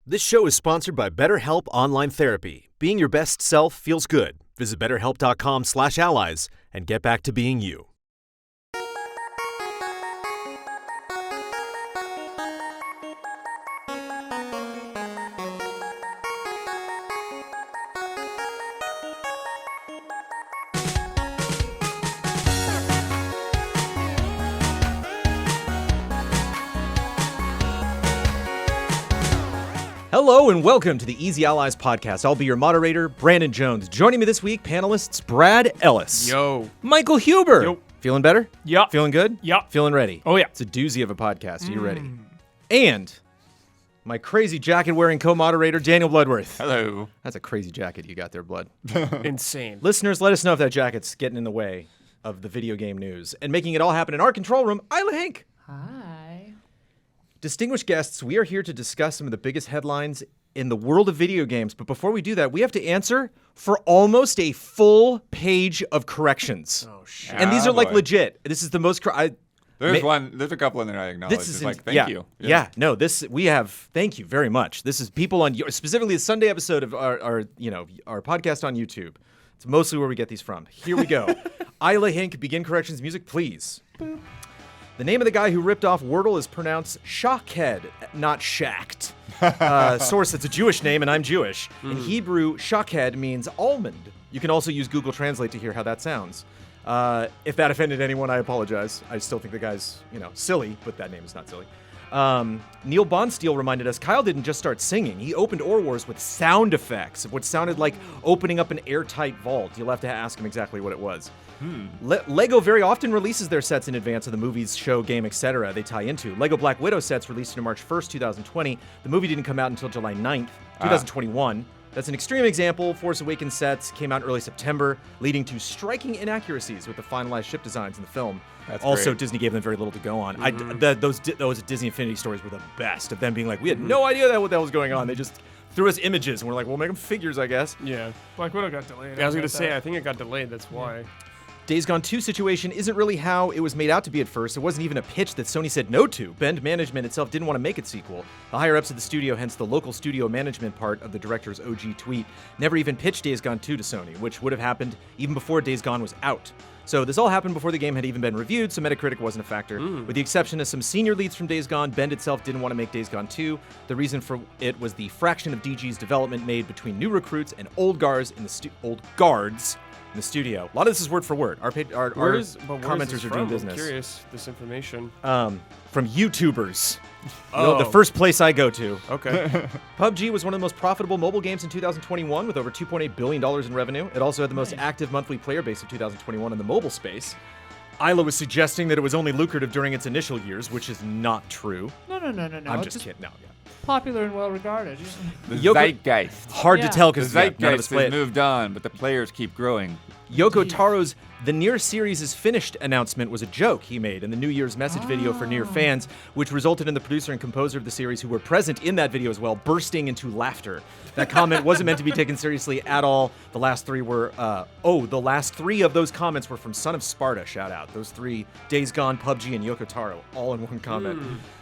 This show is sponsored by BetterHelp Online Therapy. Being your best self feels good. Visit betterhelp.com/allies and get back to being you. Hello and welcome to the Easy Allies podcast. I'll be your moderator, Brandon Jones. Joining me this week, panelists Brad Ellis. Yo. Michael Huber. Yo. Feeling better? Yeah. Feeling good? Yeah. Feeling ready? Oh, yeah. It's a doozy of a podcast. Are you ready? And my crazy jacket-wearing co-moderator, Daniel Bloodworth. Hello. That's a crazy jacket you got there, Blood. Insane. Listeners, let us know if that jacket's getting in the way of the video game news. And making it all happen in our control room, Isla Hank. Hi. Distinguished guests, we are here to discuss some of the biggest headlines in the world of video games. But before we do that, we have to answer for almost a full page of corrections. Oh, shit. And these are like boy. legit. This is the most... There's a couple in there I acknowledge. This is It's like, thank you. Yeah. No, we have, thank you very much. This is people on, specifically the Sunday episode of our podcast on YouTube. It's mostly where we get these from. Here we go. Isla Hank, begin corrections music, please. Boop. The name of the guy who ripped off Wordle is pronounced Shockhead, not Shacked. Source, it's a Jewish name, and I'm Jewish. In Hebrew, Shockhead means almond. You can also use Google Translate to hear how that sounds. If that offended anyone, I apologize. I still think the guy's, silly, but that name is not silly. Neil Bonsteel reminded us Kyle didn't just start singing. He opened Or Wars with sound effects of what sounded like opening up an airtight vault. You'll have to ask him exactly what it was. Lego very often releases their sets in advance of the movies, show, game, etc. they tie into. Lego Black Widow sets released on March 1st, 2020. The movie didn't come out until July 9th, 2021. That's an extreme example. Force Awakens sets came out in early September, leading to striking inaccuracies with the finalized ship designs in the film. That's also, great. Disney gave them very little to go on. Those Disney Infinity stories were the best, of them being like, we had no idea what the hell was going on. They just threw us images, and we're like, we'll make them figures, I guess. Yeah. Black Widow got delayed. I was going to say, I think it got delayed. That's why. Days Gone 2 situation isn't really how it was made out to be at first. It wasn't even a pitch that Sony said no to. Bend management itself didn't want to make its sequel. The higher-ups of the studio, hence the local studio management part of the director's OG tweet, never even pitched Days Gone 2 to Sony, which would have happened even before Days Gone was out. So this all happened before the game had even been reviewed, so Metacritic wasn't a factor. With the exception of some senior leads from Days Gone, Bend itself didn't want to make Days Gone 2. The reason for it was the fraction of DG's development made between new recruits and old guards in the studio. A lot of this is word for word. Our commenters are doing business. I'm curious, this information. From YouTubers. Oh. The first place I go to. Okay. PUBG was one of the most profitable mobile games in 2021 with over $2.8 billion in revenue. It also had the most active monthly player base of 2021 in the mobile space. Isla was suggesting that it was only lucrative during its initial years, which is not true. No. I'm just kidding. No, yeah. Popular and well regarded. The Yoko- zeitgeist. Hard to tell The because none of us zeitgeist play has it. moved on, but the players keep growing. Yoko Taro's The Nier series is finished announcement was a joke he made in the New Year's message video for Nier fans, which resulted in the producer and composer of the series who were present in that video as well, bursting into laughter. That comment wasn't meant to be taken seriously at all. The last three of those comments were from Son of Sparta, shout out. Those three, Days Gone, PUBG, and Yoko Taro, all in one comment.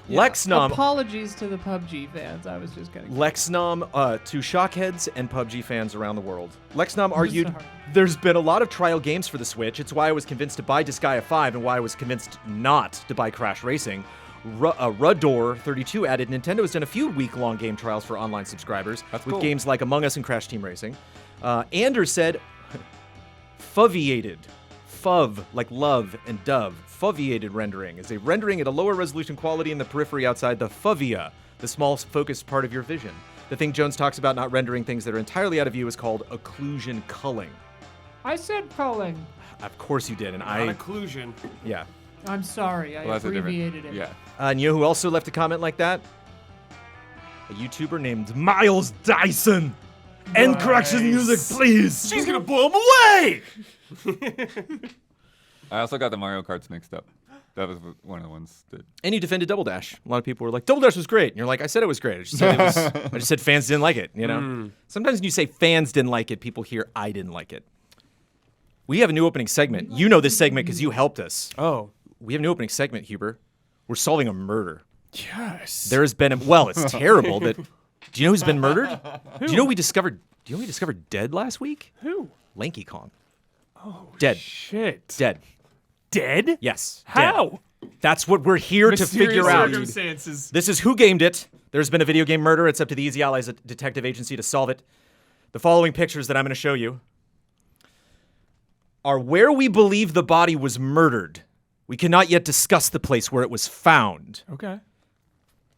Lexnom. Apologies to the PUBG fans. I was just kidding. Lexnom to Shockheads and PUBG fans around the world. Lexnom argued Sorry. there's been a lot of trial games for the Switch. It's why I was convinced to buy Disgaea 5 and why I was convinced not to buy Crash Racing. Rudor32 added, Nintendo has done a few week-long game trials for online subscribers with cool. games like Among Us and Crash Team Racing. Anders said, foveated. Fov, like love and dove. Foveated rendering is a rendering at a lower resolution quality in the periphery outside the fovea, the small focused part of your vision. The thing Jones talks about not rendering things that are entirely out of view is called occlusion culling. I said culling. Of course you did, and Not occlusion. yeah. I'm sorry. I That's a different- abbreviated it. Yeah. And you know who also left a comment like that? A YouTuber named Miles Dyson. End correction music, please. She's going to blow him away! I also got the Mario Karts mixed up. That was one of the ones that... And you defended Double Dash. A lot of people were like, Double Dash was great. And you're like, I said it was great. I just said fans didn't like it, you know? Sometimes when you say fans didn't like it, people hear I didn't like it. We have a new opening segment. You know this segment because you helped us. Oh. We have a new opening segment, Huber. We're solving a murder. Yes. There's been it's terrible that Do you know who's been murdered? Do you know we discovered? Do you know we discovered dead last week? Who? Lanky Kong. Oh, Dead. shit. Dead. Dead? Yes. How? Dead. That's what we're here to figure out. Circumstances. This is Who Gamed It. There's been a video game murder. It's up to the Easy Allies Detective Agency to solve it. The following pictures that I'm going to show you are where we believe the body was murdered. We cannot yet discuss the place where it was found. Okay.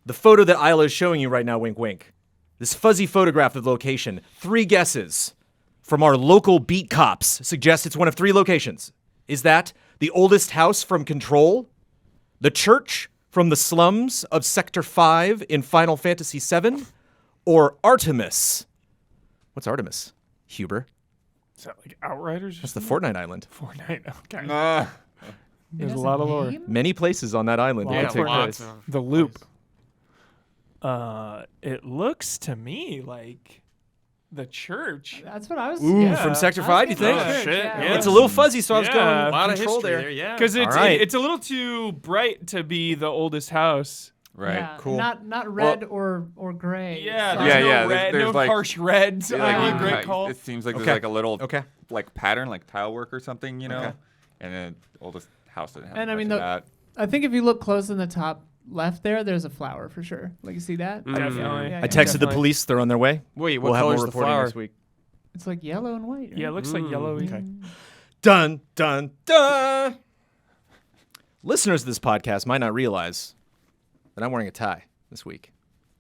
The photo that Isla is showing you right now, wink, wink. This fuzzy photograph of the location. 3 guesses from our local beat cops suggest it's one of 3 locations. Is that the oldest house from Control? The church from the slums of Sector 5 in Final Fantasy VII? Or Artemis? What's Artemis, Huber? Is that like Outriders? That's the Fortnite island. Fortnite. Okay. It There's has a lot of lore. name? Many places on that island. Yeah, that take lots place. The loop. It looks to me like the church. That's what I was. Ooh, yeah. from Sector I was 5, you thinking think? church, Shit, yeah. It's a little fuzzy, so I was Yeah. going A lot of Control history there. there, yeah. Because All right. it's a little too bright to be the oldest house. Right. Yeah, Cool. Not red or gray. Yeah, Sorry. there's Yeah, no yeah, red, there's no like- harsh reds. Yeah, like you a great can- call. It seems like Okay. there's like a little Okay. like pattern, like tile work or something, you know? Okay. And then oldest house didn't have And I much mean, of that. I think if you look close in the top left there's a flower for sure. Like you see that? Definitely. Yeah, I yeah. texted the Definitely. police. They're on their way. Wait, what We'll have more color's the reporting flower? next week. It's like yellow and white. Right? Yeah, it looks like yellow. Okay. Dun, dun, dun. Listeners of this podcast might not realize that I'm wearing a tie this week.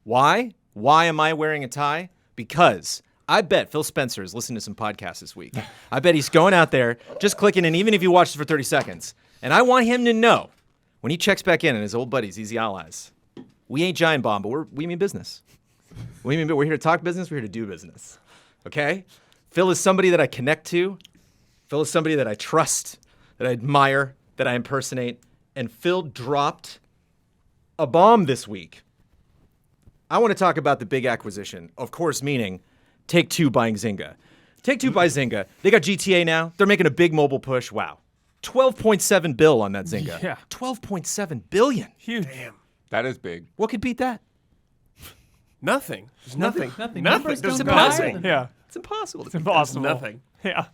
Why? Why am I wearing a tie? Because I bet Phil Spencer is listening to some podcasts this week. I bet he's going out there, just clicking, and even if he watches for 30 seconds. And I want him to know, when he checks back in and his old buddies, Easy Allies, we ain't Giant Bomb, but we mean business. We're here to talk business. We're here to do business. Okay? Phil is somebody that I connect to. Phil is somebody that I trust, that I admire, that I impersonate. And Phil dropped a bomb this week. I want to talk about the big acquisition, of course, meaning Take-Two buying Zynga. Take-Two buys Zynga. They got GTA now. They're making a big mobile push. Wow. 12.7 bill on that Zynga. Yeah. 12.7 billion. Huge. That is big. What could beat that? Nothing. There's nothing. Nothing. Nothing. Numbers There's don't go nothing. higher than Yeah, It's impossible. it's impossible. Nothing. Yeah.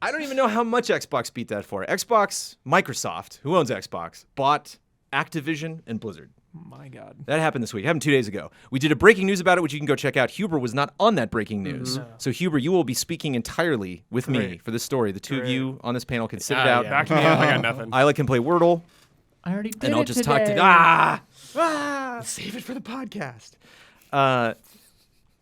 I don't even know how much Xbox beat that for. Microsoft, who owns Xbox, bought Activision and Blizzard. My God. That happened this week. It happened 2 days ago. We did a breaking news about it, which you can go check out. Huber was not on that breaking news. So, Huber, you will be speaking entirely with me Great. for this story. The two of Great. you on this panel can sit it Ah, out. yeah. Back me up. I got nothing. Isla can play Wordle, I already did and I'll it just today. talk to... Save it for the podcast.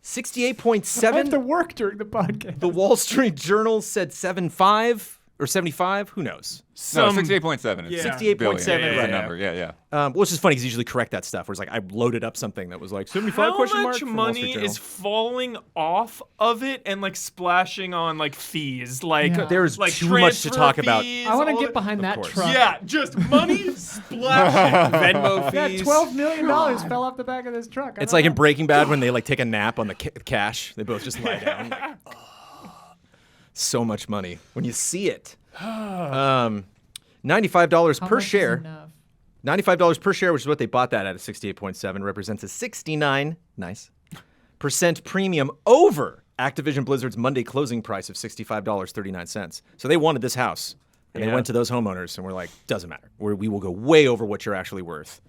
68.7. I have to work during the podcast. The Wall Street Journal said 75 or 75. Who knows? No, 68.7. Yeah. 68.7. Billion. It's right. the number. Yeah. Which is funny because usually correct that stuff. Where it's like I loaded up something that was like 75 How question mark much from Wall Street money Journal. is falling off of it and like splashing on like fees? Like Yeah. There's like too much to transfer talk about. fees, I want to all get the- behind that course. truck. Yeah, just money splashing. Venmo Yeah, fees. $12 million fell off the back of this truck. I It's don't like in know. Breaking Bad when they like take a nap on the cash. They both just lie down. Like, so much money when you see it. $95 How per much is share. enough? $95 per share, which is what they bought that at 68.7, represents a 69% premium over Activision Blizzard's Monday closing price of $65.39. So they wanted this house, and they Yeah. went to those homeowners and were like, doesn't matter. We will go way over what you're actually worth.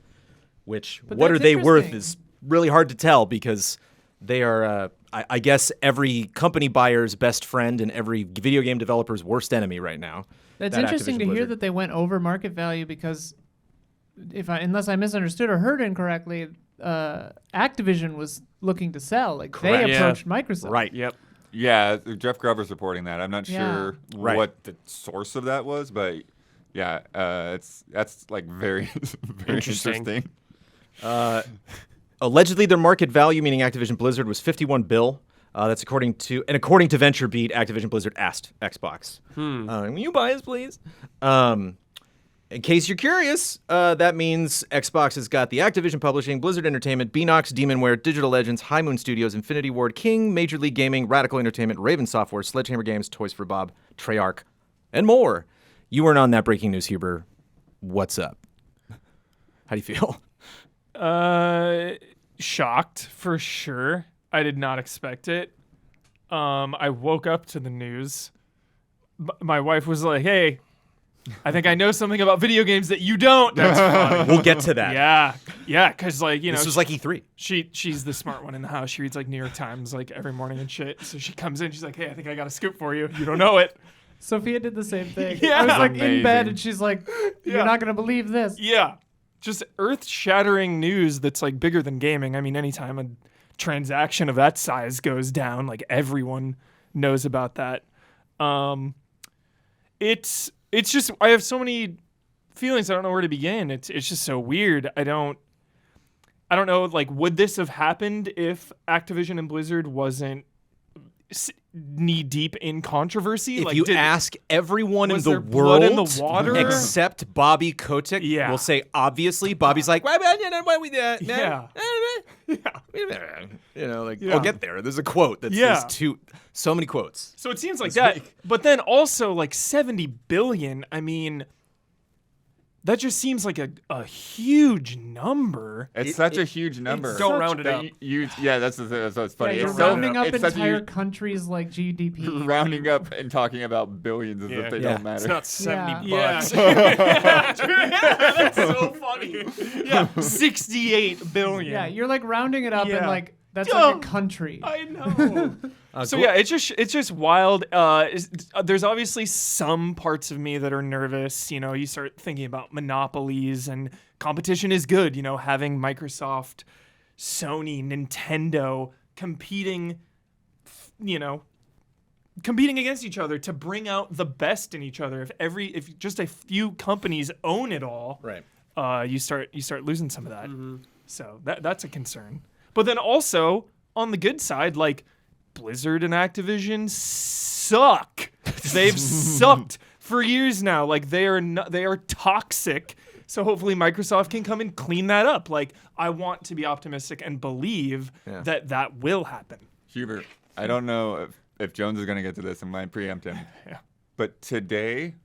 Which, But what are that's they worth interesting. is really hard to tell because they are, I guess, every company buyer's best friend and every video game developer's worst enemy right now. That's that interesting Activision to hear Blizzard. that they went over market value because, unless I misunderstood or heard incorrectly, Activision was looking to sell. Like Correct. they Yeah. approached Microsoft. Right. Yep. Yeah, Jeff Gruber's reporting that. I'm not Yeah. sure Right. what the source of that was, but yeah, that's like very, very Interesting. Allegedly, their market value, meaning Activision Blizzard, was $51 billion. That's according to VentureBeat, Activision Blizzard asked Xbox, "Will you buy us, please?" In case you're curious, that means Xbox has got the Activision Publishing, Blizzard Entertainment, Beanox, Demonware, Digital Legends, High Moon Studios, Infinity Ward, King, Major League Gaming, Radical Entertainment, Raven Software, Sledgehammer Games, Toys for Bob, Treyarch, and more. You weren't on that breaking news, Huber. What's up? How do you feel? shocked for sure. I did not expect it. I woke up to the news. My wife was like, "Hey, I think I know something about video games that you don't." That's funny. We'll get to that. Yeah, because like This was like E3. she's the smart one in the house. She reads like New York Times like every morning and shit. So she comes in, she's like, "Hey, I think I got a scoop for you. You don't know it." Sophia did the same thing. Yeah. I was like in Amazing. bed and she's like, "You're Yeah. not gonna believe this." Yeah, just earth-shattering news that's like bigger than gaming. I mean, anytime a transaction of that size goes down, like everyone knows about that. It's just I have so many feelings. I don't know where to begin. It's just so weird. I don't know. Like, would this have happened if Activision and Blizzard wasn't knee deep in controversy? If like, you ask everyone in was the there blood world in the water? except Bobby Kotick, Yeah. will say obviously. Bobby's like, why we that? Yeah. You know, like Yeah. I'll get there. There's a quote that's Yeah. so many quotes. So it seems like that. But then also like 70 billion, I mean, that just seems like a huge number. It's such a huge number. Don't round it that up. That's what's funny. Yeah, you're It's so- rounding up it's such a entire huge- countries like GDP. rounding up and talking about billions as Yeah. if they Yeah. don't matter. It's not 70 Yeah. bucks. That's so funny. Yeah, 68 billion. Yeah, you're like rounding it up and Yeah. like that's like a Dumb. country. I know. So cool. yeah, it's just wild. There's obviously some parts of me that are nervous. You know, you start thinking about monopolies and competition is good. You know, having Microsoft, Sony, Nintendo competing against each other to bring out the best in each other. If just a few companies own it all, Right. you start losing some of that. So that's a concern. But then also on the good side, like Blizzard and Activision suck. They've sucked for years now. Like they are toxic. So hopefully Microsoft can come and clean that up. Like I want to be optimistic and believe that will happen. Hubert, I don't know if Jones is going to get to this and might preempt him. Yeah. But today,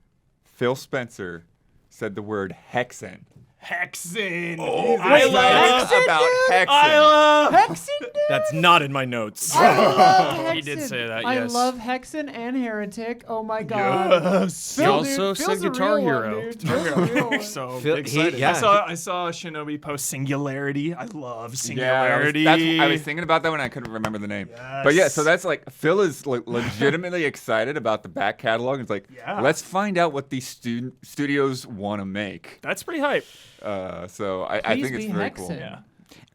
Phil Spencer said the word hexen. Hexen. Oh, I love about hexen. I love Hexen, dude. That's not in my notes. I love Hexen. He did say that, I yes. love Hexen and Heretic. Oh my god. Yes. He Phil, also dude, said Phil's a Guitar real Hero. One, dude. Phil's a real one. So Phil- excited. yeah. I saw Shinobi post Singularity. I love Yeah, Singularity. I was thinking about that when I couldn't remember the name. But yeah, so that's like Phil is like legitimately excited about the back catalog. It's like, Yeah. let's find out what these studios want to make. That's pretty hype. So I Please think it's be very Hexen. cool. Yeah.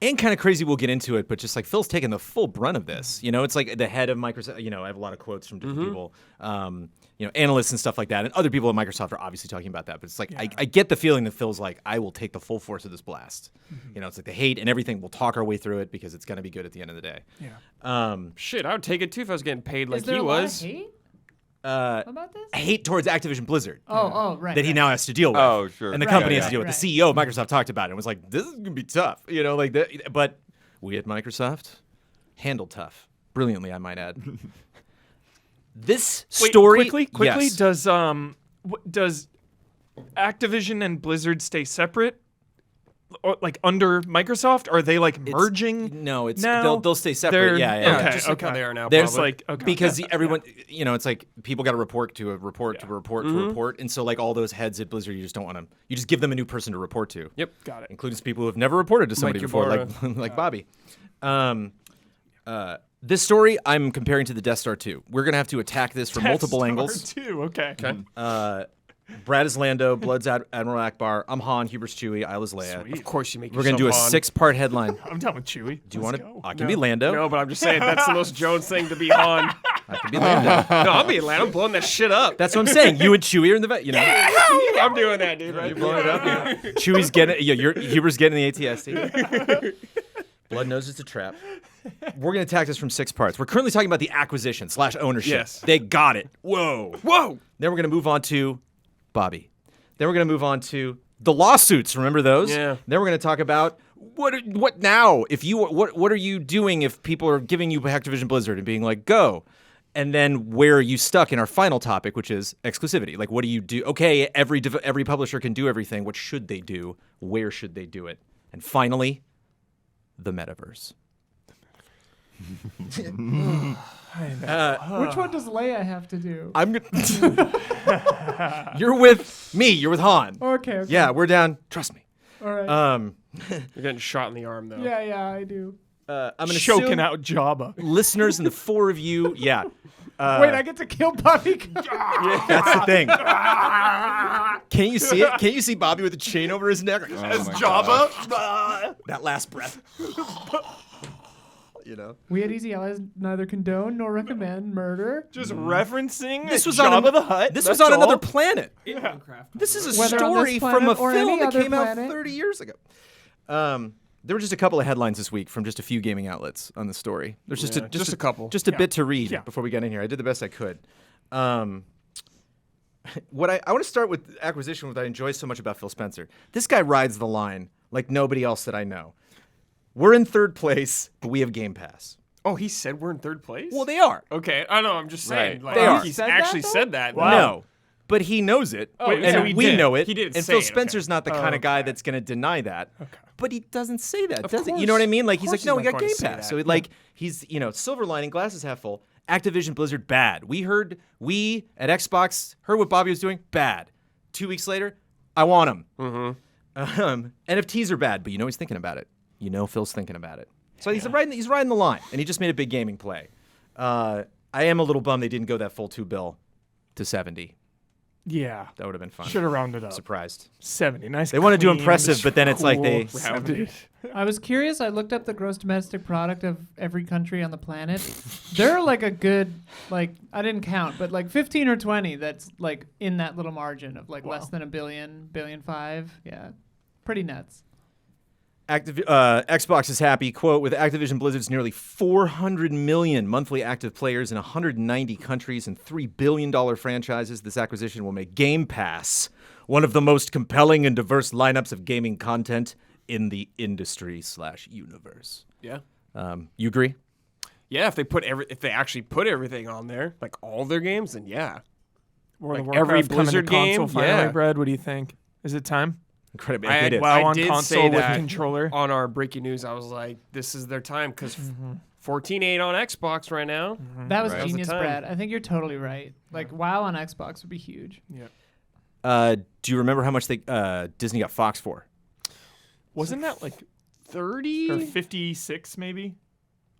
And kind of crazy, we'll get into it, but just like Phil's taking the full brunt of this. You know, it's like the head of Microsoft. You know, I have a lot of quotes from different people, you know, analysts and stuff like that. And other people at Microsoft are obviously talking about that. But it's like, I get the feeling that Phil's like, I will take the full force of this blast. You know, it's like the hate and everything. We'll talk our way through it because it's going to be good at the end of the day. Yeah. Shit, I would take it too if I was getting paid like Is there he a lot was. of hate Uh, about this? hate towards Activision Blizzard Oh, right. that he right. now has to deal with. Oh, sure. And the Right, company right, has to deal with. right. The CEO of Microsoft talked about it and was like, this is going to be tough. You know, like that. But we at Microsoft handled tough. Brilliantly, I might add. This Wait, story. quickly, yes. does Activision and Blizzard stay separate? Or like under Microsoft? Are they like merging? No, it's now? they'll stay separate. They're- Yeah. Yeah, Okay, just like how okay. they are now. There's probably. like okay. because everyone, you know, it's like people got to report to a report to report to report, and so like all those heads at Blizzard, you just don't want to. You just give them a new person to report to. Yep. Got it. Including some people who have never reported to somebody before, Ybarra. like Bobby. This story I'm comparing to the Death Star 2. We're gonna have to attack this from multiple angles. Too. Okay. Brad is Lando, Blood's Admiral Akbar. I'm Han, Hubert's Chewie, Isla's Leia. Sweet. Of course, you make. We're gonna do a yourself on. 6-part headline. I'm down with Chewie. Do you want to? go. I can be Lando. No, but I'm just saying that's the most Jones thing to be Han. I can be Lando. No, I'll be Atlanta. I'm blowing that shit up. That's what I'm saying. You and Chewie are in the vet. You know, I'm doing that, dude. Right? you're blowing it up. Yeah. Chewie's getting. Yeah, Huber's getting the ATST. Blood knows it's a trap. We're going to attack this from 6 parts. We're currently talking about the acquisition / ownership. Yes. They got it. Whoa. Whoa. Then we're going to move on to Bobby. Then we're going to move on to the lawsuits. Remember those? Yeah. Then we're going to talk about what now? If you what are you doing if people are giving you Activision Blizzard and being like, go? And then where are you stuck in our final topic, which is exclusivity? Like, what do you do? Okay, every publisher can do everything. What should they do? Where should they do it? And finally, the Metaverse. Which one does Leia have to do? I'm gonna. You're with me. You're with Han. Okay. Yeah, we're down. Trust me. All right. You're getting shot in the arm though. yeah, I do. I'm gonna Choking assume out Jabba. listeners and the four of you. Yeah. Wait, I get to kill Bobby. That's the thing. Can you see it? Can you see Bobby with the chain over his neck? As Jabba? That last breath. You know. We at Easy Allies neither condone nor recommend murder. Just referencing This was Jabba on the Hutt. This was that's on another all. planet. Yeah. This is a Whether on story this from a planet or film any that other came out planet. 30 years ago. There were just a couple of headlines this week from just a few gaming outlets on the story. There's just just a couple. Just a bit to read Yeah. before we get in here. I did the best I could. What I want to start with acquisition, what I enjoy so much about Phil Spencer. This guy rides the line like nobody else that I know. We're in third place, but we have Game Pass. Oh, he said we're in third place? Well, they are. Okay, I know. I'm just saying. Right. Like, They are. He's Said that, actually though? said that. No. But he knows it, Wait, and so he we did. know it. He didn't and say Phil it, okay. Spencer's not the kind of guy that's going to deny that. But he doesn't say that, does he? You know what I mean? Like he's like, course no, he's we not got going Game to say Pass. that. So like he's silver lining, glasses half full. Activision Blizzard bad. We at Xbox heard what Bobby was doing bad. 2 weeks later, I want him. NFTs are bad, but he's thinking about it. Phil's thinking about it. So he's riding the line, and he just made a big gaming play. I am a little bummed they didn't go that full $2 billion to 70. Yeah. That would have been fun. Should have rounded up. Surprised. 70. Nice. They want to do clean, impressive, just but then it's like cool they 70. I was curious. I looked up the gross domestic product of every country on the planet. There are like a good, I didn't count, but like 15 or 20 that's like in that little margin of like less than $1 billion, $1.5 billion. Yeah. Pretty nuts. Xbox is happy, quote, with Activision Blizzard's nearly 400 million monthly active players in 190 countries and $3 billion franchises, this acquisition will make Game Pass one of the most compelling and diverse lineups of gaming content in the industry/universe. Yeah. You agree? Yeah, if they actually put everything on there, like all their games, then yeah. World of Like every Warcraft coming to Blizzard console game, finally, yeah. Brad, what do you think? Is it time? Incredibly. I It is. Wow, on did console say with that controller. on our breaking news. I was like, this is their time because 14.8 on Xbox right now. That was Right. genius, That was the Brad. I think you're totally right. Like WoW on Xbox would be huge. Yeah. Do you remember how much Disney got Fox for? Wasn't that like 30 or 56 maybe?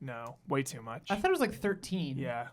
No, way too much. I thought it was like 13. Yeah.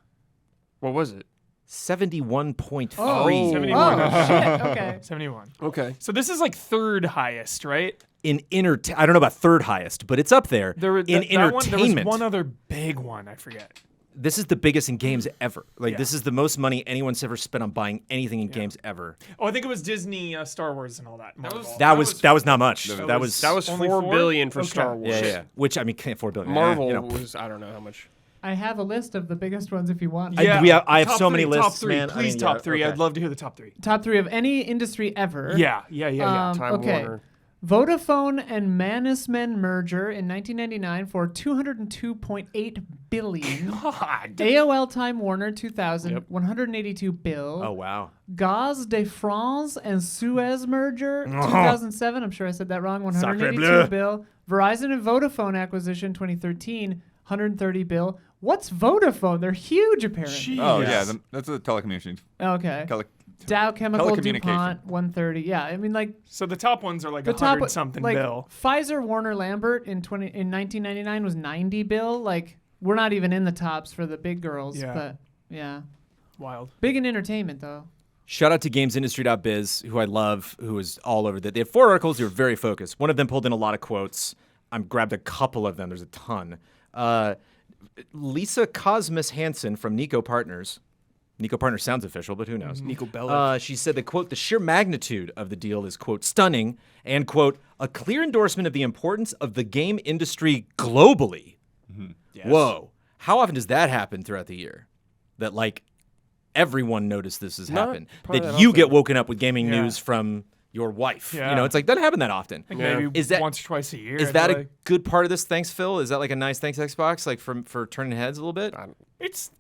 What was it? 71.3. Oh, 71. Oh, shit. Okay. 71. Okay. So this is like third highest, right? In I don't know about third highest, but it's up there. There were in that one, there entertainment. was one other big one, I forget. This is the biggest in games ever. Like Yeah. this is the most money anyone's ever spent on buying anything in games ever. Oh, I think it was Disney, Star Wars, and all that. Marvel. That was not much. That was That was Only 4 4? billion for Okay. Star Wars. yeah. Which I mean, $4 billion. Marvel you know. was I don't know how much. I have a list of the biggest ones if you want. I have Top so many three, top lists, three, man. I Please, mean, top yeah, three. okay. I'd love to hear the top three. Top 3 of any industry ever. Yeah. Time okay. Warner. Vodafone and Mannesmann merger in 1999 for $202.8 billion. God. AOL Time Warner 2000, Yep. 182 bill. Oh wow. Gaz de France and Suez merger 2007. I'm sure I said that wrong. 182 bleu. bill. Verizon and Vodafone acquisition 2013, 130 bill. What's Vodafone? They're huge apparently. Jeez. Oh yeah, Yes. that's the telecommunications. Okay. Tele- Dow Chemical, Telecommunication. DuPont 130. Yeah, I mean like So the top ones are like the top 100 something like bill. Pfizer Warner Lambert in 1999 was 90 bill. Like we're not even in the tops for the big girls, Yeah. but yeah. Wild. Big in entertainment though. Shout out to GamesIndustry.biz, who I love, who is all over that. They have 4 articles. They were very focused. One of them pulled in a lot of quotes. I grabbed a couple of them. There's a ton. Lisa Cosmas Hansen from Nico Partners. Nico Partners sounds official, but who knows? Nico Bellic. She said that, quote, the sheer magnitude of the deal is, quote, stunning, and, quote, a clear endorsement of the importance of the game industry globally. Yes. Whoa. How often does that happen throughout the year? That, like, everyone noticed this has Not happened. probably That that you often. get woken up with gaming Yeah. news from your wife. Yeah. You know, it's like, doesn't happen that often. Like Yeah. maybe Is that- once or twice a year. Is I that feel a like. good part of this? Thanks, Phil. Is that like a nice thanks, Xbox, like for turning heads a little bit? It's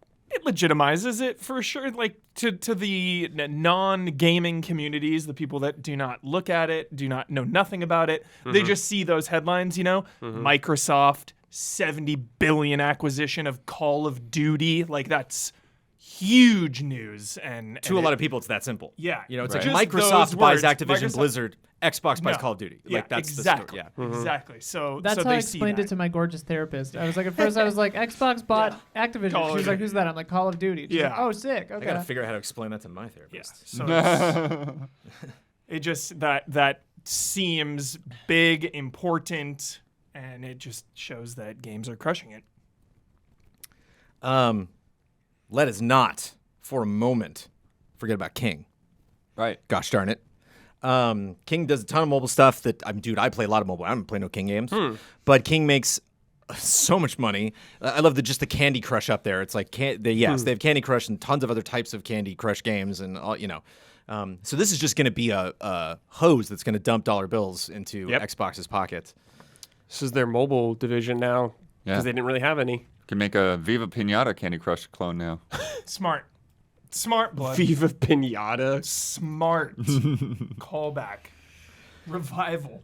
legitimizes it for sure. Like to the non-gaming communities, the people that do not look at it, do not know nothing about it. They just see those headlines. Microsoft 70 billion acquisition of Call of Duty. Like that's huge news. And To a lot of people, it's that simple. Yeah. It's Right. like Just Microsoft those buys words. Activision Microsoft- Blizzard, Xbox buys No. Call of Duty. Yeah, Like that's exactly. the story. Yeah. Exactly. So That's so how they I see explained that. it to my gorgeous therapist. I was like, at first I was like, Xbox bought Activision. Call She of was like, Duty. who's that? I'm like, Call of Duty. She's like, Yeah. oh, sick. I Okay. gotta figure out how to explain that to my Yeah. therapist. So it just that seems big, important, and it just shows that games are crushing it. Let us not, for a moment, forget about King. Right. Gosh darn it. King does a ton of mobile stuff that I play a lot of mobile. I don't play no King games, but King makes so much money. I love the Candy Crush up there. It's like they have Candy Crush and tons of other types of Candy Crush games, and all, so this is just going to be a hose that's going to dump dollar bills into Xbox's pocket. This is their mobile division now because Yeah. they didn't really have any. Can make a Viva Pinata Candy Crush clone now. Smart blood. Viva Pinata. Smart callback. Revival.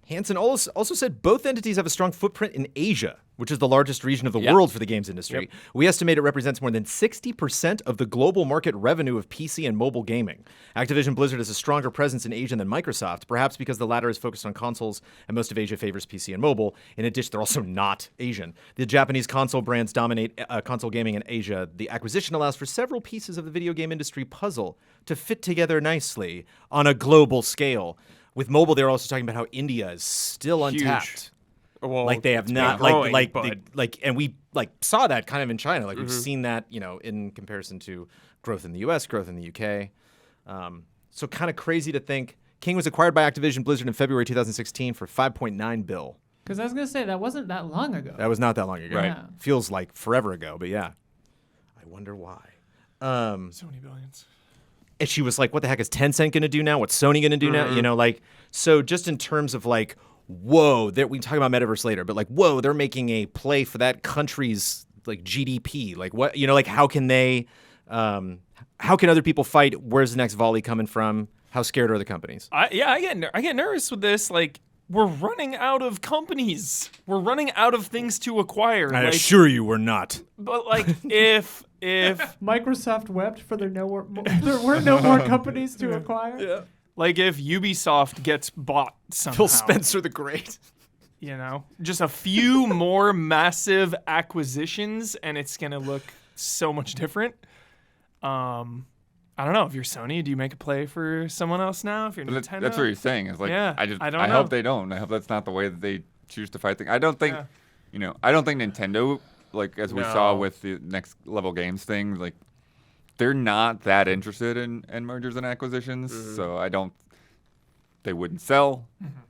Hansen also said both entities have a strong footprint in Asia, which is the largest region of the world for the games industry. Yep. We estimate it represents more than 60% of the global market revenue of PC and mobile gaming. Activision Blizzard has a stronger presence in Asia than Microsoft, perhaps because the latter is focused on consoles and most of Asia favors PC and mobile. In addition, they're also not Asian. The Japanese console brands dominate console gaming in Asia. The acquisition allows for several pieces of the video game industry puzzle to fit together nicely on a global scale. With mobile, they're also talking about how India is still Huge. untapped. Well, Like they have it's not been growing, and we saw that kind of in China. Like we've seen that, in comparison to growth in the US, growth in the UK. So kind of crazy to think King was acquired by Activision Blizzard in February 2016 for $5.9 billion. Because I was going to say, that wasn't that long ago. That was not that long ago. Right. Yeah. Feels like forever ago, but yeah. I wonder why. So many billions. And she was like, what the heck is Tencent going to do now? What's Sony going to do now? So just in terms of whoa, we can talk about Metaverse later, but whoa, they're making a play for that country's GDP. What, how can they, how can other people fight? Where's the next volley coming from? How scared are the companies? I get nervous with this. We're running out of companies. We're running out of things to acquire. I assure you we're not. But if Microsoft wept for there were no more companies to acquire. if Ubisoft gets bought somehow, Phil Spencer the Great. just a few more massive acquisitions, and it's gonna look so much different. I don't know. If you're Sony, do you make a play for someone else now? If you're But Nintendo, that's what you're saying. Is Yeah, I don't hope know. they don't. I hope that's not the way that they choose to fight things. I don't think, I don't think Nintendo, as we saw with the next level games thing, they're not that interested in mergers and acquisitions. So they wouldn't sell,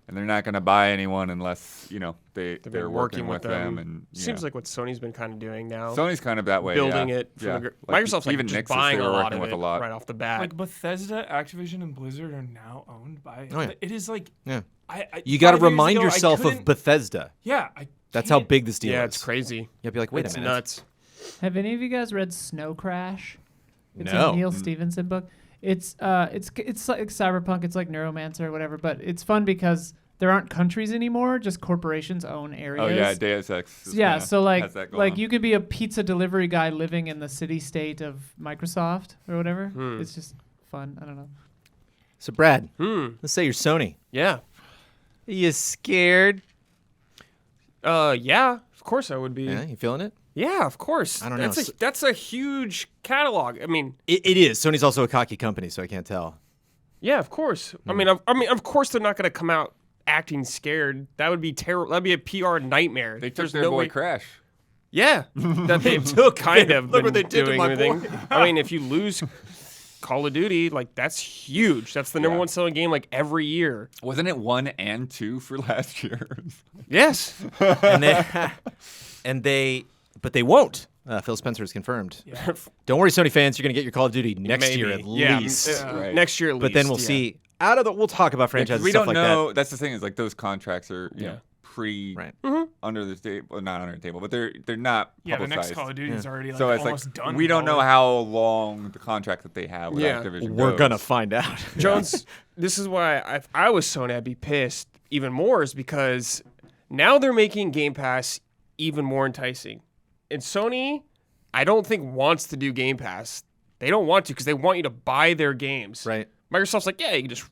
and they're not going to buy anyone unless they're been working with them. And seems like what Sony's been kind of doing now. Sony's kind of that way, building yeah. it. From Yeah. Microsoft's even just Nixus, buying they a were lot working of with it a lot. right off the bat. Bethesda, Activision, and Blizzard are now owned by. Oh, yeah. It is Yeah. I You got to 5 years remind ago, I yourself of couldn't- Bethesda. Yeah, That's how can't- big this deal Yeah, is. it's crazy. You'll be like, wait It's a minute. nuts. Have any of you guys read Snow Crash? It's No. a Neil Stevenson book. It's like cyberpunk. It's like Neuromancer or whatever, but it's fun because there aren't countries anymore. Just corporations own areas. Oh yeah, Deus Ex. Yeah, so has that going on. you could be a pizza delivery guy living in the city state of Microsoft or whatever. It's just fun. I don't know. So Brad, let's say you're Sony. Yeah. Are you scared? Yeah. Of course I would be. Yeah, you feeling it? Yeah, of course. I don't know. That's a huge catalog. I mean, It is. Sony's also a cocky company, so I can't tell. yeah, of course. I mean, of course they're not going to come out acting scared. That would be terrible. That'd be a PR nightmare. They took There's their no boy way. Crash. Yeah, that they took kind of. Look what been they did to doing my everything. boy. I mean, if you lose Call of Duty, that's huge. That's the number Yeah. one selling game every year. Wasn't it 1 and 2 for last year? Yes. But they won't. Phil Spencer has confirmed. Yeah. Don't worry, Sony fans. You're going to get your Call of Duty next year at Yeah, least. Right. Next year at least. But then we'll yeah. see. We'll talk about franchises we stuff don't like know. that. That's the thing is those contracts are pretty Right. under the table. Well, not under the table, but they're not Yeah, the publicized. next Call of Duty is already like So it's almost like done. we don't know probably. how long the contract that they have with Yeah. Activision We're goes. gonna find out. Jones, this is why if I was Sony, I'd be pissed even more, is because now they're making Game Pass even more enticing. And Sony, I don't think wants to do Game Pass. They don't want to because they want you to buy their games. Right. Microsoft's like, yeah, you can just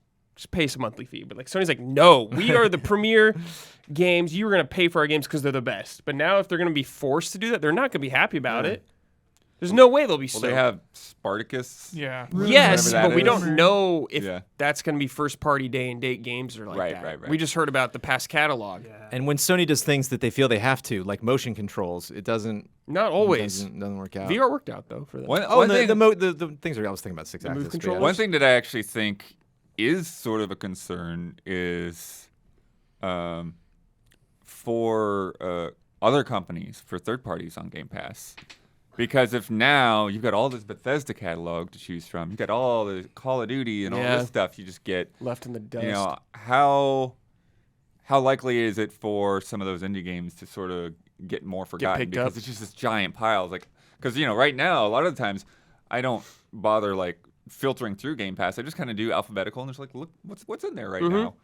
pay some monthly fee. But like Sony's like, no, we are the premier games. You are going to pay for our games because they're the best. But now if they're going to be forced to do that, they're not going to be happy about it. There's no way they'll be Well, so. they have Spartacus. Yeah. Yes, Whatever that but we is. don't know if Yeah. that's going to be first-party day-and-date games or like Right, that. right. We just heard about the past catalog. Yeah. And when Sony does things that they feel they have to, like motion controls, it doesn't Not always. doesn't work out. VR worked out though for them. One Oh, thing, the things are. I was thinking about 6 move axis. but controllers? one thing that I actually think is sort of a concern is for other companies, for third parties on Game Pass. Because if now you've got all this Bethesda catalog to choose from, you've got all the Call of Duty and all Yeah. this stuff, you just get, Left in the dust. you know, how likely is it for some of those indie games to sort of get more forgotten picked because up. it's just this giant pile? Like, because right now a lot of the times I don't bother like filtering through Game Pass. I just kind of do alphabetical and just like look what's in there right now.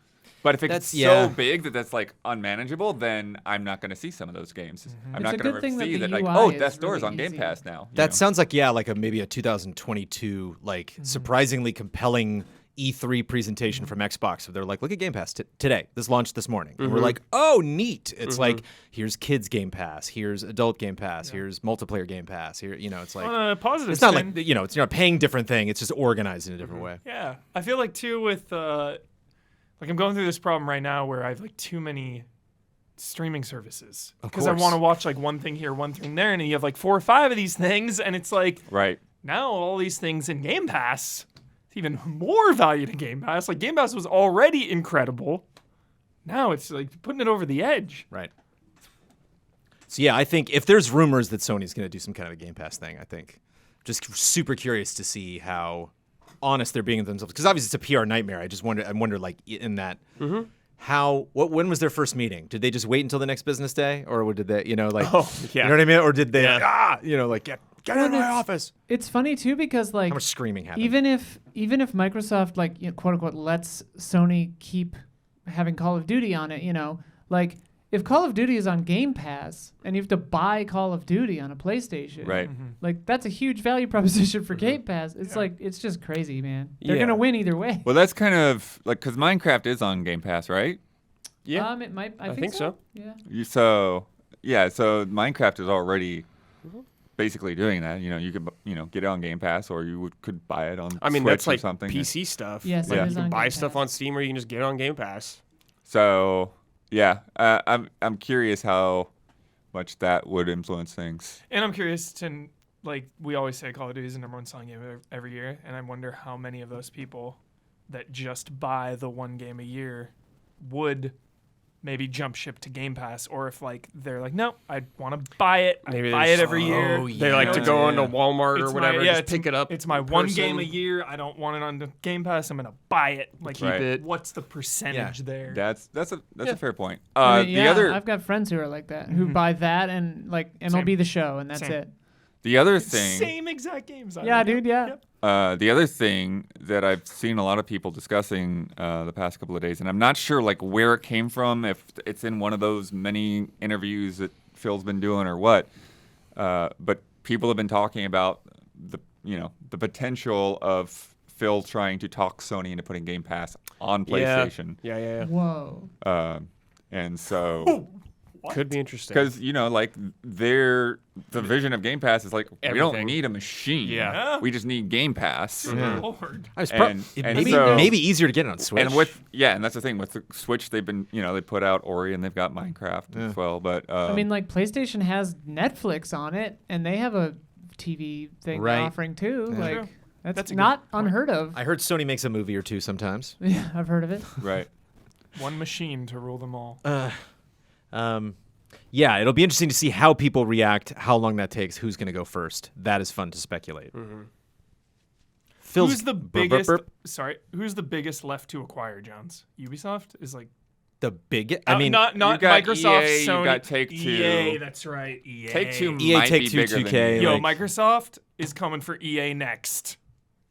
But if it's That's- so yeah. big that that's like unmanageable, then I'm not going to see some of those games. I'm It's not a going good to thing that see the that like, UI oh, is Death's Door is really on Game easy. Pass now. you That know? sounds like like maybe a 2022 like surprisingly compelling E3 presentation from Xbox. So they're like, look at Game Pass today. This launched this morning. And we're like, oh, neat. It's like here's kids Game Pass, here's adult Game Pass, here's multiplayer Game Pass. Here, it's like On a positive it's not spin, like it's you're not paying different thing. It's just organized in a different way. Yeah, I feel like too with like I'm going through this problem right now where I have like too many streaming services because I course. want to watch like one thing here, one thing there, and you have like 4 or 5 of these things, and it's like Right. now all these things in Game Pass, it's even more value to Game Pass. Like Game Pass was already incredible. Now it's like putting it over the edge. Right. So yeah, I think if there's rumors that Sony's going to do some kind of a Game Pass thing, I think just super curious to see how honest they're being with themselves, because obviously it's a PR nightmare. I wonder like in that when was their first meeting? Did they just wait until the next business day, or did they like Oh, yeah. you know what I mean, or did they Yeah. like get out of my office? It's funny too because like How much screaming happened? even if Microsoft like quote unquote lets Sony keep having Call of Duty on it, like if Call of Duty is on Game Pass and you have to buy Call of Duty on a PlayStation, Right. like that's a huge value proposition for Game Pass. It's like it's just crazy, man. They're Yeah. gonna win either way. Well, that's kind of like because Minecraft is on Game Pass, right? Yeah. It might. I think so. Yeah. So Minecraft is already basically doing that. You could get it on Game Pass, or you could buy it on. I mean, Switch that's like or something. PC stuff. Yes, it Like, is you can on buy Game stuff Pass. on Steam, or you can just get it on Game Pass. So yeah, I'm curious how much that would influence things. And I'm curious to like we always say Call of Duty is the #1 selling game every year, and I wonder how many of those people that just buy the one game a year would maybe jump ship to Game Pass, or if like they're like, no, I want to buy it. Maybe I they buy it just- every year. Oh, They like to Yeah. go into Walmart or It's whatever, my, just pick it up. It's my in one person. game a year. I don't want it on the Game Pass. I'm gonna buy it. Like, Keep it. What's the percentage there? That's a fair point. I mean, The other I've got friends who are like that who buy that and like MLB The Show and that's Same. it. the other thing. Same exact games. Yeah, dude. Yeah. Yep. The other thing that I've seen a lot of people discussing the past couple of days, and I'm not sure like where it came from, if it's in one of those many interviews that Phil's been doing or what, but people have been talking about the potential of Phil trying to talk Sony into putting Game Pass on PlayStation, Yeah. Whoa. and so. Could be interesting. Because like the vision of Game Pass is like we don't Everything. need a machine. Yeah. We just need Game Pass. Lord. I was And- it and may be, so- maybe easier to get it on Switch. And that's the thing with the Switch. They've been they put out Ori and they've got Minecraft as well. But I mean, like PlayStation has Netflix on it, and they have a TV thing Right. offering too. Yeah. Like True. that's That's a good not point. unheard of. I heard Sony makes a movie or two sometimes. Yeah, I've heard of it. right. One machine to rule them all. Yeah, it'll be interesting to see how people react, how long that takes, who's going to go first. That is fun to speculate. Phil's Who's the burp, burp, biggest? burp. Sorry, who's the biggest left to acquire? Jones. Ubisoft is like The big. I mean, not you got Microsoft, EA, Sony. you got Take-Two. EA, that's right. EA. Take-Two EA, might Take-Two, be bigger 2K, than Yo, like- Microsoft is coming for EA next.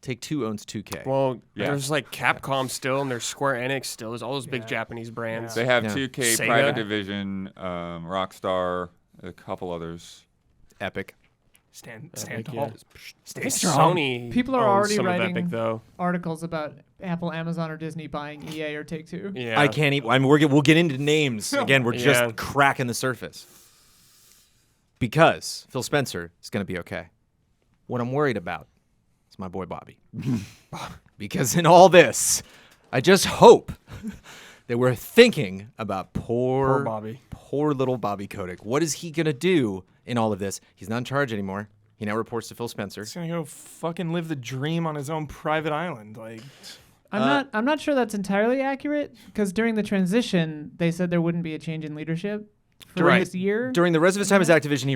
Take-Two owns 2K. Well, Yeah. there's like Capcom still, and there's Square Enix still. There's all those big Japanese brands. They have Yeah. 2K, Sega. Private Division, Rockstar, a couple others. Epic. Stand Epic, tall. yeah. I Stay think strong. Sony. People are owns already some of writing Epic, though. articles about Apple, Amazon, or Disney buying EA or Take-Two. Yeah. I can't even. I mean, we'll get into names again. We're Yeah. just cracking the surface because Phil Spencer is going to be okay. What I'm worried about is my boy Bobby, because in all this, I just hope that we're thinking about Poor Bobby. poor little Bobby Kotick. What is he going to do in all of this? He's not in charge anymore. He now reports to Phil Spencer. He's gonna go fucking live the dream on his own private island. Like, I'm not sure that's entirely accurate because during the transition they said there wouldn't be a change in leadership for Right. this year. During the rest of his time as Activision,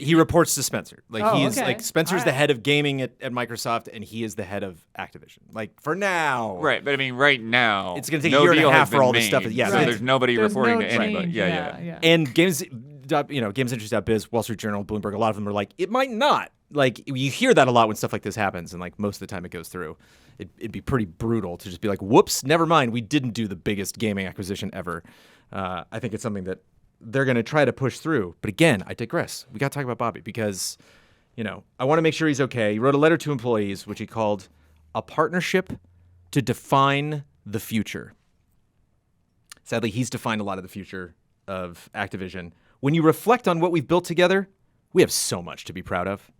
he reports to Spencer. Like Oh, he's okay. like Spencer's All the right. head of gaming at Microsoft, and he is the head of Activision. Like for now, Right, but I mean, right now, It's gonna take a no year and a deal has half for been all this stuff. made, Yeah, so Right. there's nobody There's reporting no to anybody. change, Yeah. And GamesIndustry.biz, Wall Street Journal, Bloomberg, a lot of them are like, it might not. Like you hear that a lot when stuff like this happens, and like most of the time it goes through. It'd be pretty brutal to just be like, whoops, never mind, we didn't do the biggest gaming acquisition ever. I think it's something that they're going to try to push through. But again, I digress. We got to talk about Bobby because, I want to make sure he's okay. He wrote a letter to employees, which he called a partnership to define the future. Sadly, he's defined a lot of the future of Activision. When you reflect on what we've built together, we have so much to be proud of.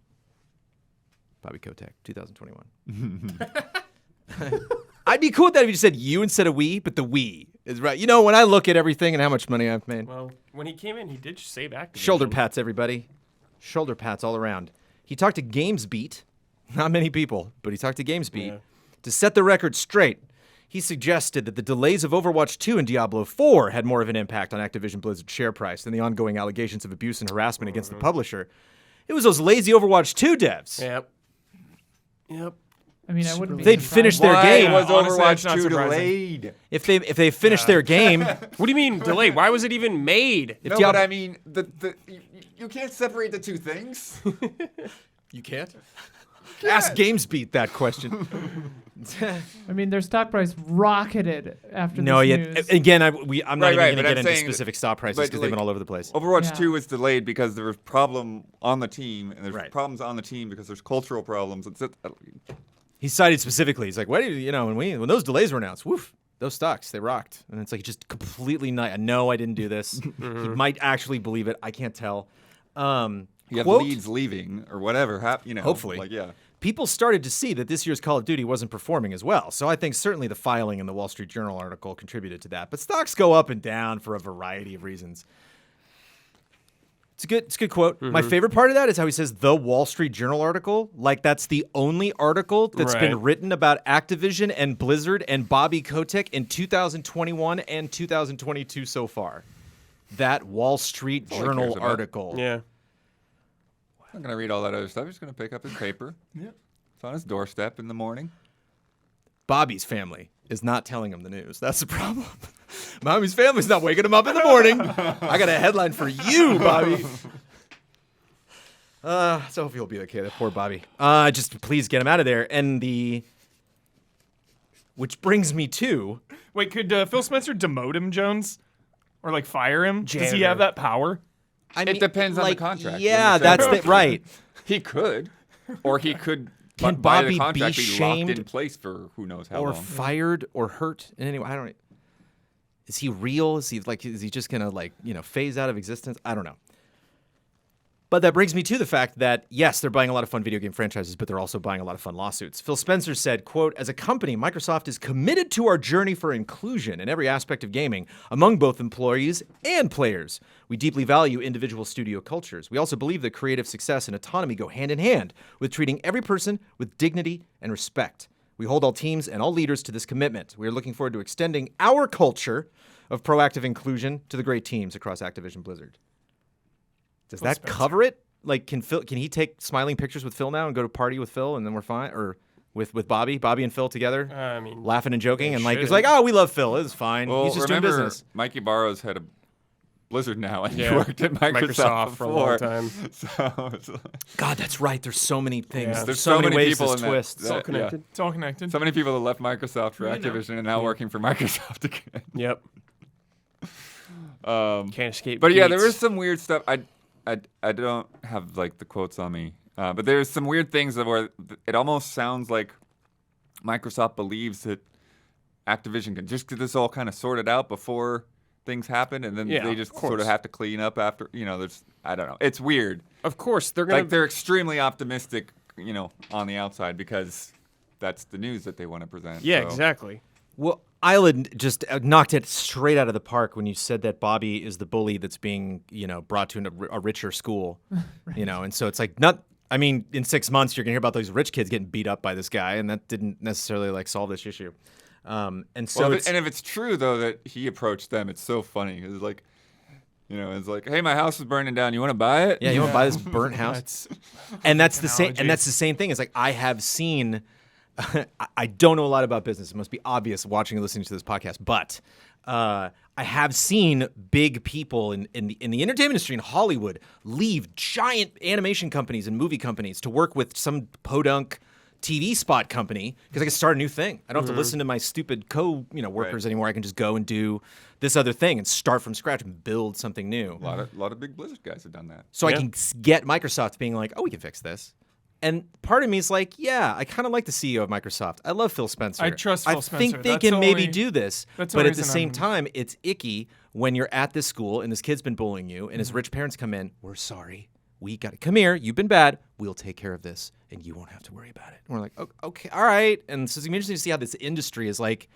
Bobby Kotick, 2021. I'd be cool with that if you just said you instead of we, but the we is right. When I look at everything and how much money I've made. Well, when he came in, he did save Activision. Shoulder pats, everybody. Shoulder pats all around. He talked to GamesBeat. Not many people, but he talked to GamesBeat. Yeah. To set the record straight, he suggested that the delays of Overwatch 2 and Diablo 4 had more of an impact on Activision Blizzard's share price than the ongoing allegations of abuse and harassment against the publisher. It was those lazy Overwatch 2 devs. Yep. I mean, I wouldn't be They'd surprised. finished their game. was Honestly, that's Overwatch not 2 surprising. delayed? If they finished their game, What do you mean delayed? Why was it even made? if No, Diablo- but I mean, you can't separate the two things. you can't. Ask GamesBeat that question. I mean, their stock price rocketed after No, this yet news. again, I'm not Right, even right, going to but get I'm into saying specific stock prices but, because they've been like, all over the place. Overwatch Yeah. 2 was delayed because there was problem on the team, and there's Right. problems on the team because there's cultural problems. He cited specifically. He's like, "What? When those delays were announced, woof, those stocks they rocked." And it's like just completely no, I didn't do this. He might actually believe it. I can't tell. You have Quote, leads leaving or whatever. Hopefully. Like, yeah. people started to see that this year's Call of Duty wasn't performing as well. So I think certainly the filing in the Wall Street Journal article contributed to that. But stocks go up and down for a variety of reasons. It's a good quote. My favorite part of that is how he says the Wall Street Journal article. Like that's the only article that's been Right. written about Activision and Blizzard and Bobby Kotick in 2021 and 2022 so far. That Wall Street all he Journal cares about. article. Yeah. I'm not going to read all that other stuff. He's going to pick up his paper. Yeah. It's on his doorstep in the morning. Bobby's family is not telling him the news. That's the problem. Mommy's family's not waking him up in the morning. I got a headline for you, Bobby. So hopefully he'll be okay. That poor Bobby. Just please get him out of there. Which brings me to Wait, could Phil Spencer demote him, Jones? Or like fire him? Does he Janitor. have that power? It depends on the contract. Yeah, When you that's say- right. He could. Or he could, Can by Bobby the contract, be be locked shamed in place for who knows how Or long. fired or hurt in any way. I don't. Is he real? Is he just gonna phase out of existence? I don't know. But that brings me to the fact that, yes, they're buying a lot of fun video game franchises, but they're also buying a lot of fun lawsuits. Phil Spencer said, quote, "As a company, Microsoft is committed to our journey for inclusion in every aspect of gaming among both employees and players. We deeply value individual studio cultures. We also believe that creative success and autonomy go hand in hand with treating every person with dignity and respect. We hold all teams and all leaders to this commitment. We are looking forward to extending our culture of proactive inclusion to the great teams across Activision Blizzard." Does that cover it? Like, can he take smiling pictures with Phil now and go to party with Phil and then we're fine? Or with Bobby and Phil together, I mean, laughing and joking, they and like it's shouldn't. like, oh, we love Phil. It's fine. Well, He's just doing remember, business. Mikey Barrows had a Blizzard now, and Yeah. he worked at Microsoft for a long before. time. So it's like, God, that's right. There's so many things. Yeah. There's so many ways people this in that- twists. It's all that- connected. It's all connected. So many people that left Microsoft for You know. Activision and now working for Microsoft again. Yep. Can't escape. But yeah, Gates. there is some weird stuff. I don't have like the quotes on me, but there's some weird things where it almost sounds like Microsoft believes that Activision can just get this all kind of sorted out before things happen, and then Yeah, they just of sort of course. have to clean up after. There's I don't know. It's weird. Of course, they're gonna. Like they're extremely optimistic, on the outside because that's the news that they want to present. yeah, so. exactly. Well, Isla just knocked it straight out of the park when you said that Bobby is the bully that's being, brought to a richer school, and so it's like in 6 months you're gonna hear about those rich kids getting beat up by this guy, and that didn't necessarily like solve this issue. And so, Well, if it's true though that he approached them, it's so funny. It's like, it's like, hey, my house is burning down. You want to buy it? yeah, you want to buy this burnt house? That's And that's the same. analogy. And that's the same thing. It's like I have seen. I don't know a lot about business. It must be obvious watching and listening to this podcast, but I have seen big people in the entertainment industry in Hollywood leave giant animation companies and movie companies to work with some podunk TV spot company because I can start a new thing. I don't have to listen to my stupid workers anymore. I can just go and do this other thing and start from scratch and build something new. A lot of big Blizzard guys have done that. So Yeah. I can get Microsoft being like, oh, we can fix this. And part of me is like, yeah, I kind of like the CEO of Microsoft. I love Phil Spencer. I trust Phil I Spencer. think they That's can the maybe only- do this. that's the But only at the reason same I'm- time, it's icky when you're at this school and this kid's been bullying you and his rich parents come in. We're sorry. We got to come here. You've been bad. We'll take care of this and you won't have to worry about it. And we're like, okay, all right. And so it's gonna be interesting to see how this industry is like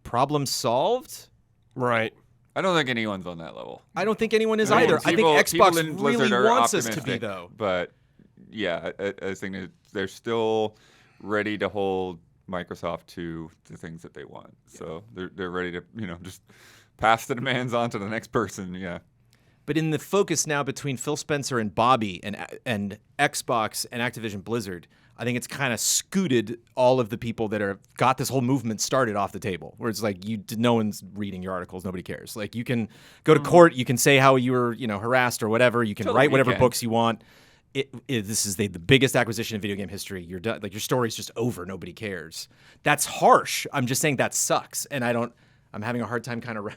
problem solved. Right. I don't think anyone's on that level. I don't think anyone is I mean, either. I think people Xbox in Blizzard really are wants us to be, optimistic, though. But yeah, I think that they're still ready to hold Microsoft to the things that they want. So they're ready to just pass the demands on to the next person. Yeah. But in the focus now between Phil Spencer and Bobby and Xbox and Activision Blizzard, I think it's kind of scooted all of the people that are got this whole movement started off the table. Where it's like no one's reading your articles, nobody cares. Like you can go to court, you can say how you were harassed or whatever. You can Till the write whatever weekend. books you want. This is the biggest acquisition in video game history. You're done. Like your story's just over. Nobody cares. That's harsh. I'm just saying that sucks, and I'm having a hard time kind of.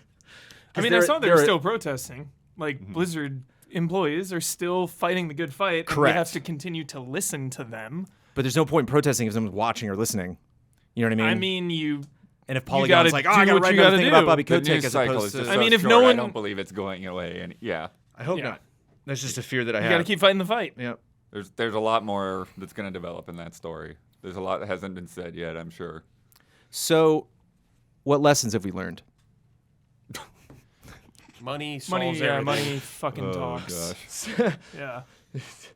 I mean, I saw they were still protesting. Like Blizzard employees are still fighting the good fight. And Correct. we have to continue to listen to them. But there's no point in protesting if someone's watching or listening. You know what I mean? You And if gotta Polygon's like, do I gotta what write you another gotta thing about do. Bobby The Kotick news as cycle opposed is to. just I so mean, if short, no I one- don't believe it's going away. And yeah, I hope Yeah. not. That's just a fear that I you have. got to keep fighting the fight. Yeah. there's a lot more that's going to develop in that story. There's a lot that hasn't been said yet, I'm sure. So, what lessons have we learned? Money solves Money, yeah, everything. money fucking Oh, talks. gosh. Yeah.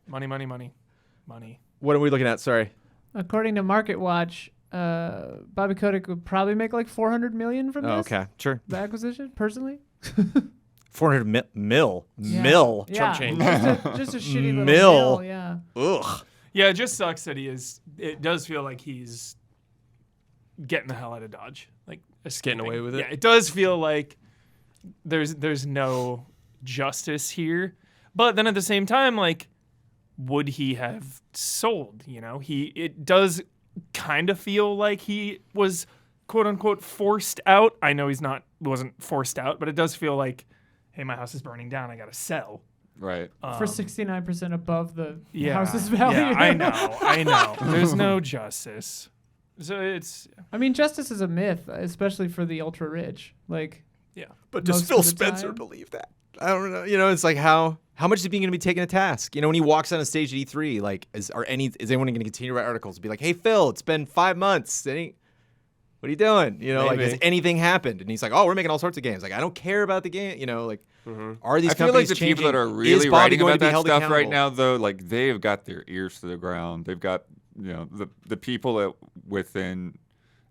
Money. What are we looking at? Sorry. According to Market Watch, Bobby Kotick would probably make like $400 million from Oh, this. okay. Sure. The acquisition, personally. 400 mil. Yeah. Mil. Yeah. change. Just a shitty little Mill. mill. Yeah. Ugh. Yeah, it just sucks that it does feel like he's getting the hell out of Dodge. Like Getting away with it. Yeah, it does feel like there's no justice here. But then at the same time, like, would he have sold? It does kind of feel like he was quote unquote forced out. I know wasn't forced out, but it does feel like, hey, my house is burning down. I gotta sell. Right. For 69% above the Yeah, house's value. Yeah, I know. There's no justice. So it's I mean, justice is a myth, especially for the ultra rich. Like, yeah. But does does Phil Phil Spencer Spencer believe that? I don't know. It's like how much is he going to be taken to task? When he walks on a stage at E3, like, is anyone going to continue to write articles and be like, hey, Phil, it's been 5 months. What are you doing? Like, has Maybe. anything happened? And he's like, oh, we're making all sorts of games. Like, I don't care about the game. Are these I feel like companies the changing? people that are Is really Bobby writing going about to be that held stuff right accountable? now, though, like they've got their ears to the ground. They've got the people within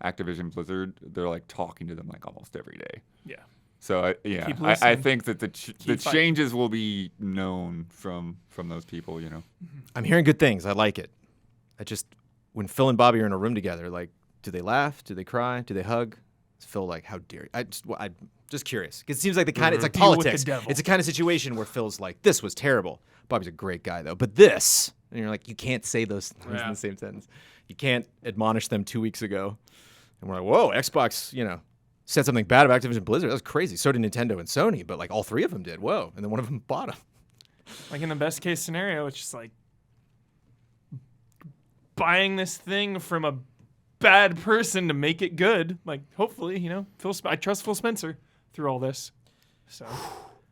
Activision Blizzard. They're like talking to them like almost every day. Yeah. So Keep I listening. think that the fighting. changes will be known from those people. I'm hearing good things. I like it. when Phil and Bobby are in a room together, like, do they laugh? Do they cry? Do they hug? Is Phil like, how dare you? I'm just curious. 'Cause it seems like the kind of, it's like Deal with the politics. devil. It's a kind of situation where Phil's like, this was terrible. Bobby's a great guy, though. But this, and you're like, you can't say those things in the same sentence. You can't admonish them 2 weeks ago. And we're like, whoa, Xbox, said something bad about Activision Blizzard. That was crazy. So did Nintendo and Sony, but like all three of them did. Whoa. And then one of them bought them. Like in the best case scenario, it's just like buying this thing from a bad person to make it good. Like hopefully, I trust Phil Spencer through all this. So,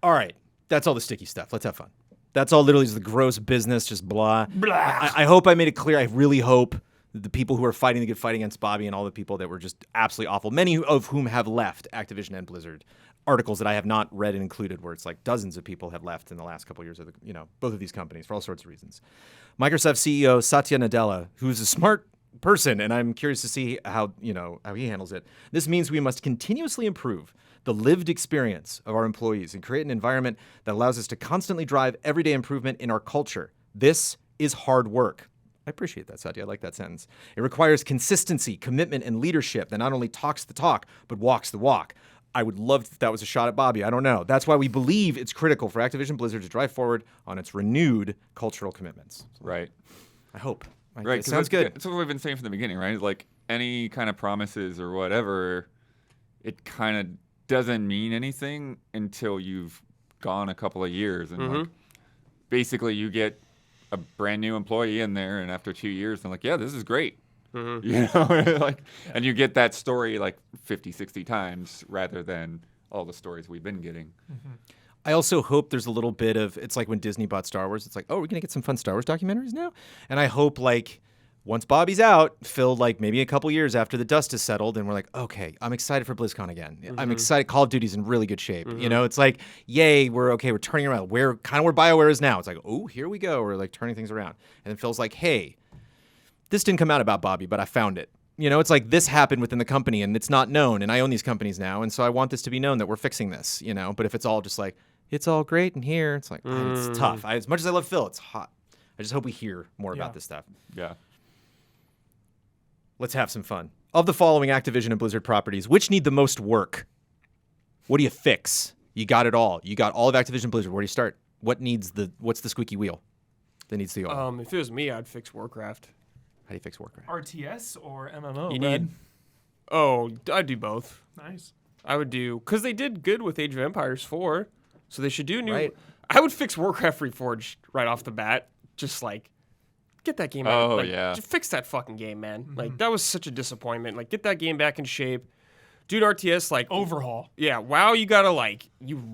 all right. That's all the sticky stuff. Let's have fun. That's all literally is the gross business, just blah. I hope I made it clear. I really hope the people who are fighting the good fight against Bobby and all the people that were just absolutely awful, many of whom have left Activision and Blizzard. Articles that I have not read and included where it's like dozens of people have left in the last couple of years of both of these companies for all sorts of reasons. Microsoft CEO Satya Nadella, who's a smart person, and I'm curious to see how he handles it. This means we must continuously improve the lived experience of our employees and create an environment that allows us to constantly drive everyday improvement in our culture. This is hard work. I appreciate that, Satya. I like that sentence. It requires consistency, commitment, and leadership that not only talks the talk, but walks the walk. I would love if that was a shot at Bobby. I don't know. That's why we believe it's critical for Activision Blizzard to drive forward on its renewed cultural commitments. Right. I hope. Right. It sounds good. That's what we've been saying from the beginning, right? Like any kind of promises or whatever, it kind of doesn't mean anything until you've gone a couple of years. And like, basically you get a brand new employee in there, and after 2 years, they're like, yeah, this is great. And you get that story like 50, 60 times rather than all the stories we've been getting. I also hope there's a little bit of, it's like when Disney bought Star Wars. It's like, oh, we're going to get some fun Star Wars documentaries now? And I hope like once Bobby's out, Phil, like maybe a couple years after the dust is settled, and we're like, okay, I'm excited for BlizzCon again. I'm excited. Call of Duty's in really good shape. It's like, yay, we're turning around. We're kind of where BioWare is now. It's like, oh, here we go. We're like turning things around. And then Phil's like, hey, this didn't come out about Bobby, but I found it. It's like this happened within the company and it's not known, and I own these companies now, and so I want this to be known that we're fixing this, But if it's all just like, it's all great in here, it's like, it's tough. As much as I love Phil, it's hot. I just hope we hear more about this stuff. Yeah. Let's have some fun. Of the following Activision and Blizzard properties, which need the most work? What do you fix? You got it all. You got all of Activision Blizzard. Where do you start? What's the squeaky wheel that needs the oil? If it was me, I'd fix Warcraft. How do you fix Warcraft? RTS or MMO? I'd do both. Nice. I would do, because they did good with Age of Empires 4, so they should do new. Right. I would fix Warcraft Reforged right off the bat. Just like, get that game out. Oh, Like, yeah. just fix that fucking game, man. Like, that was such a disappointment. Like, get that game back in shape. Dude, RTS, like, Overhaul. yeah, WoW, you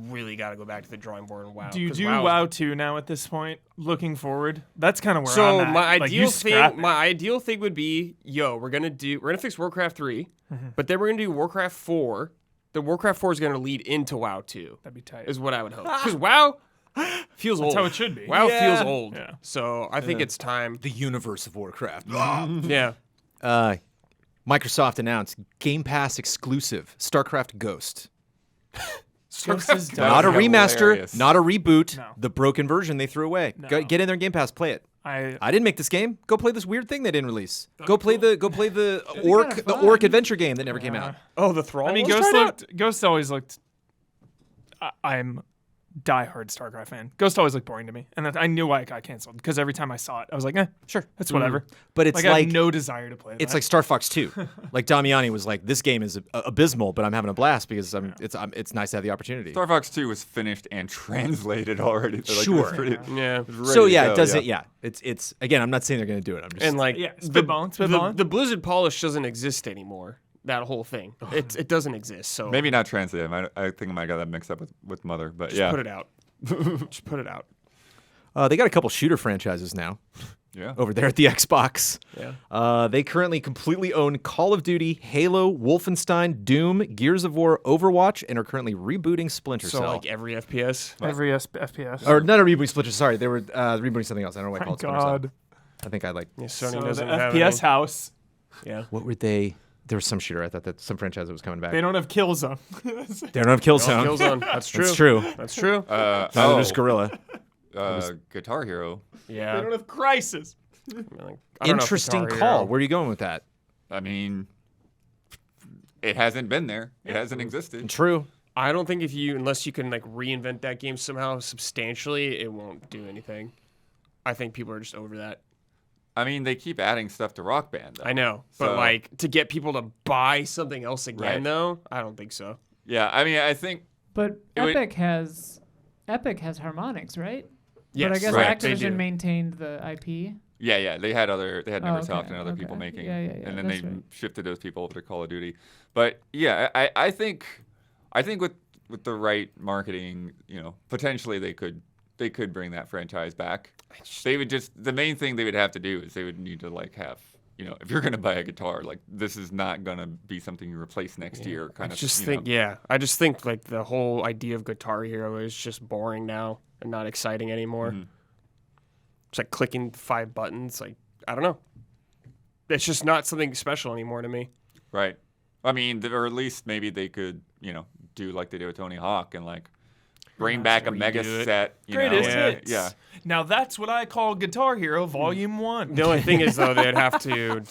really gotta go back to the drawing board in WoW. Do you 'cause do WoW's WoW 2 now at this point? Looking forward, that's kind of where So I'm at. my Like, you ideal scrap thing, it. my ideal thing would be, we're gonna fix Warcraft 3, but then we're gonna do Warcraft 4. The Warcraft 4 is gonna lead into WoW 2. That'd be tight. Is what I would hope. Because WoW feels old. how it should be. WoW Yeah. feels old. Yeah. So I think it's time. The universe of Warcraft. Yeah. Microsoft announced Game Pass exclusive StarCraft Ghost. Ghost is done. Not a remaster, hilarious. not a reboot. No. The broken version they threw away. Go, get in there, Game Pass, play it. I didn't make this game. Go play this weird thing they didn't release. Go play the orc adventure game that never came out. Oh, the Thrall. I mean, Ghost always looked. I'm diehard StarCraft fan. Ghost always looked boring to me, and I knew why it got canceled because every time I saw it, I was like, sure, that's whatever. But it's I have no desire to play that. it's like Star Fox 2. Like Damiani was like, this game is abysmal, but I'm having a blast because it's nice to have the opportunity. Star Fox 2 was finished and translated already. So, like, Sure. it was pretty- Yeah. it was ready So to yeah, go, it doesn't. Yeah, it's again. I'm not saying they're going to do it. I'm just And like, spitballing. the Blizzard polish doesn't exist anymore. That whole thing. It doesn't exist. So Maybe not translated. I think I might got that mixed up with Mother, but just yeah. put it out. Just put it out. They got a couple shooter franchises now Yeah. over there at the Xbox. Yeah. They currently completely own Call of Duty, Halo, Wolfenstein, Doom, Gears of War, Overwatch, and are currently rebooting Splinter So Cell. like every FPS. every FPS. Or not a rebooting Splinter. Sorry, they were rebooting something else. I don't know why I call it Splinter Cell. God. I think I like. Yeah, Sony So the doesn't have FPS any. house. Yeah. What were they? There was some shooter. I thought that some franchise that was coming back. They don't have Killzone. They don't have Killzone. Killzone. That's true. That's true. That's true. Neither does Gorilla. Guitar Hero. They Yeah. don't have Crisis. I don't know if Interesting Guitar call. Hero- Where are you going with that? I mean, it hasn't been there. It hasn't existed. True. I don't think unless you can like reinvent that game somehow substantially, it won't do anything. I think people are just over that. I mean, they keep adding stuff to Rock Band, though. I know, but So- like to get people to buy something else again, Right. though, I don't think so. Yeah, I mean, I think But It would- Epic has harmonics, right? Yes, But I guess right, they do. Activision maintained the IP. yeah, they had Neversoft okay, and other people okay. making, Yeah, and then they that's right. shifted those people over to Call of Duty. But yeah, I think with the right marketing, potentially they could bring that franchise back. They would the main thing they would have to do is they would need to like have, if you're gonna buy a guitar, like this is not gonna be something you replace next year. I just think like the whole idea of Guitar Hero is just boring now and not exciting anymore. Mhm. It's like clicking 5 buttons. Like, I don't know. It's just not something special anymore to me. Right. I mean, or at least maybe they could, do like they do with Tony Hawk and like bring back a mega redo it. set. Greatest Yeah. hits. Yeah. Now that's what I call Guitar Hero Volume 1. The only thing is, though, they'd have to,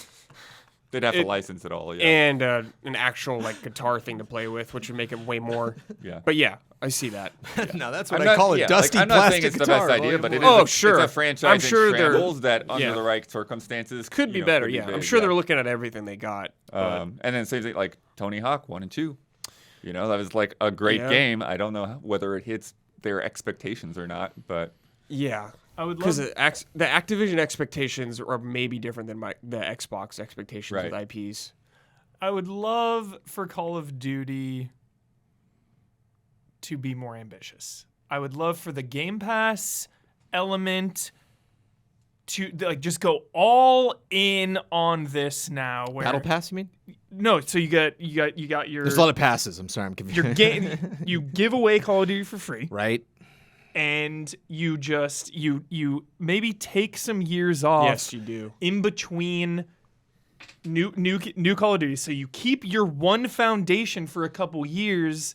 They'd have to It- license it all. Yeah. and an actual like guitar thing to play with, which would make it way more. Yeah. But yeah, I see that. No, that's I'm what I call a like, dusty I'm not saying plastic it's the guitar. best idea, Volume but it is. one. Oh, sure. It's a franchise I'm sure in they're- shambles that, under yeah. the right circumstances, Could be better. could Yeah, I'm big, sure yeah. they're looking at everything they got. And then same thing like Tony Hawk 1 and 2. That was like a great Yeah. game. I don't know whether it hits their expectations or not, but Yeah. I would Because love the Activision expectations are maybe different than the Xbox expectations Right. with IPs. I would love for Call of Duty to be more ambitious. I would love for the Game Pass element to like just go all in on this now. Where Battle Pass, you mean? No, so you got your There's a lot of passes. I'm sorry, I'm confused. your game. You give away Call of Duty for free, Right? and you just you maybe take some years off. Yes, you do. In between new Call of Duty, so you keep your one foundation for a couple years,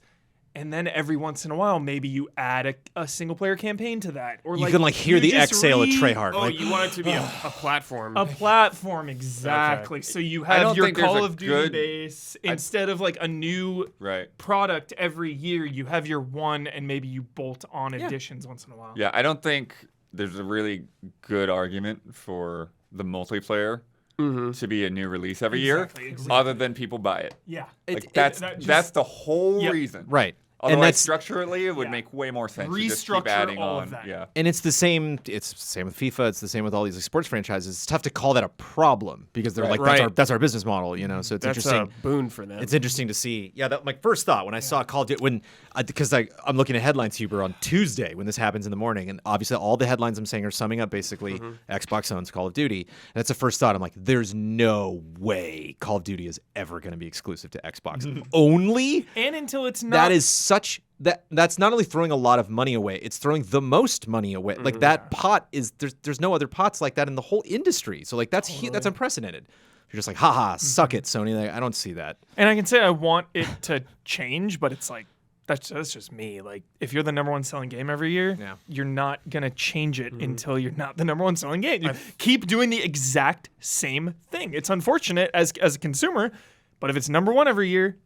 and then every once in a while, maybe you add a single player campaign to that, or You can like hear the just exhale of Treyarch. Oh, like, you want it to be a platform. a platform exactly. So you I have don't your think there's Call a of Duty good- base instead of like a new right. product every year. You have your one, and maybe you bolt on additions once in a while. Yeah, I don't think there's a really good argument for the multiplayer to be a new release every Exactly, year, exactly. other than people buy it. Yeah. Like that's the whole Yep. reason. right. Otherwise, And that's structurally, it would Yeah. make way more sense. to just keep Restructure adding all on. of that. Yeah. and it's the same with FIFA, it's the same with all these like, sports franchises. It's tough to call that a problem because they're Right. like Right. that's our business model, so it's That's interesting. a boon for them. It's interesting to see. Yeah, that my first thought when I saw Call of Duty because I'm looking at headlines, Huber, on Tuesday when this happens in the morning, and obviously all the headlines I'm saying are summing up basically Xbox owns Call of Duty, and that's the first thought. I'm like, there's no way Call of Duty is ever going to be exclusive to Xbox only. And until it's not. That is such that's not only throwing a lot of money away, it's throwing the most money away. Like that pot is there's no other pots like that in the whole industry. So like that's unprecedented. You're just like, haha, suck it, Sony. Like, I don't see that. And I can say I want it to change, but it's like that's just me. Like if you're the number one selling game every year, Yeah. you're not gonna change it until you're not the number one selling game. You keep doing the exact same thing. It's unfortunate as a consumer, but if it's number one every year,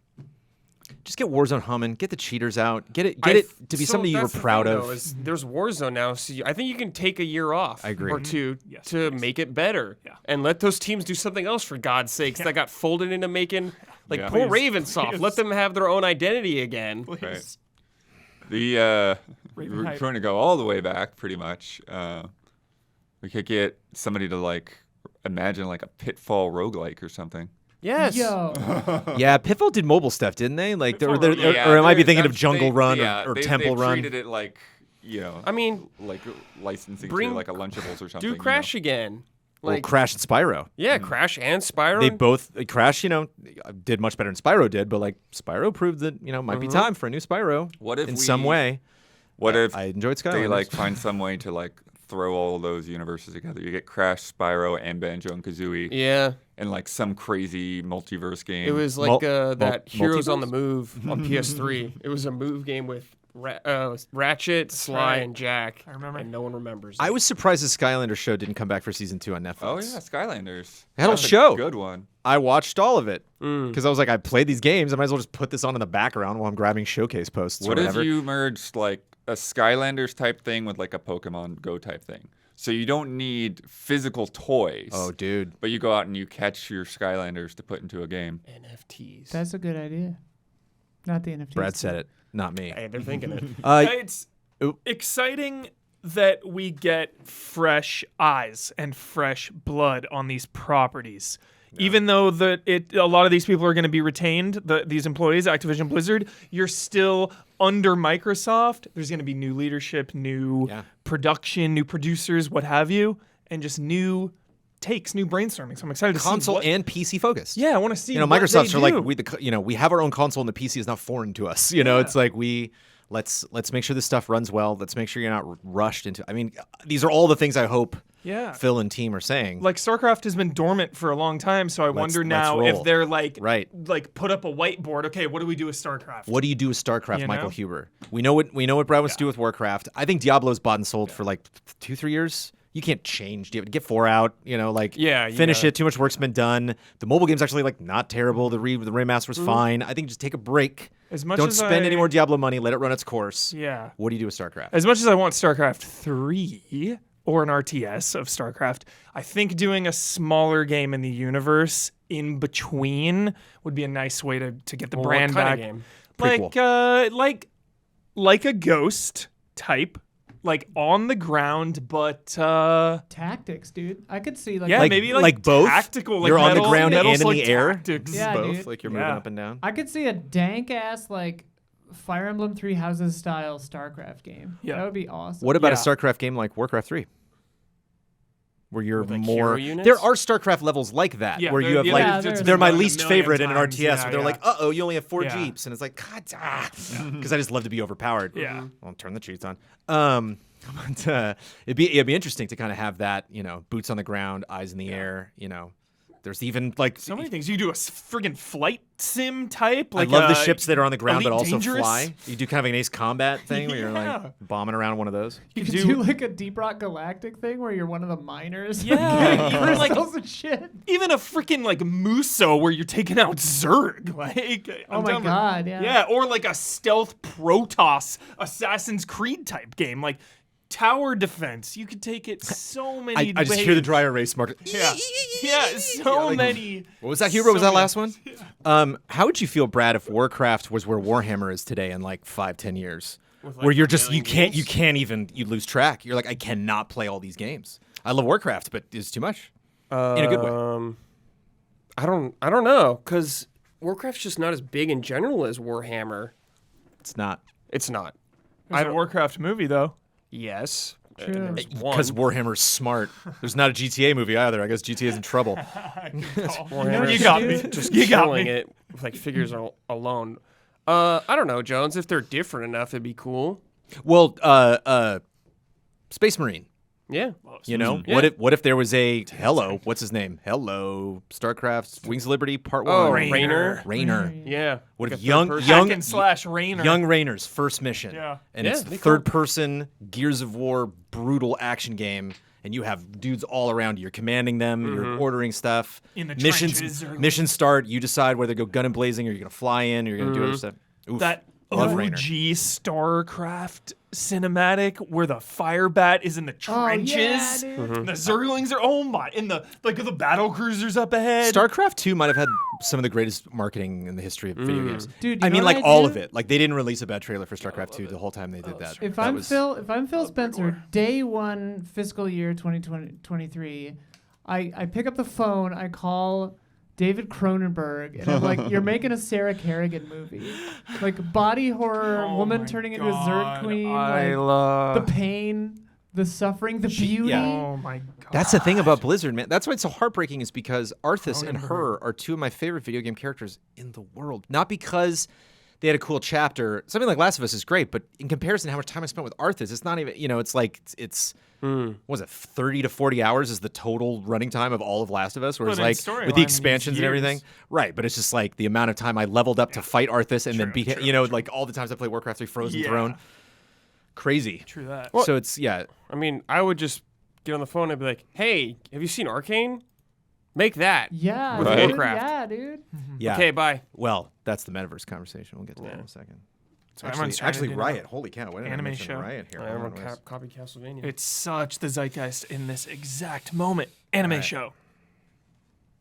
Just get Warzone humming, get the cheaters out, get it to be something you were proud of. There's Warzone now, so I think you can take a year off I agree. or two Yes, to make it better. Yeah. And let those teams do something else, for God's sakes. That got folded into making, like, Yeah. poor Please. Ravensoft. Please. Let them have their own identity again. please. The Raven we're hype. trying to go all the way back, pretty much. We could get somebody to like imagine like a Pitfall roguelike or something. Yes. Yo, Yeah, Pitfall did mobile stuff, didn't they? Like, or Pitfall am I be they're- thinking of that's- Jungle they- Run yeah, or they- Temple they Run? treated it like, I mean, like licensing Bring- to like a Lunchables or something. do Crash again. Well, Like, Crash and Spyro. yeah, Crash and Spyro. They both Crash, did much better than Spyro did, but like Spyro proved that might be time for a new Spyro. What if in we- some way? What if I enjoyed Skylanders. they like find some way to like throw all those universes together? You get Crash, Spyro, and Banjo and Kazooie, Yeah. and like some crazy multiverse game. It was like that Mul- Heroes on the Multiverse? Move on PS3. It was a move game with Ratchet, Sly, right. and Jack. I remember. And no one remembers. I it. was surprised the Skylanders show didn't come back for season 2 on Netflix. Oh yeah, Skylanders. They had a That's show. Good one. I watched all of it because I was like, I played these games. I might as well just put this on in the background while I'm grabbing showcase posts What or if whatever. you merged like a Skylanders type thing with like a Pokemon Go type thing? So you don't need physical toys. Oh, dude. But you go out and you catch your Skylanders to put into a game. NFTs. That's a good idea. Not the NFTs. Brad said it, not me. Hey, they're thinking it. It's Oop. exciting that we get fresh eyes and fresh blood on these properties. Even though a lot of these people are going to be retained, these employees, Activision Blizzard, you're still under Microsoft. There's going to be new leadership, new production, new producers, what have you, and just new takes, new brainstorming. So I'm excited to see Console and PC focused. Yeah, I want to see. what Microsoft's they are like do. we have our own console and the PC is not foreign to us. It's like let's make sure this stuff runs well. Let's make sure you're not rushed into. I mean, these are all the things I hope Phil and team are saying. Like StarCraft has been dormant for a long time, so I wonder now roll. if they're like put up a whiteboard. Okay, what do we do with StarCraft? What do you do with StarCraft, You Michael know? Huber? We know what Brad wants to do with Warcraft. I think Diablo's bought and sold for like 2-3 years. You can't change. Get 4 out. Finish it. Too much work's been done. The mobile game's actually like not terrible. The remaster was fine. I think just take a break. Don't spend any more Diablo money. Let it run its course. Yeah. What do you do with StarCraft? As much as I want StarCraft 3 or an RTS of StarCraft, I think doing a smaller game in the universe in between would be a nice way to get the brand what kind back. of game? Prequel. Like a Ghost type, like on the ground, but Tactics, dude. I could see like maybe like both. tactical. Like You're on the Metal- ground Metal's and in like the air. tactics. Yeah, both. dude. Like you're moving up and down. I could see a dank ass like Fire Emblem Three Houses style StarCraft game. Yeah. That would be awesome. What about a Yeah. StarCraft game like Warcraft 3? Where you're With, like, more. hero units? There are StarCraft levels like that, Yeah, where you have yeah, like there's they're my been least a million favorite in an times. RTS. Yeah, where they're yeah. like, you only have 4 Yeah. Jeeps, and it's like, God, because I just love to be overpowered. Yeah. Well, turn the cheats on. But it'd be interesting to kind of have that, boots on the ground, eyes in the air. There's even like So many things. You do a friggin' flight sim type. I Like love the ships that are on the ground Elite but also Dangerous. fly. You do kind of an Ace Combat thing where you're Yeah. like bombing around one of those. You could could do- do like a Deep Rock Galactic thing where you're one of the miners. Yeah, even like crystals and shit. even a freaking like Muso where you're taking out Zerg. Like, Oh I'm my down for- god, yeah. Yeah, or like a stealth Protoss Assassin's Creed type game, like tower defense. You could take it so many I just hear the dry erase mark. Yeah, yeah, so many. What was that, Hero? Was that many- last one? How would you feel, Brad, if Warcraft was where Warhammer is today in like 5-10 years? Where you're just you can't even lose track. You're like, I cannot play all these games. I love Warcraft, but it's too much. In a good way. I don't know, because Warcraft's just not as big in general as Warhammer. It's not. It's not. There's a Warcraft movie though. Yes. True. There's one. Because Warhammer's smart. There's not a GTA movie either. I guess GTA is in trouble. Warhammer's You got me. just You got killing me. it with like figures alone. I don't know, Jones. If they're different enough, it'd be cool. Well, Space Marine. Yeah. Yeah. What if there was a what's his name? StarCraft Wings of Liberty Part 1. Oh, Rainer. Rainer. Rainer. Yeah. What Like if a young third young Hack and slash Rainer. young Rainer's first mission? Yeah. And Yeah, it's it'd be third person Gears of War brutal action game. And you have dudes all around you. You're commanding them. You're ordering stuff. In the missions. trenches or- Missions start. You decide whether to go gun and blazing or you're gonna fly in or you're gonna do other stuff. Oof. That Love OG Rainer. StarCraft cinematic where the fire bat is in the trenches. dude. The Zerglings are in the battle cruisers up ahead. StarCraft 2 might have had some of the greatest marketing in the history of video games. Dude, you I know mean, what like I all do? of it. Like they didn't release a bad trailer for StarCraft 2 the whole time they did that. If That I'm was- Phil Spencer, day one, fiscal year 2023, I pick up the phone, I call David Cronenberg, and I'm like, "You're making a Sarah Kerrigan movie, like body horror, Oh woman my turning into a Zerg God, queen, I like, love the pain, the suffering, the beauty." yeah. Oh my god. That's the thing about Blizzard, man. That's why it's so heartbreaking is because Arthas and her are two of my favorite video game characters in the world. Not because they had a cool chapter. Something like Last of Us is great, but in comparison to how much time I spent with Arthas, it's not even, it's like, what was it, 30 to 40 hours is the total running time of all of Last of Us, whereas But in like storyline, with the expansions and years. everything. Right, but it's just like the amount of time I leveled up to fight Arthas and then beat him, true. like all the times I play Warcraft 3 Frozen Yeah. Throne. Crazy. True that. So it's, I mean, I would just get on the phone and be like, "Hey, have you seen Arcane? Make that." Yeah, With dude. Warcraft. Yeah, dude. yeah. Okay, bye. Well, that's the Metaverse conversation. We'll get to that in a second. So everyone's trying to Actually, do Riot. that. Holy cow! Why didn't I Anime mention show. Riot here? Everyone Hold on, copy Castlevania. It's such the zeitgeist in this exact moment. Anime Right. show.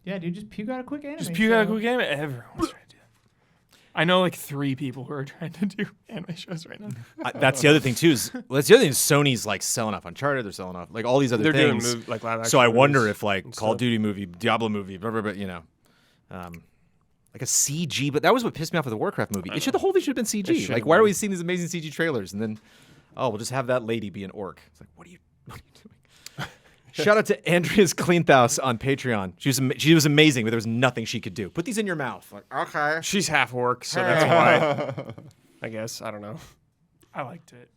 Yeah, dude, just puke out a quick anime. Just puke out a show. quick anime. Everyone's trying to do that. I know like 3 people who are trying to do anime shows right now. that's the other thing too. That's the other thing. Is Sony's like selling off Uncharted. They're selling off like all these other They're doing things. like live action. So I wonder movies if like and Call of stuff. Duty movie, Diablo movie, blah, blah, blah, like a CG. But that was what pissed me off with the Warcraft movie. The whole thing should have been It CG. should Like, have why are been. we seeing these amazing CG trailers and then, we'll just have that lady be an orc? It's like, what are you doing? Shout out to Andrea's Cleanthouse on Patreon. She was amazing, but there was nothing she could do. Put these in your mouth. Like, okay. She's half orc, so that's why. I guess I don't know. I liked it.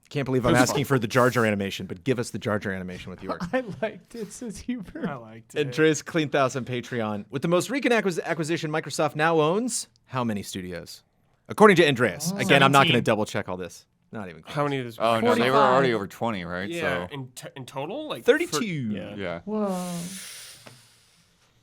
Can't believe I'm asking for the Jar Jar animation, but give us the Jar Jar animation with the orc. I liked it, says Hubert. I liked it. Andreas Cleanthouse on Patreon. With the most recent acquisition, Microsoft now owns how many studios? According to Andreas. Again, I'm not going to 17. double check all this. Not even close. How many of this? Oh no, they were 45. already over 20, right? Yeah, So in total, like 32. yeah. yeah. Whoa.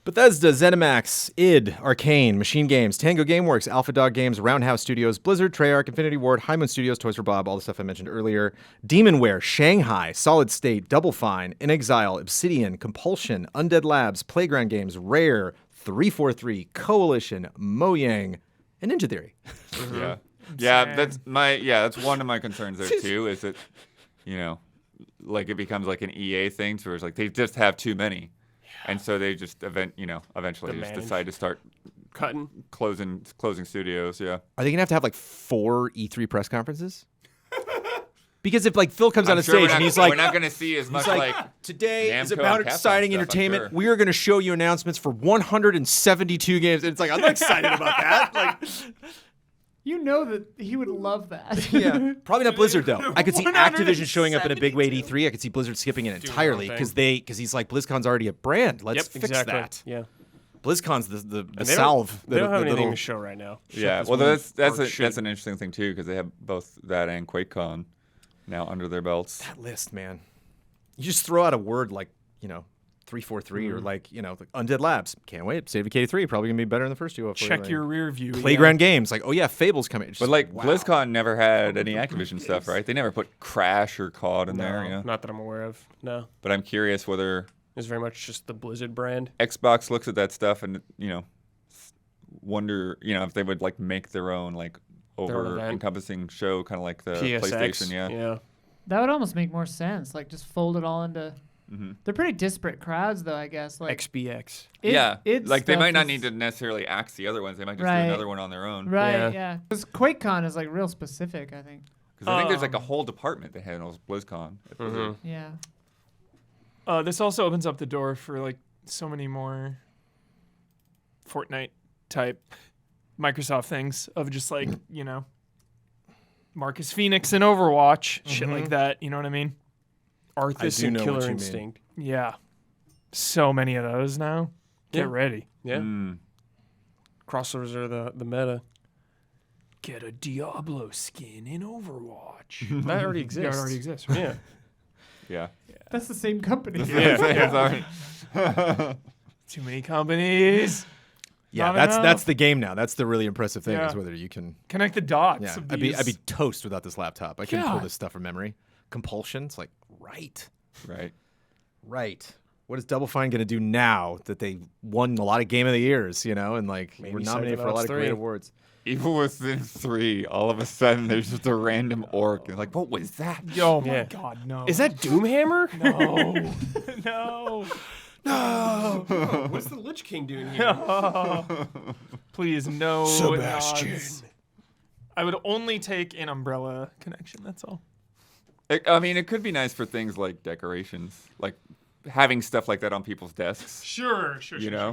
Bethesda, ZeniMax, id, Arcane, Machine Games, Tango Gameworks, Alpha Dog Games, Roundhouse Studios, Blizzard, Treyarch, Infinity Ward, High Moon Studios, Toys for Bob, all the stuff I mentioned earlier, Demonware, Shanghai, Solid State, Double Fine, In Exile, Obsidian, Compulsion, Undead Labs, Playground Games, Rare, 343, Coalition, Mojang, and Ninja Theory. Yeah. Yeah, Insane. that's one of my concerns there too, is that, like it becomes like an EA thing where it's like they just have too many. And so they just eventually just Demand. decide to start Cutting. closing studios, yeah. Are they going to have like 4 E3 press conferences? Because if like Phil comes on I'm a sure stage and he's like, we're not going to see as much like today is Namco about and Capcom exciting stuff, I'm entertainment. sure. We are going to show you announcements for 172 games. And it's like, I'm not excited about that. Like, You know that he would love that. yeah, probably not Blizzard though. I could see Activision showing up in a big way at E3. I could see Blizzard skipping it entirely thing. because he's like, BlizzCon's already a brand. Let's Yep, fix exactly. that. Yeah. BlizzCon's the And they salve. They don't have the anything little- to show right now. yeah. this Well, one that's an interesting thing too because they have both that and QuakeCon now under their belts. That list, man. You just throw out a word like 343 or like Undead Labs. Can't wait. State of Decay 3 probably gonna be better than the first two. Hopefully. Check Like, your rear view. Playground Games. Like, oh yeah, Fable's coming. Just But like wow. BlizzCon never had any Activision stuff, right? They never put Crash or COD in there, Not that I'm aware of. No. But I'm curious whether It's very much just the Blizzard brand. Xbox looks at that stuff and wonder if they would like make their own like own over event. encompassing show, kind of like the PSX. PlayStation. Yeah. That would almost make more sense. Like, just fold it all into. They're pretty disparate crowds, though, I guess. Like, XBX. Like they stuff might not is- need to necessarily axe the other ones. They might just Right. do another one on their own. Right, Yeah. yeah. Because QuakeCon is like real specific, I think. Because I think there's like a whole department that handles BlizzCon. at Blizzard. Yeah. This also opens up the door for like so many more Fortnite type Microsoft things of just like, Marcus Phoenix in Overwatch, shit like that. You know what I mean? Arthas do and know what Killer you mean. Instinct. Yeah. So many of those now. Get Yeah. ready. Yeah. Mm. Crossovers are the meta. Get a Diablo skin in Overwatch. That already exists. Yeah, it already exists. Right? Yeah. Yeah. That's the same company. It's already- Too many companies. Yeah, Not enough. that's the game now. That's the really impressive thing Yeah. is whether you can. Connect the dots. Yeah, of I'd be these. toast without this laptop. I couldn't pull God. this stuff from memory. Compulsion. It's like Right. right. What is Double Fine gonna do now that they won a lot of Game of the Years? And like Maybe we're nominated for a lot of Psychonauts great 3. awards. Even within 3, all of a sudden there's just a random orc. You're like, what was that? Oh my Yeah. God, no. Is that Doomhammer? No. no. What's the Lich King doing here? Please, no. Sebastian. nods. I would only take an umbrella connection. That's all. I mean, it could be nice for things like decorations, like having stuff like that on people's desks. Sure. You know?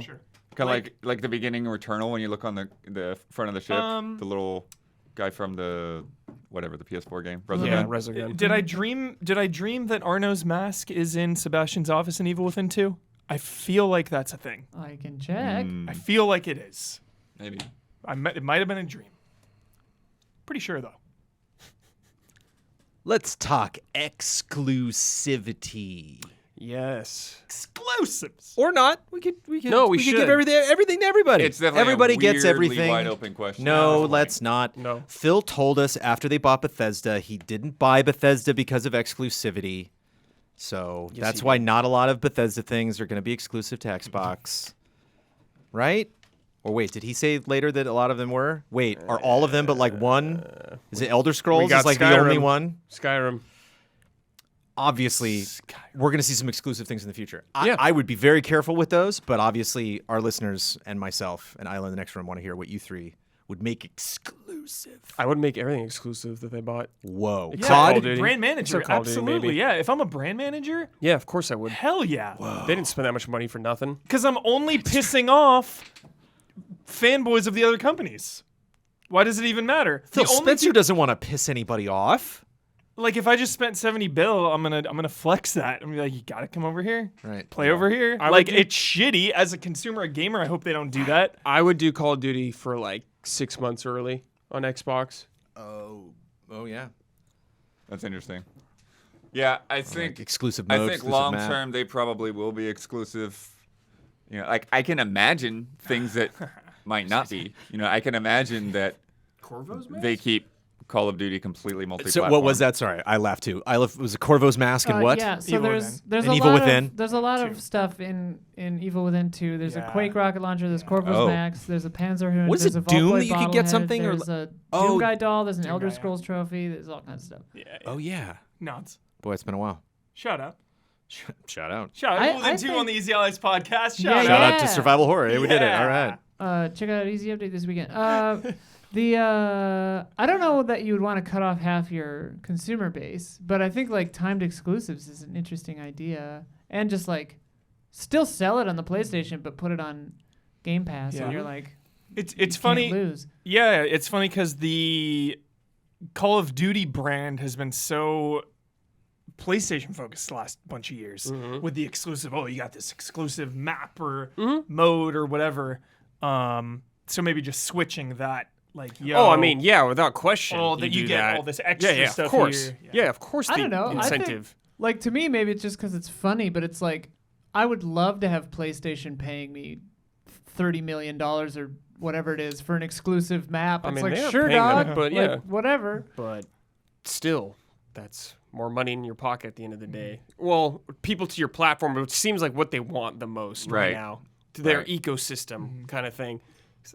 Kind of like the beginning of Returnal when you look on the front of the ship, the little guy from the PS4 game. Resogun. Did I dream that Arno's mask is in Sebastian's office in Evil Within 2? I feel like that's a thing. I can check. I feel like it is. Maybe. It might have been a dream. Pretty sure though. Let's talk exclusivity. Yes. Exclusives. Or not. We could No, we could should. give everything to everybody. It's definitely everybody a gets weirdly everything. wide open question. No, let's not. No. Phil told us after they bought Bethesda, he didn't buy Bethesda because of exclusivity. So that's why not a lot of Bethesda things are going to be exclusive to Xbox. Right? Or wait, did he say later that a lot of them were? Wait, are all of them but like one? Is it Elder Scrolls got is like the only Skyrim. one? Skyrim. Obviously, we're going to see some exclusive things in the future. Yeah. I would be very careful with those, but obviously our listeners and myself and Isla in the next room want to hear what you three would make exclusive. I would make everything exclusive that they bought. Whoa. Yeah, Call of COD? Duty. brand manager. Except Call of Duty, Absolutely. maybe. Yeah. If I'm a brand manager, Yeah, of course I would. hell yeah. They didn't spend that much money for nothing. Because I'm only pissing off fanboys of the other companies. Why does it even matter? Phil The only Spencer doesn't want to piss anybody off. like if I just spent $70 bill, I'm gonna flex that. I'm gonna be like, you gotta come over here, Right. play over here. I would Like do- it's shitty as a consumer, a gamer. I hope they don't do that. I would do Call of Duty for like 6 months early on Xbox. Oh yeah. That's interesting. Yeah, I think exclusive I mode, think exclusive long map. term they probably will be exclusive. You know, like I can imagine things that might not be. You know, I can imagine that Corvo's they keep Call of Duty completely multi-platform. So what was that? Sorry, I laughed too. Was it Corvo's mask and what? Yeah, so Evil there's And a Evil lot Within? of there's a lot of stuff in Evil Within 2. There's a Yeah. Quake rocket launcher. There's Corvo's Oh. Max. There's a Panzerhund. Was there's it a Doom Voltboy that you could get bobblehead, something, or There's a Oh, Doom Guy doll. There's an Doom Elder Guy, yeah. Scrolls trophy. There's all kinds of stuff. Yeah. Oh yeah. Nuts. Boy, it's been a while. Shout out. Shout out. Shout out. I Evil Within 2 think- on the Easy Allies podcast. Yeah, Shout Shout out. out to Survival Horror. Hey, we did it. All Yeah. right. Check out Easy Update this weekend. I don't know that you would want to cut off half your consumer base, but I think like timed exclusives is an interesting idea, and just like still sell it on the PlayStation, but put it on Game Pass, Yeah. and you're like, It's you funny. can't lose. Yeah, it's funny because the Call of Duty brand has been so PlayStation focused the last bunch of years with the exclusive. Oh, you got this exclusive map or mode or whatever. So maybe just switching that, like, yo. Oh, I mean, yeah, without question. Oh, that you do get that. all this extra yeah, stuff of course. here. Yeah, of course. I the don't know. Incentive. Like to me, maybe it's just because it's funny, but it's like I would love to have PlayStation paying me $30 million or whatever it is for an exclusive map. I It's mean, like they are sure, paying them, dog, but like, yeah. whatever. But still, that's more money in your pocket at the end of the day. Well, people to your platform, which seems like what they want the most right Right. now, to their Right. ecosystem kind of thing.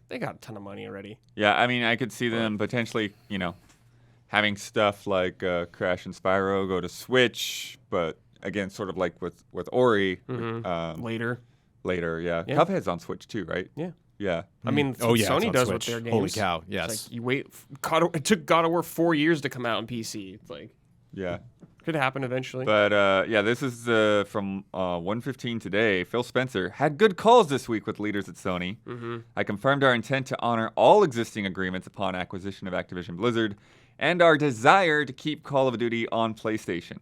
They got a ton of money already. Yeah, I mean, I could see them potentially, having stuff like Crash and Spyro go to Switch, but again, sort of like with Ori Later. later. Yeah. Yeah. Cuphead's on Switch too, right? Yeah. Yeah. I mean, Oh, yeah, it's Sony on does Switch. with their games. Holy cow, It's yes. like you wait. It took God of War 4 years to come out on PC. It's like, Yeah. could happen eventually. But yeah, this is from 1:15 today. Phil Spencer had good calls this week with leaders at Sony. I confirmed our intent to honor all existing agreements upon acquisition of Activision Blizzard and our desire to keep Call of Duty on PlayStation.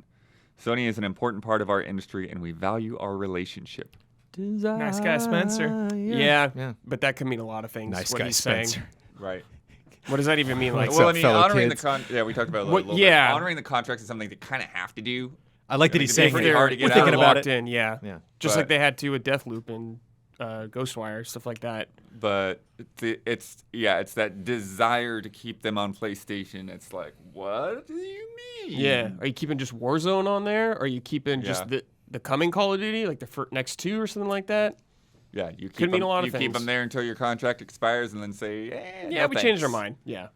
Sony is an important part of our industry and we value our relationship. Nice guy, Spencer. yeah, but that could mean a lot of things. Nice what guy, he's Spencer. saying. Right. What does that even mean? Like, What's Well, up, I mean, fellow honoring kids? yeah, we talked about it a What- little yeah. bit. Honoring the contracts is something they kind of have to do. I like that I he's think saying it's pretty that. hard to get We're out thinking of about locked it. in, yeah. Yeah. Just But- like they had to with Deathloop and Ghostwire, stuff like that. But it's that desire to keep them on PlayStation. It's like, what do you mean? Yeah. Are you keeping just Warzone on there? Or are you keeping just Yeah. the coming Call of Duty, like the next two or something like that? Yeah, you keep Could mean them, a lot of you keep things. them there until your contract expires, and then say, Yeah, no we changed our thanks." mind. Yeah.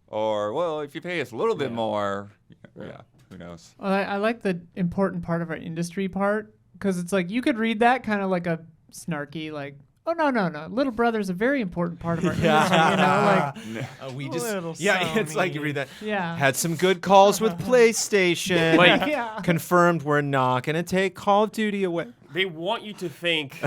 Or, well, if you pay us a little bit Yeah. more, yeah, who knows? Well, I like the important part of our industry part because it's like you could read that kind of like a snarky, like, oh, no. Little Brother's a very important part of our industry, like, We Little it's like you Sony. read that. yeah. Had some good calls with PlayStation. Like- yeah. Confirmed we're not going to take Call of Duty away. They want you to think,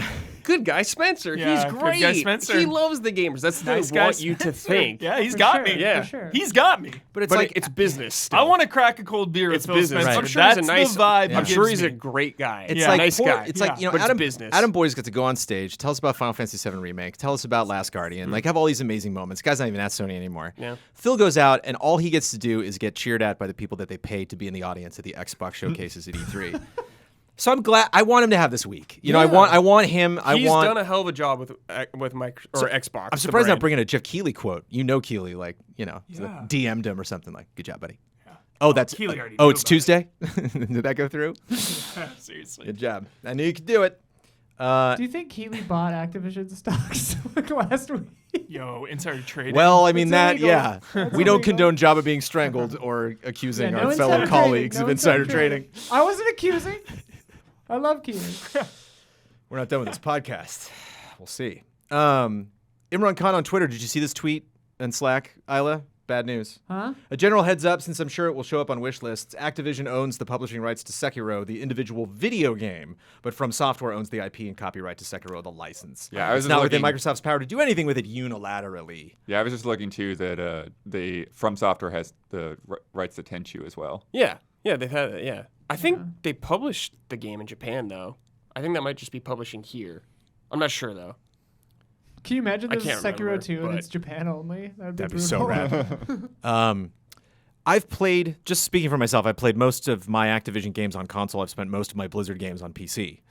good guy Spencer. Yeah, He's good great. guy Spencer. He loves the gamers. That's what Nice they guy want you to Spencer. think. Yeah, he's For got sure, me. Yeah. for sure. He's got me. But it's But like it's business. Still. I want to crack a cold beer It's with Phil business. Spencer. I'm sure That's he's a nice. the vibe. I'm he sure gives he's a me. great guy. It's yeah, like nice guy. It's like, you know, But it's Adam business. Adam Boyes gets to go on stage, tell us about Final Fantasy VII Remake, tell us about Last Guardian, like have all these amazing moments. Guy's not even at Sony anymore. Yeah. Phil goes out and all he gets to do is get cheered at by the people that they pay to be in the audience at the Xbox showcases at E3. So I'm glad. I want him to have this week. You know, I want him. He's done a hell of a job with Xbox. I'm surprised not bringing a Jeff Keighley quote. You know Keighley, like, you know, Yeah. DM'd him or something like, "Good job, buddy." Yeah. Oh, that's Keighley already oh, knew it's about it. Tuesday. Did that go through? Seriously. Good job. I knew you could do it. Do you think Keighley bought Activision stocks like last week? Yo, insider trading. Well, I mean That's illegal. we That's don't illegal. condone Jabba being strangled or accusing Yeah, our no fellow insider colleagues trading, of no insider trading. I wasn't accusing. I love Keighley. We're not done with this podcast. We'll see. Imran Khan on Twitter. Did you see this tweet in Slack, Isla? Bad news. Huh? A general heads up, since I'm sure it will show up on wish lists. Activision owns the publishing rights to Sekiro, the individual video game, but From Software owns the IP and copyright to Sekiro, the license. Yeah, I was it's just not within looking- Microsoft's power to do anything with it unilaterally. Yeah, I was just looking too that the From Software has the rights to Tenchu as well. Yeah, they've had it. Yeah, I think they published the game in Japan though. I think that might just be publishing here. I'm not sure though. Can you imagine I this is can't Sekiro remember, 2 and but- it's Japan only? That'd That'd be brutal. so rad. I've played, just speaking for myself, I've played most of my Activision games on console. I've spent most of my Blizzard games on PC.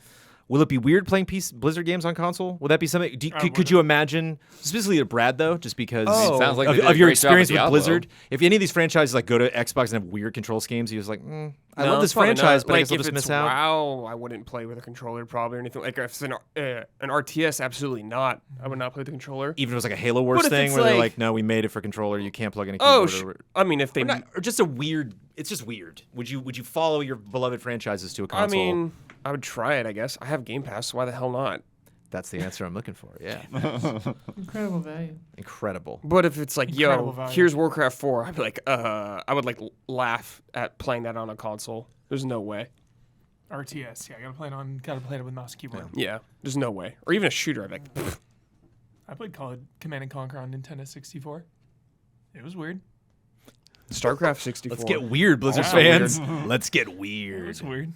Will it be weird playing Blizzard games on console? Would that be something? Could you imagine, specifically to Brad though, just because It sounds like they did a of your great job with experience with Diablo. Blizzard? If any of these franchises like go to Xbox and have weird control schemes, he was like, I No, love this probably franchise, not. but I Like, guess I'll if just it's miss out. WoW, I wouldn't play with a controller probably or anything. Like if it's an RTS, absolutely not. I would not play with a controller. Even if it was like a Halo Wars But if thing it's where they're like- like, no, we made it for controller, you can't plug in a Oh, keyboard. I mean, if they, Or just a weird. It's just weird. Would you follow your beloved franchises to a I console? mean, I would try it. I guess I have Game Pass. So why the hell not? That's the answer I'm looking for. Yeah, Incredible value. incredible. But if it's like, Incredible yo, value. here's Warcraft 4, I'd be like, I would like laugh at playing that on a console. There's no way. RTS. Yeah, gotta play it with mouse and keyboard. Yeah, there's no way. Or even a shooter. I'd be like, pfft. I played Command and Conquer on Nintendo 64. It was weird. StarCraft 64. Let's get weird, Blizzard Also fans. Let's get It weird. was weird.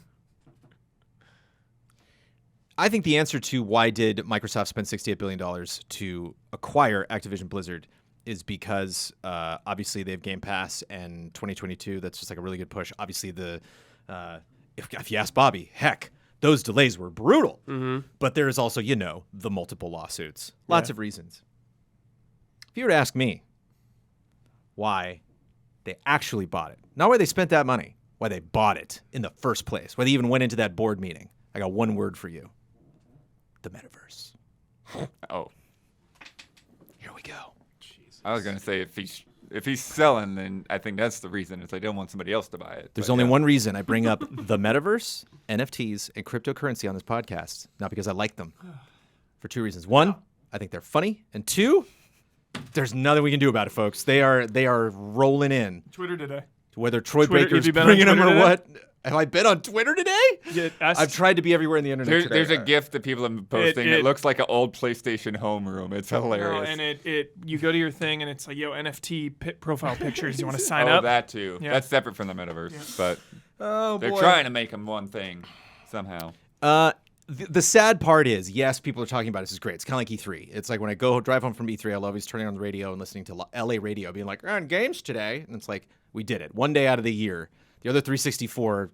I think the answer to why did Microsoft spend $68 billion to acquire Activision Blizzard is because obviously they have Game Pass and 2022. That's just like a really good push. Obviously, if you ask Bobby, heck, those delays were brutal. Mm-hmm. But there is also, the multiple lawsuits. Lots of reasons. If you were to ask me why they actually bought it, not why they spent that money, why they bought it in the first place, why they even went into that board meeting, I got one word for you. The Metaverse. Oh, Here we go. I was gonna say if he's selling, then I think that's the reason. Is they don't want somebody else to buy it. There's But only yeah. one reason I bring up the Metaverse, NFTs, and cryptocurrency on this podcast. Not because I like them. For two reasons. One, I think they're funny. And two, there's nothing we can do about it, folks. They are rolling in. Twitter today. Whether Troy Twitter- Baker's have you been on bringing them or Twitter today? what. Have I been on Twitter today? Yeah, I've tried to be everywhere in the internet today. There's a GIF that people have been posting. It looks like an old PlayStation homeroom. It's hilarious. and you go to your thing and it's like, yo, NFT profile pictures. You want to sign oh, up? that too. Yeah. That's separate from the Metaverse, but Oh, they're boy. trying to make them one thing somehow. The sad part is, yes, people are talking about it. This is great. It's kind of like E3. It's like when I drive home from E3, I love always turning on the radio and listening to LA radio, being like, on games today. And it's like, we did it. One day out of the year. The other 364,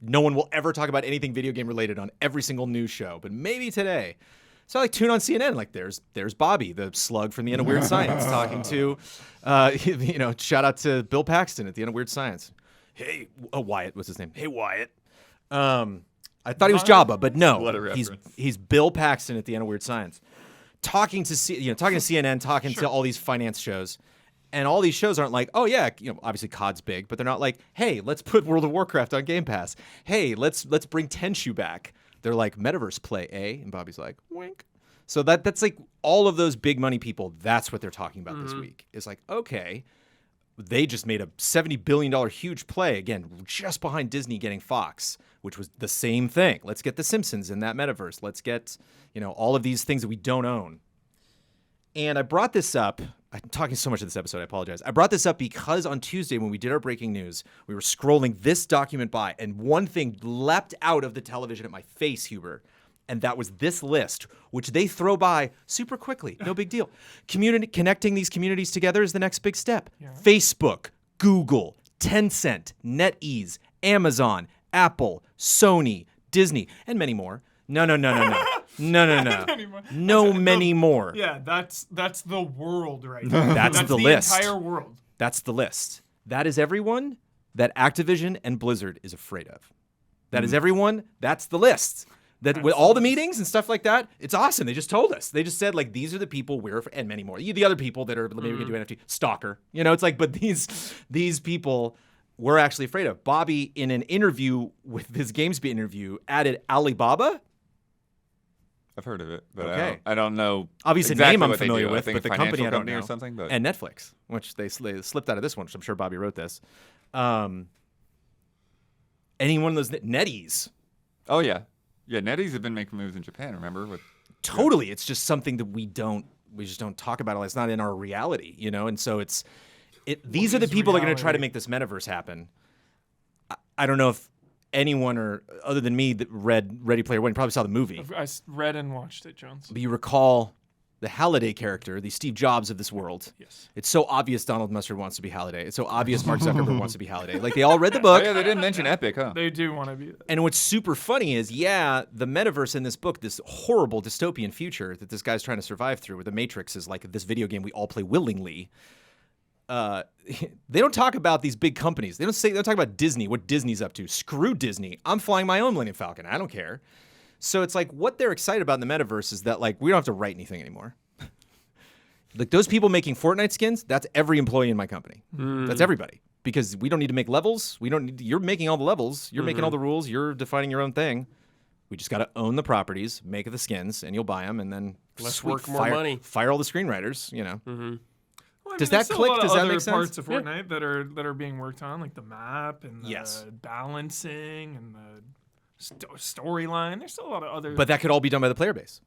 no one will ever talk about anything video game related on every single news show. But maybe today. So I like tune on CNN. Like there's Bobby, the slug from the End of Weird Science, talking to, shout out to Bill Paxton at the End of Weird Science. Hey, Wyatt was his name. Hey, Wyatt. I thought he was Jabba, but no, What a he's reference. Bill Paxton at the End of Weird Science, talking to CNN, talking to all these finance shows, and all these shows aren't like, oh yeah, obviously COD's big, but they're not like, hey, let's put World of Warcraft on Game Pass. Hey, let's bring Tenchu back. They're like Metaverse play, and Bobby's like, wink. So that's like all of those big money people. That's what they're talking about this week. It's like, okay, they just made a $70 billion huge play again, just behind Disney getting Fox. which was the same thing. Let's get The Simpsons in that metaverse. Let's get, all of these things that we don't own. And I brought this up. I'm talking so much in this episode. I apologize. I brought this up because on Tuesday when we did our breaking news, we were scrolling this document by, and one thing leapt out of the television at my face, Huber. And that was this list, which they throw by super quickly. No big deal. Connecting these communities together is the next big step. Yeah. Facebook, Google, Tencent, NetEase, Amazon, Apple, Sony, Disney, and many more. No. No, many more. Yeah, that's the world right now. That's the list. Entire world. That's the list. That is everyone that Activision and Blizzard is afraid of. That is everyone. That's the list. That with all the meetings and stuff like that, it's awesome. They just told us. They just said, like, these are the people and many more. The other people that are maybe going to do NFT. Stalker. It's like, but these people we're actually afraid of. Bobby, in an interview with his GameSpeed interview, added Alibaba. I've heard of it, but okay. I don't know. Obviously, exactly name I'm what they familiar do. with, I think but the company I don't know. Or something, but... And Netflix, which they slipped out of this one, which I'm sure Bobby wrote this. Any one of those NetEase. Oh yeah. Yeah, NetEase have been making moves in Japan, remember? Totally. Yeah. It's just something that we just don't talk about. It's not in our reality, And so these are the people that are going to try to make this metaverse happen. I don't know if anyone other than me that read Ready Player One probably saw the movie. I read and watched it, Jones. But you recall the Halliday character, the Steve Jobs of this world. Yes. It's so obvious Donald Mustard wants to be Halliday. It's so obvious Mark Zuckerberg wants to be Halliday. Like, they all read the book. Oh, yeah, they didn't mention Epic, huh? They do want to be that. And what's super funny is, the metaverse in this book, this horrible dystopian future that this guy's trying to survive through, where the Matrix is like this video game we all play willingly. They don't talk about these big companies. They don't talk about Disney, what Disney's up to. Screw Disney. I'm flying my own Millennium Falcon. I don't care. So it's like, what they're excited about in the metaverse is that, like, we don't have to write anything anymore. Like, those people making Fortnite skins, that's every employee in my company. That's everybody. Because we don't need to make levels. You're making all the levels. You're making all the rules. You're defining your own thing. We just got to own the properties, make the skins, and you'll buy them, and then less work, more money. Fire all the screenwriters, Well, Does that click? Does that make sense? Parts of Fortnite that are being worked on, like the map and the balancing and the storyline. There's still a lot of other. But that could all be done by the player base.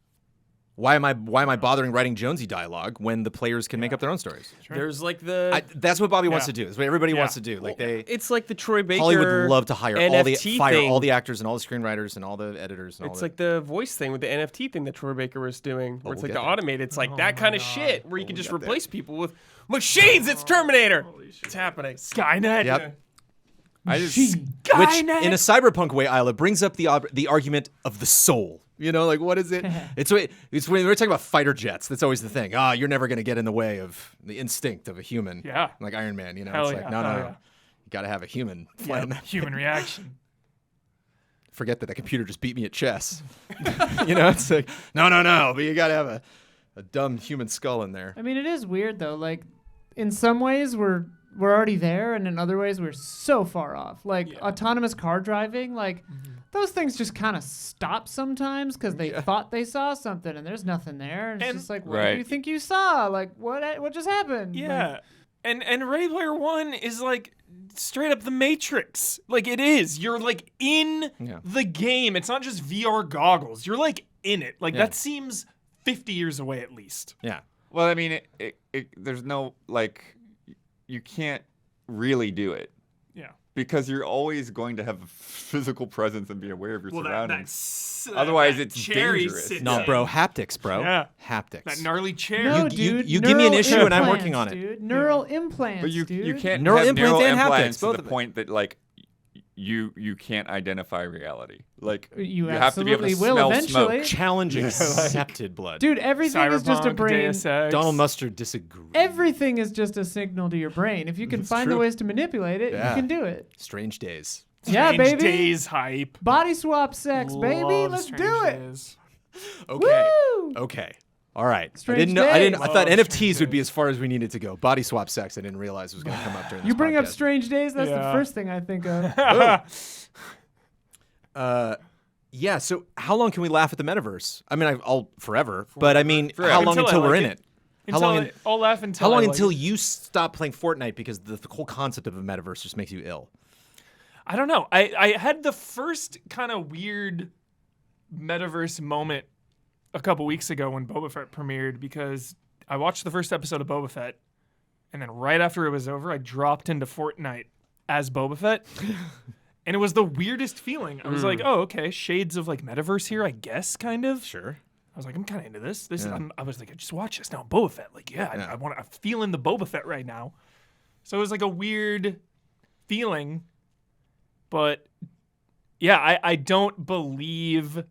Why am I bothering writing Jonesy dialogue when the players can make up their own stories? Sure. There's like that's what Bobby wants to do. That's what everybody wants to do. Like it's like the Troy Baker. Hollywood would love to hire NFT all the actors and all the screenwriters and all the editors. And it's like the voice thing with the NFT thing that Troy Baker was doing, where it's like the automated. It's like that kind of shit where you can just replace people with machines. It's Terminator. It's happening. Skynet. Yep. Which, in a cyberpunk way, Isla brings up the argument of the soul. Like, what is it? It's when we're talking about fighter jets. That's always the thing. You're never going to get in the way of the instinct of a human. Yeah. Like Iron Man. It's like, no. You got to have a human flying that human thing. reaction. Forget that computer just beat me at chess. It's like, no. But you got to have a dumb human skull in there. I mean, it is weird, though. Like, in some ways, we're already there, and in other ways, we're so far off. Like, autonomous car driving, like... Those things just kind of stop sometimes because they thought they saw something and there's nothing there. And it's just like, what do you think you saw? Like, what just happened? Yeah. Like, and Ready Player One is like straight up the Matrix. Like, it is. You're like in the game. It's not just VR goggles. You're like in it. Like, that seems 50 years away at least. Yeah. Well, I mean, there's no, like, you can't really do it. Yeah. Because you're always going to have a physical presence and be aware of your surroundings. Otherwise, it's dangerous. No, bro. Haptics, bro. Yeah. Haptics. That gnarly chair. No, dude. You give me an issue and I'm working on it. Dude. Neural implants, But you can't Neural have implants neural and implants haptics, to both the of it. point that, like, you can't identify reality. Like, you have to be able to absolutely will smell eventually. smoke. Challenge accepted, blood. Dude, everything is just a Cyberpunk, brain. Deus Ex. Donald Mustard disagrees. Everything is just a signal to your brain. If you can find the true. ways to manipulate it, you can do it. Strange days. Yeah, Strange baby. Days hype. Body swap sex, baby. Love Let's Strange do it. Days. Okay. Woo! Okay. All right. Strange I didn't know. I days. thought Love NFTs Strange would be days. as far as we needed to go. Body swap sex. I didn't realize was going to come up during this You bring up podcast. Strange Days, that's the Yeah. first thing I think of. Yeah. So how long can we laugh at the metaverse? I mean, I'll forever. But I mean, Forever. how long Until I until we're like in it. it? How long? I'll laugh until. How long I like until it. you stop playing Fortnite because the whole concept of a metaverse just makes you ill? I don't know. I had the first kind of weird metaverse moment a couple weeks ago when Boba Fett premiered because I watched the first episode of Boba Fett, and then right after it was over, I dropped into Fortnite as Boba Fett. And it was the weirdest feeling. I was like, oh, okay, shades of like metaverse here, I guess, kind of. Sure. I was like, I'm kind of into this. I was like, I just watch this now. I'm Boba Fett. Like, I'm feeling the Boba Fett right now. So it was like a weird feeling. But yeah, I don't believe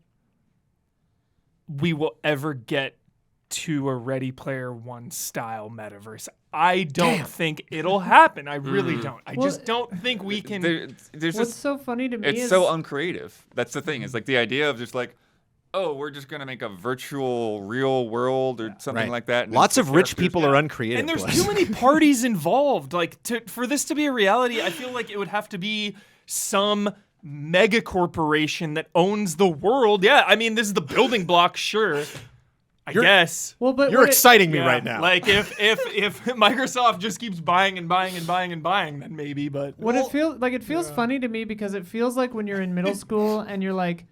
we will ever get to a Ready Player One style metaverse. I don't think it'll happen. I really don't. I just don't think we can. There's What's so funny to me it's is so uncreative. That's the thing. It's like the idea of just like, oh, we're just gonna make a virtual real world or something like that. And Lots it's of the rich characters- people are uncreative. And there's Bless. too many parties involved. Like for this to be a reality, I feel like it would have to be some mega corporation that owns the world. Yeah, I mean, this is the building block, sure. I guess. well, but You're what exciting me Yeah, right now. Like if Microsoft just keeps buying and buying and buying and buying, then maybe. But it feels funny to me because it feels like when you're in middle school and you're like,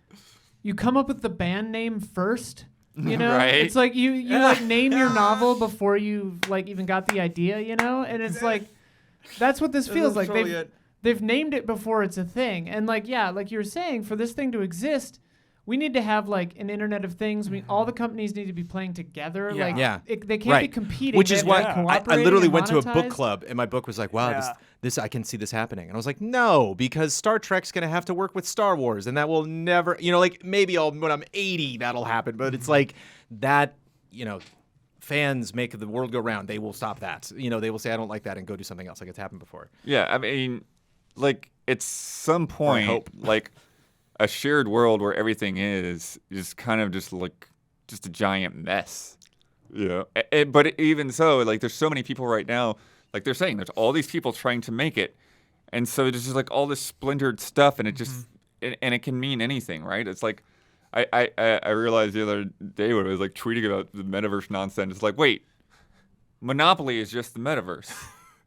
you come up with the band name first. You know, Right. it's like you like name your novel before you like even got the idea. You know, and it's like that's what this feels like. They've named it before it's a thing, and like like you were saying, for this thing to exist, we need to have like an Internet of Things. All the companies need to be playing together. Yeah. Like Yeah. they can't be competing. Which They is have why to I cooperate literally and went to a book monetize. club, and my book was like, wow, Yeah. this I can see this happening. And I was like, no, because Star Trek's going to have to work with Star Wars, and that will never, like maybe when I'm 80, that'll happen. But it's like that, fans make the world go round. They will stop that. They will say, I don't like that, and go do something else like it's happened before. Yeah, I mean, like at some point, hope. like a shared world where everything is kind of just like just a giant mess. Yeah. But even so, like there's so many people right now, like they're saying, there's all these people trying to make it, and so there's just like all this splintered stuff, and it just and it can mean anything, right? It's like I realized the other day when I was like tweeting about the metaverse nonsense. It's like, wait, Monopoly is just the metaverse.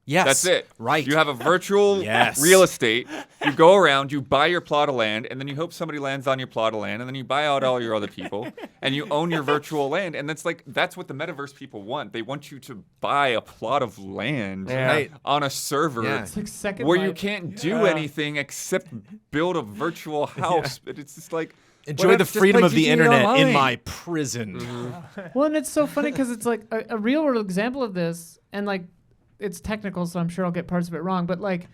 Yes. That's it. Right. You have a virtual Yes. real estate. You go around, you buy your plot of land, and then you hope somebody lands on your plot of land, and then you buy out all your other people, and you own your virtual land. And that's what the metaverse people want. They want you to buy a plot of land Right. on a server Yeah. It's like Second where Life. you can't do anything except build a virtual house. It's just like Enjoy whatever, the just freedom play of the GTA internet in Online. my prison. Well, and it's so funny because it's like a real world example of this, and like it's technical, so I'm sure I'll get parts of it wrong, but like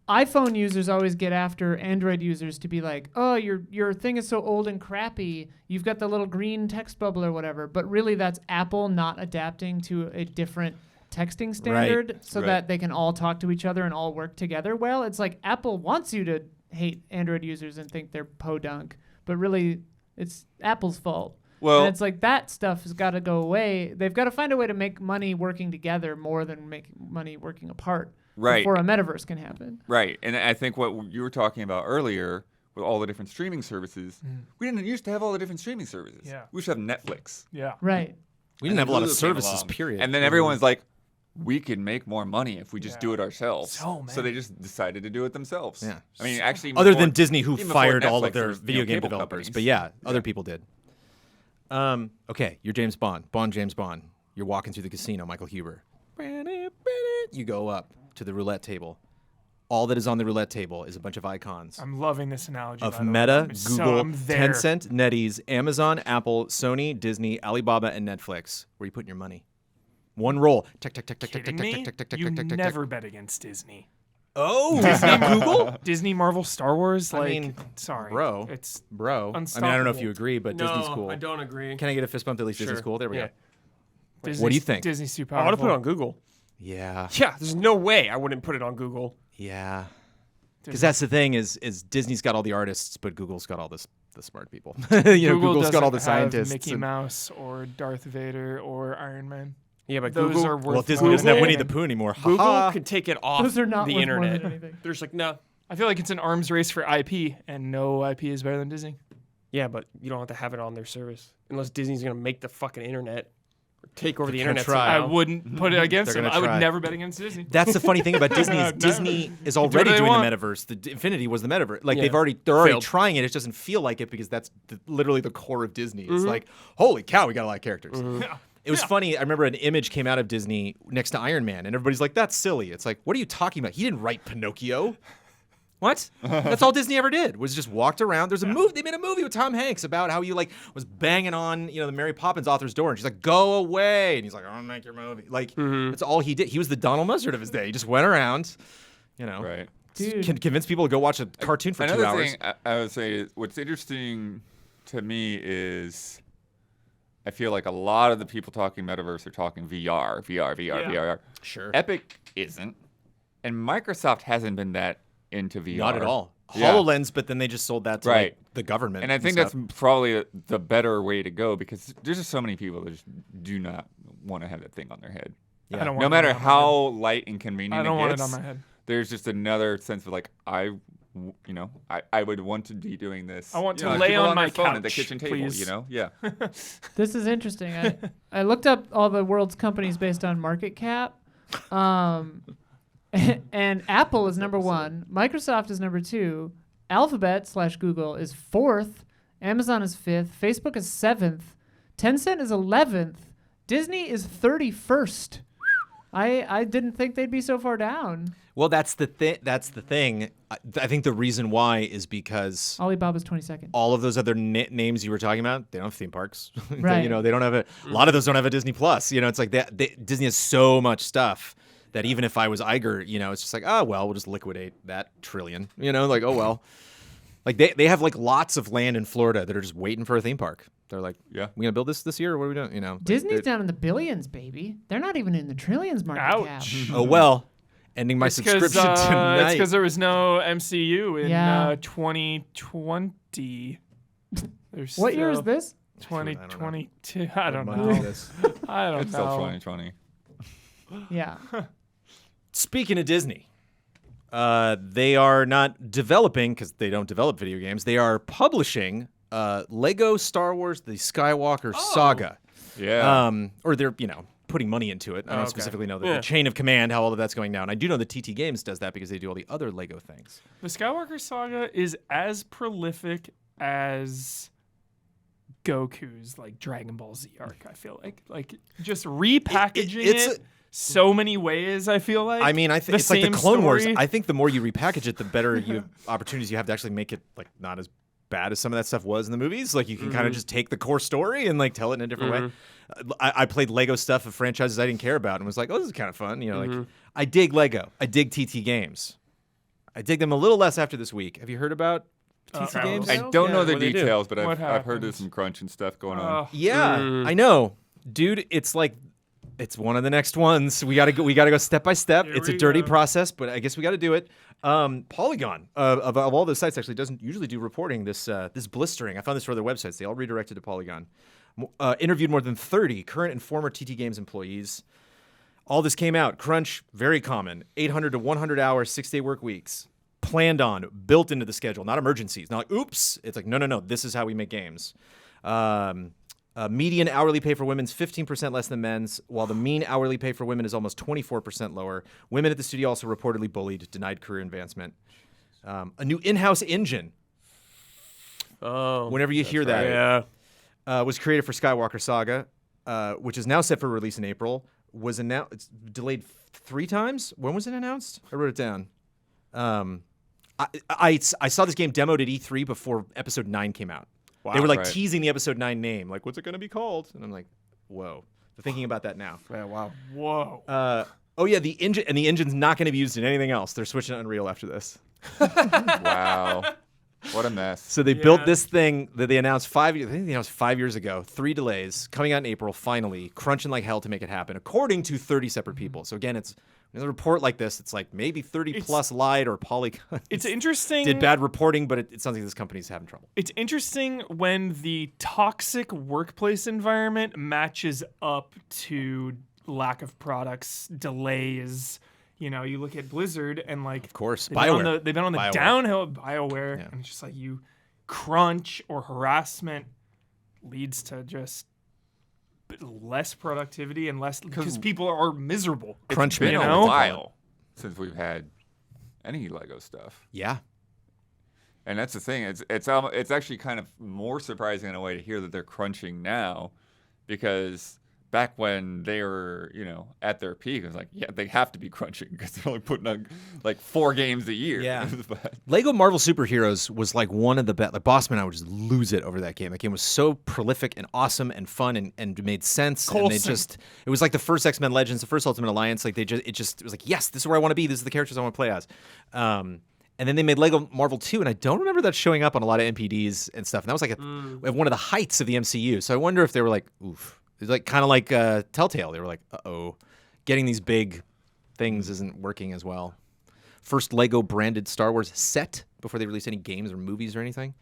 iPhone users always get after Android users to be like, oh, your thing is so old and crappy, you've got the little green text bubble or whatever, but really that's Apple not adapting to a different texting standard so Right. that they can all talk to each other and all work together. Well, it's like Apple wants you to hate Android users and think they're podunk, but really it's Apple's fault. Well- and it's like that stuff has got to go away. They've got to find a way to make money working together more than making money working apart. Right. Before a metaverse can happen. Right. And I think what you were talking about earlier with all the different streaming services, we didn't used to have all the different streaming services. Yeah. We used to have Netflix. yeah. Right. We didn't have a lot of Hulu came services, along. period. And then everyone's like, we can make more money if we just do it ourselves. So So they just decided to do it themselves. Yeah. I mean, actually, Other before- than Disney, who even before fired all Netflix, of their there's, video game cable developers. companies. But yeah, other people did. Okay, you're James Bond. James Bond. You're walking through the casino, Michael Huber. You go up to the roulette table. All that is on the roulette table is a bunch of icons I'm loving this analogy. of by the way. Meta, I'm Google, I'm there. Tencent, NetEase, Amazon, Apple, Sony, Disney, Alibaba, and Netflix. Where are you putting your money? One roll. Tick, tick, tick, tick, tick, Kidding tick, me? tick, tick, tick, You tick, tick, tick, never tick. bet against Disney. Oh, Disney and Google? Disney, Marvel, Star Wars. Like, mean, sorry, bro. It's Bro. I mean, I don't know if you Unstoppable. agree, but Disney's cool. I don't agree. Can I get a fist bump to at least Disney's Sure. cool? There we Yeah. go. Disney's, What do you think? Disney's too I powerful. want to put it on Google. Yeah. Yeah, there's no way I wouldn't put it on Google. Yeah. Because that's the thing is Disney's got all the artists, but Google's got all the smart people. Google's got all the doesn't have scientists. Mickey and- Mouse or Darth Vader or Iron Man. Yeah, but Those Google, are worth. well, Disney doesn't have more Winnie than- the Pooh anymore. Google Ha-ha. could take it off Those are not the worth more than internet. anything. They're just like, no. I feel like it's an arms race for IP, and no IP is better than Disney. Yeah, but you don't have to have it on their service unless Disney's gonna make the fucking internet or take over the They're gonna internet. try. I somehow. wouldn't put it against They're them. gonna I would try. never bet against Disney. That's the funny thing about Disney is Never. Disney is Do already whatever they doing want. the metaverse. The Infinity was the metaverse. Like Yeah. they're already Failed. trying it. It doesn't feel like it because that's literally the core of Disney. It's like, holy cow, we got a lot of characters. Yeah. It was funny. I remember an image came out of Disney next to Iron Man, and everybody's like, "That's silly." It's like, what are you talking about? He didn't write Pinocchio. What? That's all Disney ever did was just walked around. There's a movie. They made a movie with Tom Hanks about how he like was banging on the Mary Poppins author's door, and she's like, "Go away," and he's like, "I'll make your movie." Like that's all he did. He was the Donald Mustard of his day. He just went around, Right. Dude. convince people to go watch a cartoon for 2 Another hours. thing I would say is what's interesting to me is I feel like a lot of the people talking metaverse are talking VR. Yeah. Sure. Epic isn't, and Microsoft hasn't been that into VR. Not at all. Yeah. HoloLens, but then they just sold that to Right. like, the government. And I think that's stuff. probably the better way to go because there's just so many people that just do not want to have that thing on their head. I don't want No it matter on my head. how light and convenient I don't it want it gets, on my head. there's just another sense of like I would want to be doing this. I want to like lay people on their my phone at the couch, kitchen table. please. Yeah. This is interesting. I looked up all the world's companies based on market cap. And Apple is number 1. Microsoft is number 2. Alphabet / Google is 4th. Amazon is 5th. Facebook is 7th. Tencent is 11th. Disney is 31st. I didn't think they'd be so far down. Well, that's the thing. I think the reason why is because Alibaba's 22nd. all of those other names you were talking about, they don't have theme parks. Right. They don't have a lot of those don't have a Disney Plus. It's like Disney has so much stuff that even if I was Iger, it's just like, oh well, we'll just liquidate that trillion. Like, oh well. Like they have like lots of land in Florida that are just waiting for a theme park. They're like, Yeah. we gonna build this year? Or what are we doing? Like, Disney's down in the billions, baby. They're not even in the trillions market cap. Ouch. Oh well, ending my It's subscription It's tonight. because there was no MCU in Yeah. 2020. There's What year is still this? 2022. I don't Month of know. this. I don't It's still know. 2020. Yeah. Speaking of Disney, they are not developing because they don't develop video games. They are publishing Lego Star Wars: The Skywalker Saga. Yeah. Or they're putting money into it. I don't okay. specifically know the chain of command, how all of that's going down. I do know that TT Games does that because they do all the other Lego things. The Skywalker Saga is as prolific as Goku's like Dragon Ball Z arc. I feel like just repackaging it's it so many ways. I feel like. I mean, I think the it's like the same Clone Wars. story. I think the more you repackage it, the better opportunities you have to actually make it like not as bad as some of that stuff was in the movies. Like you can kind of just take the core story and like tell it in a different way. I played Lego stuff of franchises I didn't care about and was like, oh, this is kind of fun. Like I dig Lego. I dig TT Games. I dig them a little less after this week. Have you heard about TT Games? I don't know the what they do. details, but What I've heard happened? there's some crunch and stuff going on. Yeah, I know, dude. It's like it's one of the next ones. We gotta go step by step. Here It's a we dirty go. process, but I guess we got to do it. Polygon of all the sites actually doesn't usually do reporting. This blistering. I found this for other websites. They all redirected to Polygon. Interviewed more than 30 current and former TT Games employees. All this came out. Crunch, very common. 800 to 100 hours, 6-day work weeks. Planned on, built into the schedule, not emergencies. Not like, oops. It's like, no. This is how we make games. Median hourly pay for women's 15% less than men's, while the mean hourly pay for women is almost 24% lower. Women at the studio also reportedly bullied, denied career advancement. A new in-house engine. Oh. Whenever you hear that, Yeah. was created for Skywalker Saga, which is now set for release in April. It's delayed 3 times. When was it announced? I wrote it down. I saw this game demoed at E3 before Episode 9 came out. Wow. They were like Right. teasing the Episode 9 name, like what's it going to be called? And I'm like, whoa. They're thinking about that now. Yeah, wow. Whoa. Oh yeah, the engine's not going to be used in anything else. They're switching to Unreal after this. Wow. What a mess. So they built this thing that they announced 5 years. I think they announced 5 years ago. 3 delays, coming out in April. Finally, crunching like hell to make it happen, according to 30 separate people. So again, it's in a report like this. It's like maybe 30 plus lied or Polygon. It's interesting. Did bad reporting, but it sounds like this company's having trouble. It's interesting when the toxic workplace environment matches up to lack of products, delays. You look at Blizzard and like, of course, they've been BioWare. on the BioWare. downhill of BioWare, Yeah. and it's just like crunch or harassment leads to just less productivity and less because people are miserable. Crunch It's been minute, a let's call while since we've had any Lego stuff. Yeah. And that's the thing. It's actually kind of more surprising in a way to hear that they're crunching now, because back when they were, at their peak, it was like, yeah, they have to be crunching because they're only putting out like 4 games a year. Yeah. But Lego Marvel Superheroes was like one of the best. Like Bossman and I would just lose it over that game. That game was so prolific and awesome and fun and made sense. Coulson. And it was like the first X-Men Legends, the first Ultimate Alliance. Like it was like, yes, this is where I want to be. This is the characters I want to play as. And then they made Lego Marvel 2, and I don't remember that showing up on a lot of NPDs and stuff. And that was like one of the heights of the MCU. So I wonder if they were like, oof. It's like kind of like Telltale. They were like, uh-oh, getting these big things isn't working as well. First Lego branded Star Wars set before they released any games or movies or anything.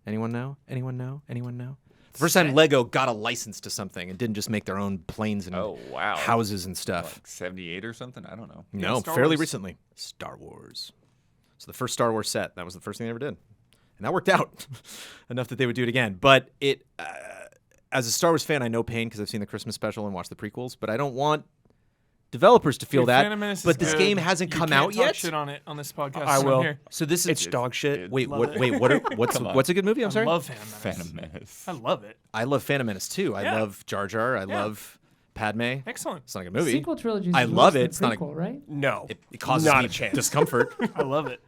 Anyone know? Anyone know? Anyone know? The first time Lego got a license to something and didn't just make their own planes and houses and stuff. like 78 or something? I don't know. No, Star fairly Wars. recently. Star Wars. So the first Star Wars set, that was the first thing they ever did. And that worked out enough that they would do it again. But as a Star Wars fan, I know pain because I've seen the Christmas special and watched the prequels, but I don't want developers to feel Dude, that. Phantom Menace But is this good. game hasn't You come can't out talk yet. Shit on it on this podcast. I so will. I'm here. So this is It's dog shit. wait, Love it. what's a good movie? I'm sorry. I love Phantom Menace. Phantom Menace. I love it. I love Phantom Menace too. I Yeah. love Jar Jar. I love Padme. Excellent. It's not a good The movie. sequel trilogy is I worse love than it. the It's not a- prequel, right? No. It causes Not me a chance. discomfort. I love it.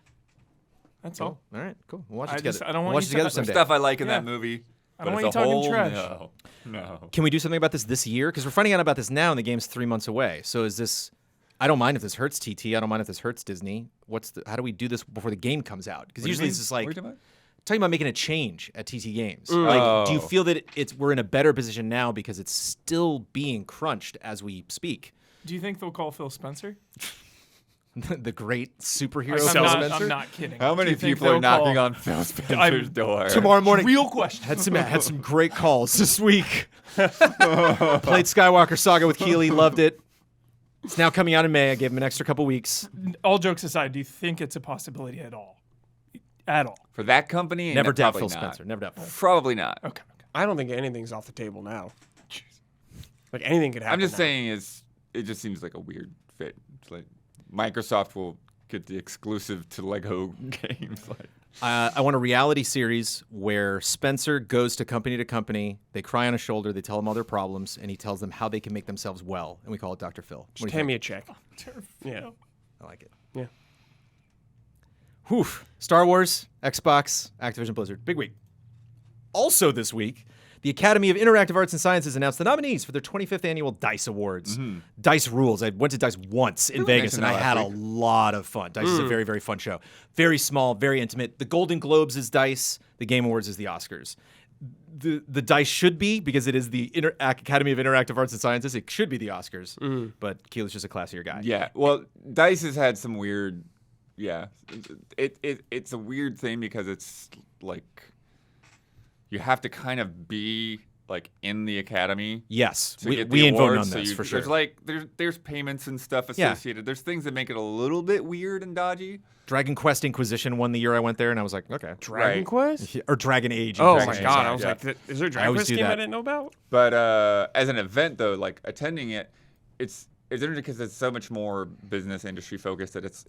That's all. All right, cool. We'll watch it I together. just- I don't We'll want watch you it together to- There's someday. stuff I like in Yeah. that movie. I But don't as want a you talking whole, trash. No. Can we do something about this year? Because we're finding out about this now, and the game's 3 months away. So is this? I don't mind if this hurts TT. I don't mind if this hurts Disney. How do we do this before the game comes out? Because What do you usually mean? it's just What are like you talking about? talking about making a change at TT Games. Like, do you Oh. feel that we're in a better position now because it's still being crunched as we speak? Do you think they'll call Phil Spencer? The great superhero I'm Phil not, Spencer. I'm not kidding. How Do many you think people are they'll knocking call- on Phil Spencer's door? Tomorrow morning. Real question. Had some great calls this week. Played Skywalker Saga with Keeley, loved it. It's now coming out in May. I gave him an extra couple weeks. All jokes aside, do you think it's a possibility at all? At all? For that company? Never doubt probably Phil not. Spencer. Never doubt Phil. Probably not. Okay. I don't think anything's off the table now. Like anything could happen. I'm just now. saying it just seems like a weird fit. It's like Microsoft will get the exclusive to Lego games. Like, I want a reality series where Spencer goes to company. They cry on his shoulder. They tell him all their problems, and he tells them how they can make themselves well. And we call it Dr. Phil. What do Just you hand me think? a check. Yeah. I like it. Yeah. Whew. Star Wars, Xbox, Activision Blizzard. Big week. Also this week, the Academy of Interactive Arts and Sciences announced the nominees for their 25th annual DICE Awards. DICE rules. I went to DICE once in Vegas, and mentioned I that had last a week. lot of fun. DICE is a very, very fun show. Very small, very intimate. The Golden Globes is DICE. The Game Awards is the Oscars. The DICE should be, because it is the Academy of Interactive Arts and Sciences, it should be the Oscars. But Keely's just a classier guy. yeah. Well, DICE has had some weird. Yeah. It's a weird thing because it's like you have to kind of be like in the academy. Yes. To We get the ain't voting on awards, so this, for sure. There's like there's payments and stuff Yeah. associated. There's things that make it a little bit weird and dodgy. Dragon Quest Inquisition won the year I went there, and I was like, okay. Dragon Right. Quest? Or Dragon Age. Oh Dragon my Age, god! sorry. I was yeah. like, is there a I Dragon always Quest do game I that. didn't know about? But as an event though, like attending it, it's interesting because it's so much more business industry focused that it's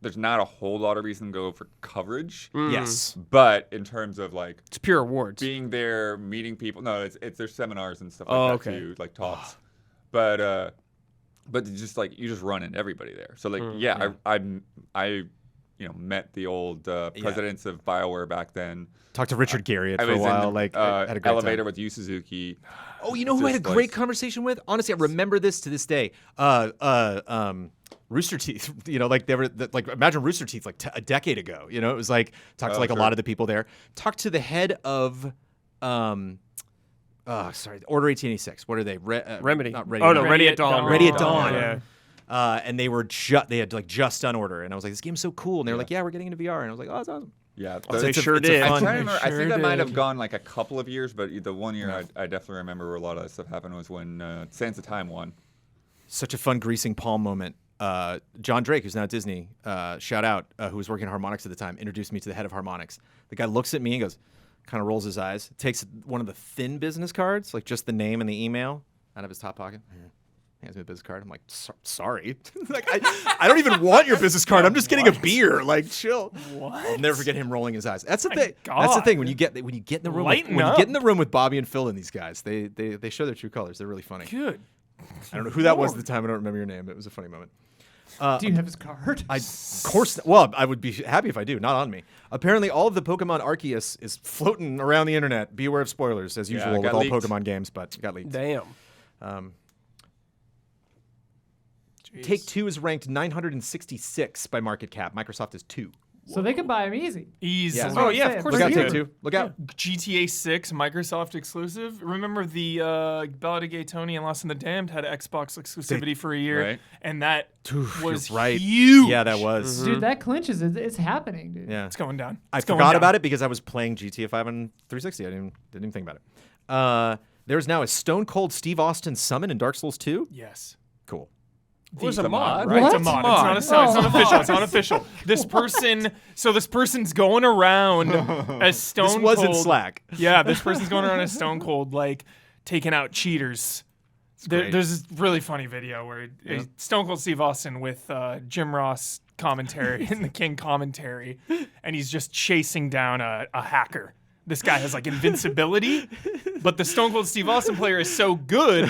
there's not a whole lot of reason to go for coverage. Yes. But in terms of like It's pure awards. being there, meeting people, no, it's there's seminars and stuff like Oh, that okay. too, like talks. But it's just like you just run into everybody there. So like I met the old presidents of BioWare back then. Talked to Richard Garriott I for a was while. in Like, the I had a great elevator time. with Yu Suzuki. Oh, you know who I had a Just great like- conversation with? Honestly, I remember this to this day. Rooster Teeth. You know, like they were like imagine Rooster Teeth like a decade ago. You know, it was like talked to like a sure. lot of the people there. Talked to the head of Order 1886. What are they? Remedy. Not Ready. Oh no, Ready. Ready at Dawn. Ready at Dawn. Yeah. And they were they had like just done Order, and I was like, this game's so cool. And they were like, yeah, we're getting into VR, and I was like, oh, that's awesome. Yeah, So They it's a- sure it's a did. I'm fun- trying to remember. I sure think that might have did. gone like a couple of years, but the one year I definitely remember where a lot of that stuff happened was when Sands of Time won. Such a fun greasing palm moment. John Drake, who's now at Disney, shout out, who was working at Harmonix at the time, introduced me to the head of Harmonix. The guy looks at me and goes, kind of rolls his eyes, takes one of the thin business cards, like just the name and the email, out of his top pocket. Hands me a business card. I'm like, sorry. Like, I don't even want your business card. I'm just getting a beer. Like, chill. What? I'll never forget him rolling his eyes. That's the My thing. That's the God. thing. When you get in the room, Lighten when you up. get in the room with Bobby and Phil and these guys, they show their true colors. They're really funny. Good. I don't know who that was at the time. I don't remember your name. It was a funny moment. Do you have his card? Of course. Well, I would be happy if I do. Not on me. Apparently, all of the Pokemon Arceus is floating around the internet. Be aware of spoilers, as Yeah, usual it with got all leaked. Pokemon games, but it got leaked. Damn. Take-Two is ranked 966 by market cap. Microsoft is 2. So they could buy him easy. Easy. Yeah. Oh, yeah, of course Look out, they could. Take-Two. Look out. GTA 6 Microsoft exclusive. Remember the Ballad of Gay Tony and Lost in the Damned had Xbox exclusivity for a year, Right. and that was You're right. huge. Yeah, that was. Dude, that clinches. It's happening, dude. Yeah. It's going down. I It's going forgot down. about it because I was playing GTA 5 on 360. I didn't even think about it. There's now a Stone Cold Steve Austin summon in Dark Souls 2. Yes. Cool. It was a mod, Right? right? It's a What? mod. Mod. It's not official. It's not official. This person's going around as Stone This was Cold. in Slack. Yeah, this person's going around as Stone Cold, like taking out cheaters. great. There's this really funny video where Stone Cold Steve Austin with Jim Ross commentary and the King commentary, and he's just chasing down a hacker. This guy has like invincibility, but the Stone Cold Steve Austin player is so good,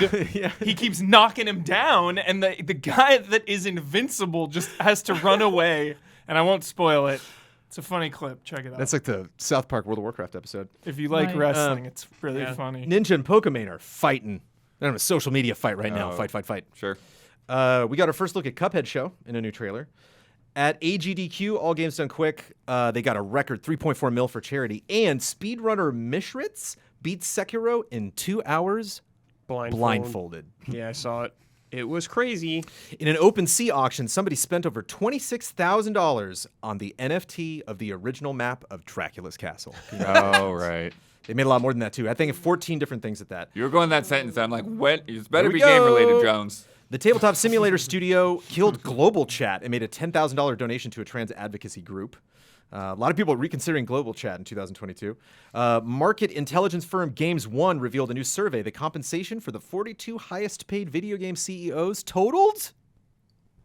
he keeps knocking him down, and the guy that is invincible just has to run away. And I won't spoil it. It's a funny clip. Check it out. That's like the South Park World of Warcraft episode. If you like Right. wrestling, it's really funny. Ninja and Pokemon are fighting. They're on a social media fight right now. Oh. Fight. Sure. We got our first look at Cuphead show in a new trailer. At AGDQ, All Games Done Quick, they got a record 3.4 mil for charity. And speedrunner Mishritz beats Sekiro in 2 hours blindfolded. Yeah, I saw it. It was crazy. In an OpenSea auction, somebody spent over $26,000 on the NFT of the original map of Dracula's castle. Oh, right. They made a lot more than that, too. I think 14 different things at that. You were going that sentence. I'm like, what? It better Here we be game related, go. Jones. The Tabletop Simulator Studio killed Global Chat and made a $10,000 donation to a trans advocacy group. A lot of people are reconsidering Global Chat in 2022. Market intelligence firm Games One revealed a new survey. The compensation for the 42 highest paid video game CEOs totaled?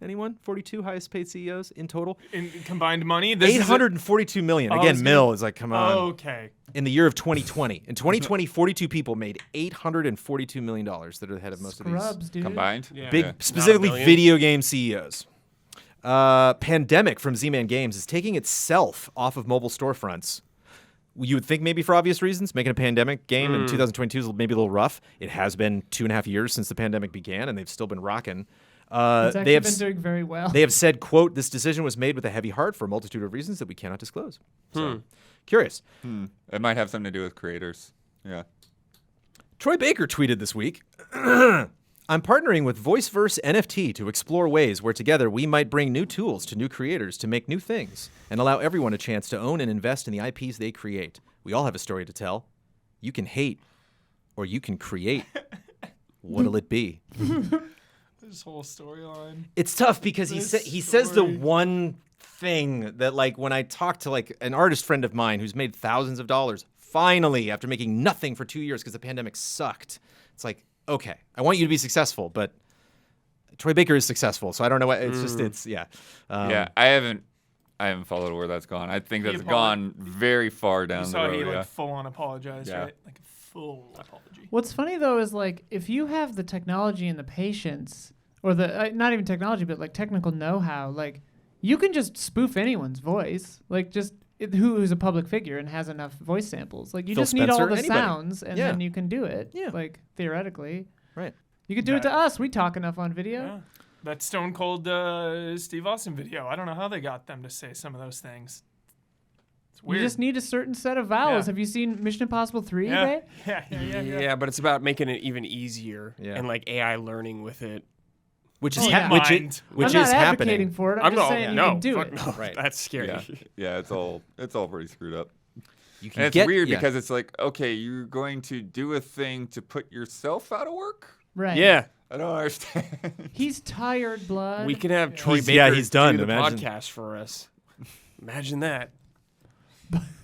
Anyone? 42 highest paid CEOs in total? In combined money, this is a- 842 million. Oh, I Again, was mil is like, come on. Okay. In the year of 2020. In 2020, 42 people made $842 million that are the head of most of these. Scrubs, dude. Combined? Yeah. Big, Yeah. specifically Not a million. video game CEOs. Pandemic from Z-Man Games is taking itself off of mobile storefronts. You would think maybe for obvious reasons, making a pandemic game in 2022 is maybe a little rough. It has been 2.5 years since the pandemic began, and they've still been rocking. It's They actually have been doing very well. they have said, quote, "This decision was made with a heavy heart for a multitude of reasons that we cannot disclose." So, curious. It might have something to do with creators. Yeah. Troy Baker tweeted this week, I'm partnering with VoiceVerse NFT to explore ways where together we might bring new tools to new creators to make new things and allow everyone a chance to own and invest in the IPs they create. We all have a story to tell. You can hate or you can create. What'll it be? This whole storyline. It's tough because he says the story. one thing that, like, when I talk to like an artist friend of mine who's made thousands of dollars, finally after making nothing for 2 years because the pandemic sucked, it's like, okay, I want you to be successful, but Troy Baker is successful, so I don't know what it's just it's yeah. Yeah. I haven't followed where that's gone. I think that's gone very far down You the saw road. he Yeah. like full on apologized, Yeah. right? Like full apology. What's funny though is like if you have the technology and the patience, or the not even technology, but like technical know-how, like you can just spoof anyone's voice, like just who's a public figure and has enough voice samples. Like you Phil just need all Spencer, the anybody. sounds, and Yeah. then you can do it. Yeah. Like theoretically, Right. you could do it to us. We talk enough on video. Yeah. That Stone Cold Steve Austin video. I don't know how they got them to say some of those things. It's You weird. just need a certain set of vowels. Yeah. Have you seen Mission Impossible 3, yeah. babe? Yeah. But it's about making it even easier Yeah. and like AI learning with it. Which is Oh, yeah. which Mind. which I'm is not advocating happening. for it. I'm just saying you no, can do fuck it. no. Right. That's scary. Yeah. Yeah. It's all pretty screwed up. You can And it's get, weird yeah. because it's like, okay, you're going to do a thing to put yourself out of work? Right. Yeah. I don't understand. He's tired, blood. We could have Troy He's- Baker yeah, he's done, do the imagine. podcast for us. Imagine that.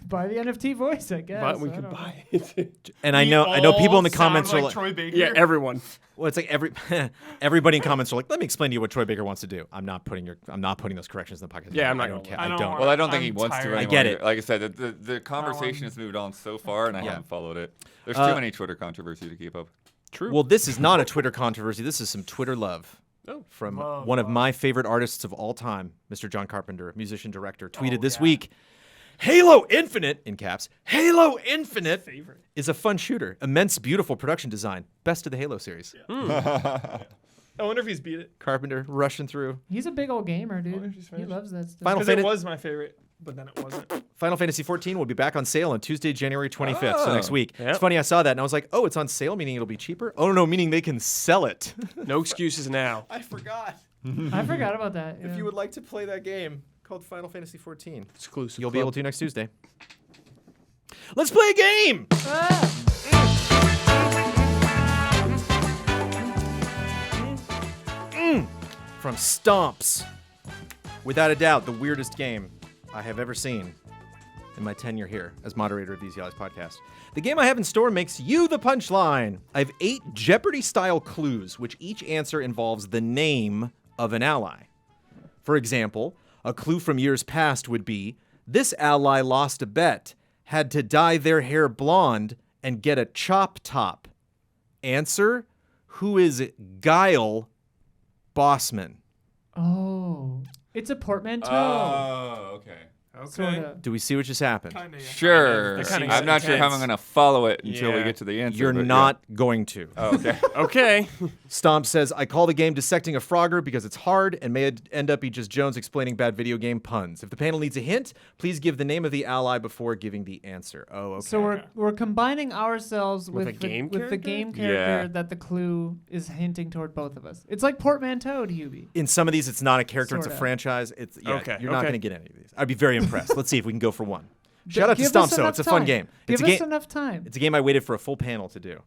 Buy the NFT voice, I guess. But we I can don't know. buy it. And I know people in the comments are like, Troy Baker. Yeah, everyone. well, it's like everybody in comments are like, let me explain to you what Troy Baker wants to do. I'm not putting those corrections in the podcast. Yeah, I'm not I don't gonna- care. I I don't don't. want- Well, I don't think he I'm wants to. tired. Anymore. I get it. Like I said, the conversation has moved on so far, and I haven't followed it. There's too many Twitter controversy to keep up. True. Well, this is not a Twitter controversy. This is some Twitter love. Oh, From love, one of love. my favorite artists of all time, Mr. John Carpenter, musician director, tweeted Oh, this yeah. week, Halo Infinite, in caps, Halo Infinite Favorite. is a fun shooter. Immense, beautiful production design. Best of the Halo series. I wonder if he's beat it. Carpenter rushing through. He's a big old gamer, wonder dude. if he's He finished. loves that stuff. Final Because it Fantasy. was my favorite, but then it wasn't. Final Fantasy XIV will be back on sale on Tuesday, January 25th, so Oh. next week. Yep. It's funny, I saw that and I was like, oh, it's on sale, meaning it'll be cheaper? Oh, no, meaning they can sell it. No excuses now. I forgot. I forgot about that. If you would like to play that game called Final Fantasy XIV, Exclusive. you'll be able to next Tuesday. Let's play a game! From Stomps. Without a doubt, the weirdest game I have ever seen in my tenure here as moderator of the Easy Allies podcast. The game I have in store makes you the punchline. I have 8 Jeopardy-style clues, which each answer involves the name of an ally. For example, a clue from years past would be, this ally lost a bet, had to dye their hair blonde, and get a chop top. Answer, who is Guile Bossman? Oh, it's a portmanteau. Oh, okay. Sorta. Do we see what just happened? Kinda, yeah. Sure. That kinda I'm not sure how I'm intense. going to follow it until we Yeah. get to the answer. You're but yeah. not going to. Oh, okay. Okay. Stomp says, I call the game Dissecting a Frogger because it's hard and may end up be just Jones explaining bad video game puns. If the panel needs a hint, please give the name of the ally before giving the answer. Oh, okay. So we're combining ourselves with a game with the character? game character Yeah. that the clue is hinting toward both of us. It's like portmanteau, Hubie. In some of these, it's not a character, it's a Sorta. franchise. It's Okay, You're not okay. going to get any of these. I'd be very impressed. Let's see if we can go for one. Shout out to Give Stomp, us so enough it's a fun time. game. Give It's a us game. enough time. It's a game I waited for a full panel to do.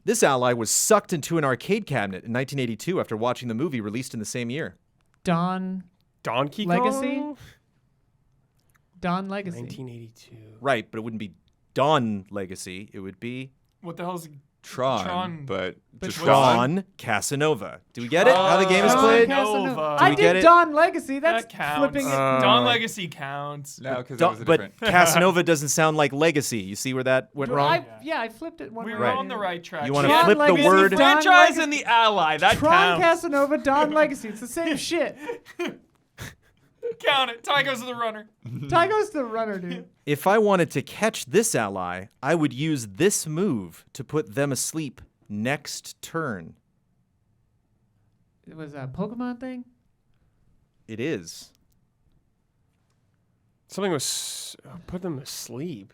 This ally was sucked into an arcade cabinet in 1982 after watching the movie released in the same year. Don Donkey Legacy? Kong? Don Legacy. 1982. Right, but it wouldn't be Dawn Legacy. It would be What the hell's Tron, Tron. but But just Tron Casanova. Do we get it? How the game is Oh, played? no. Nova. I Do we get did it? Don Legacy. That's that counts. flipping it. Dawn Legacy counts. No, because it Dawn- was a but different. Casanova doesn't sound like legacy. You see where that went wrong? I flipped it one We way. were Right. on the right track. You wanna Shit. flip the Legacy, word? Don Franchise Legacy. and the ally. That Tron counts. Casanova, Don Legacy. It's the same shit. Count it. Ty goes to the runner. Ty goes to the runner, dude. If I wanted to catch this ally, I would use this move to put them asleep next turn. It was a Pokemon thing. It is. Something was put them to sleep.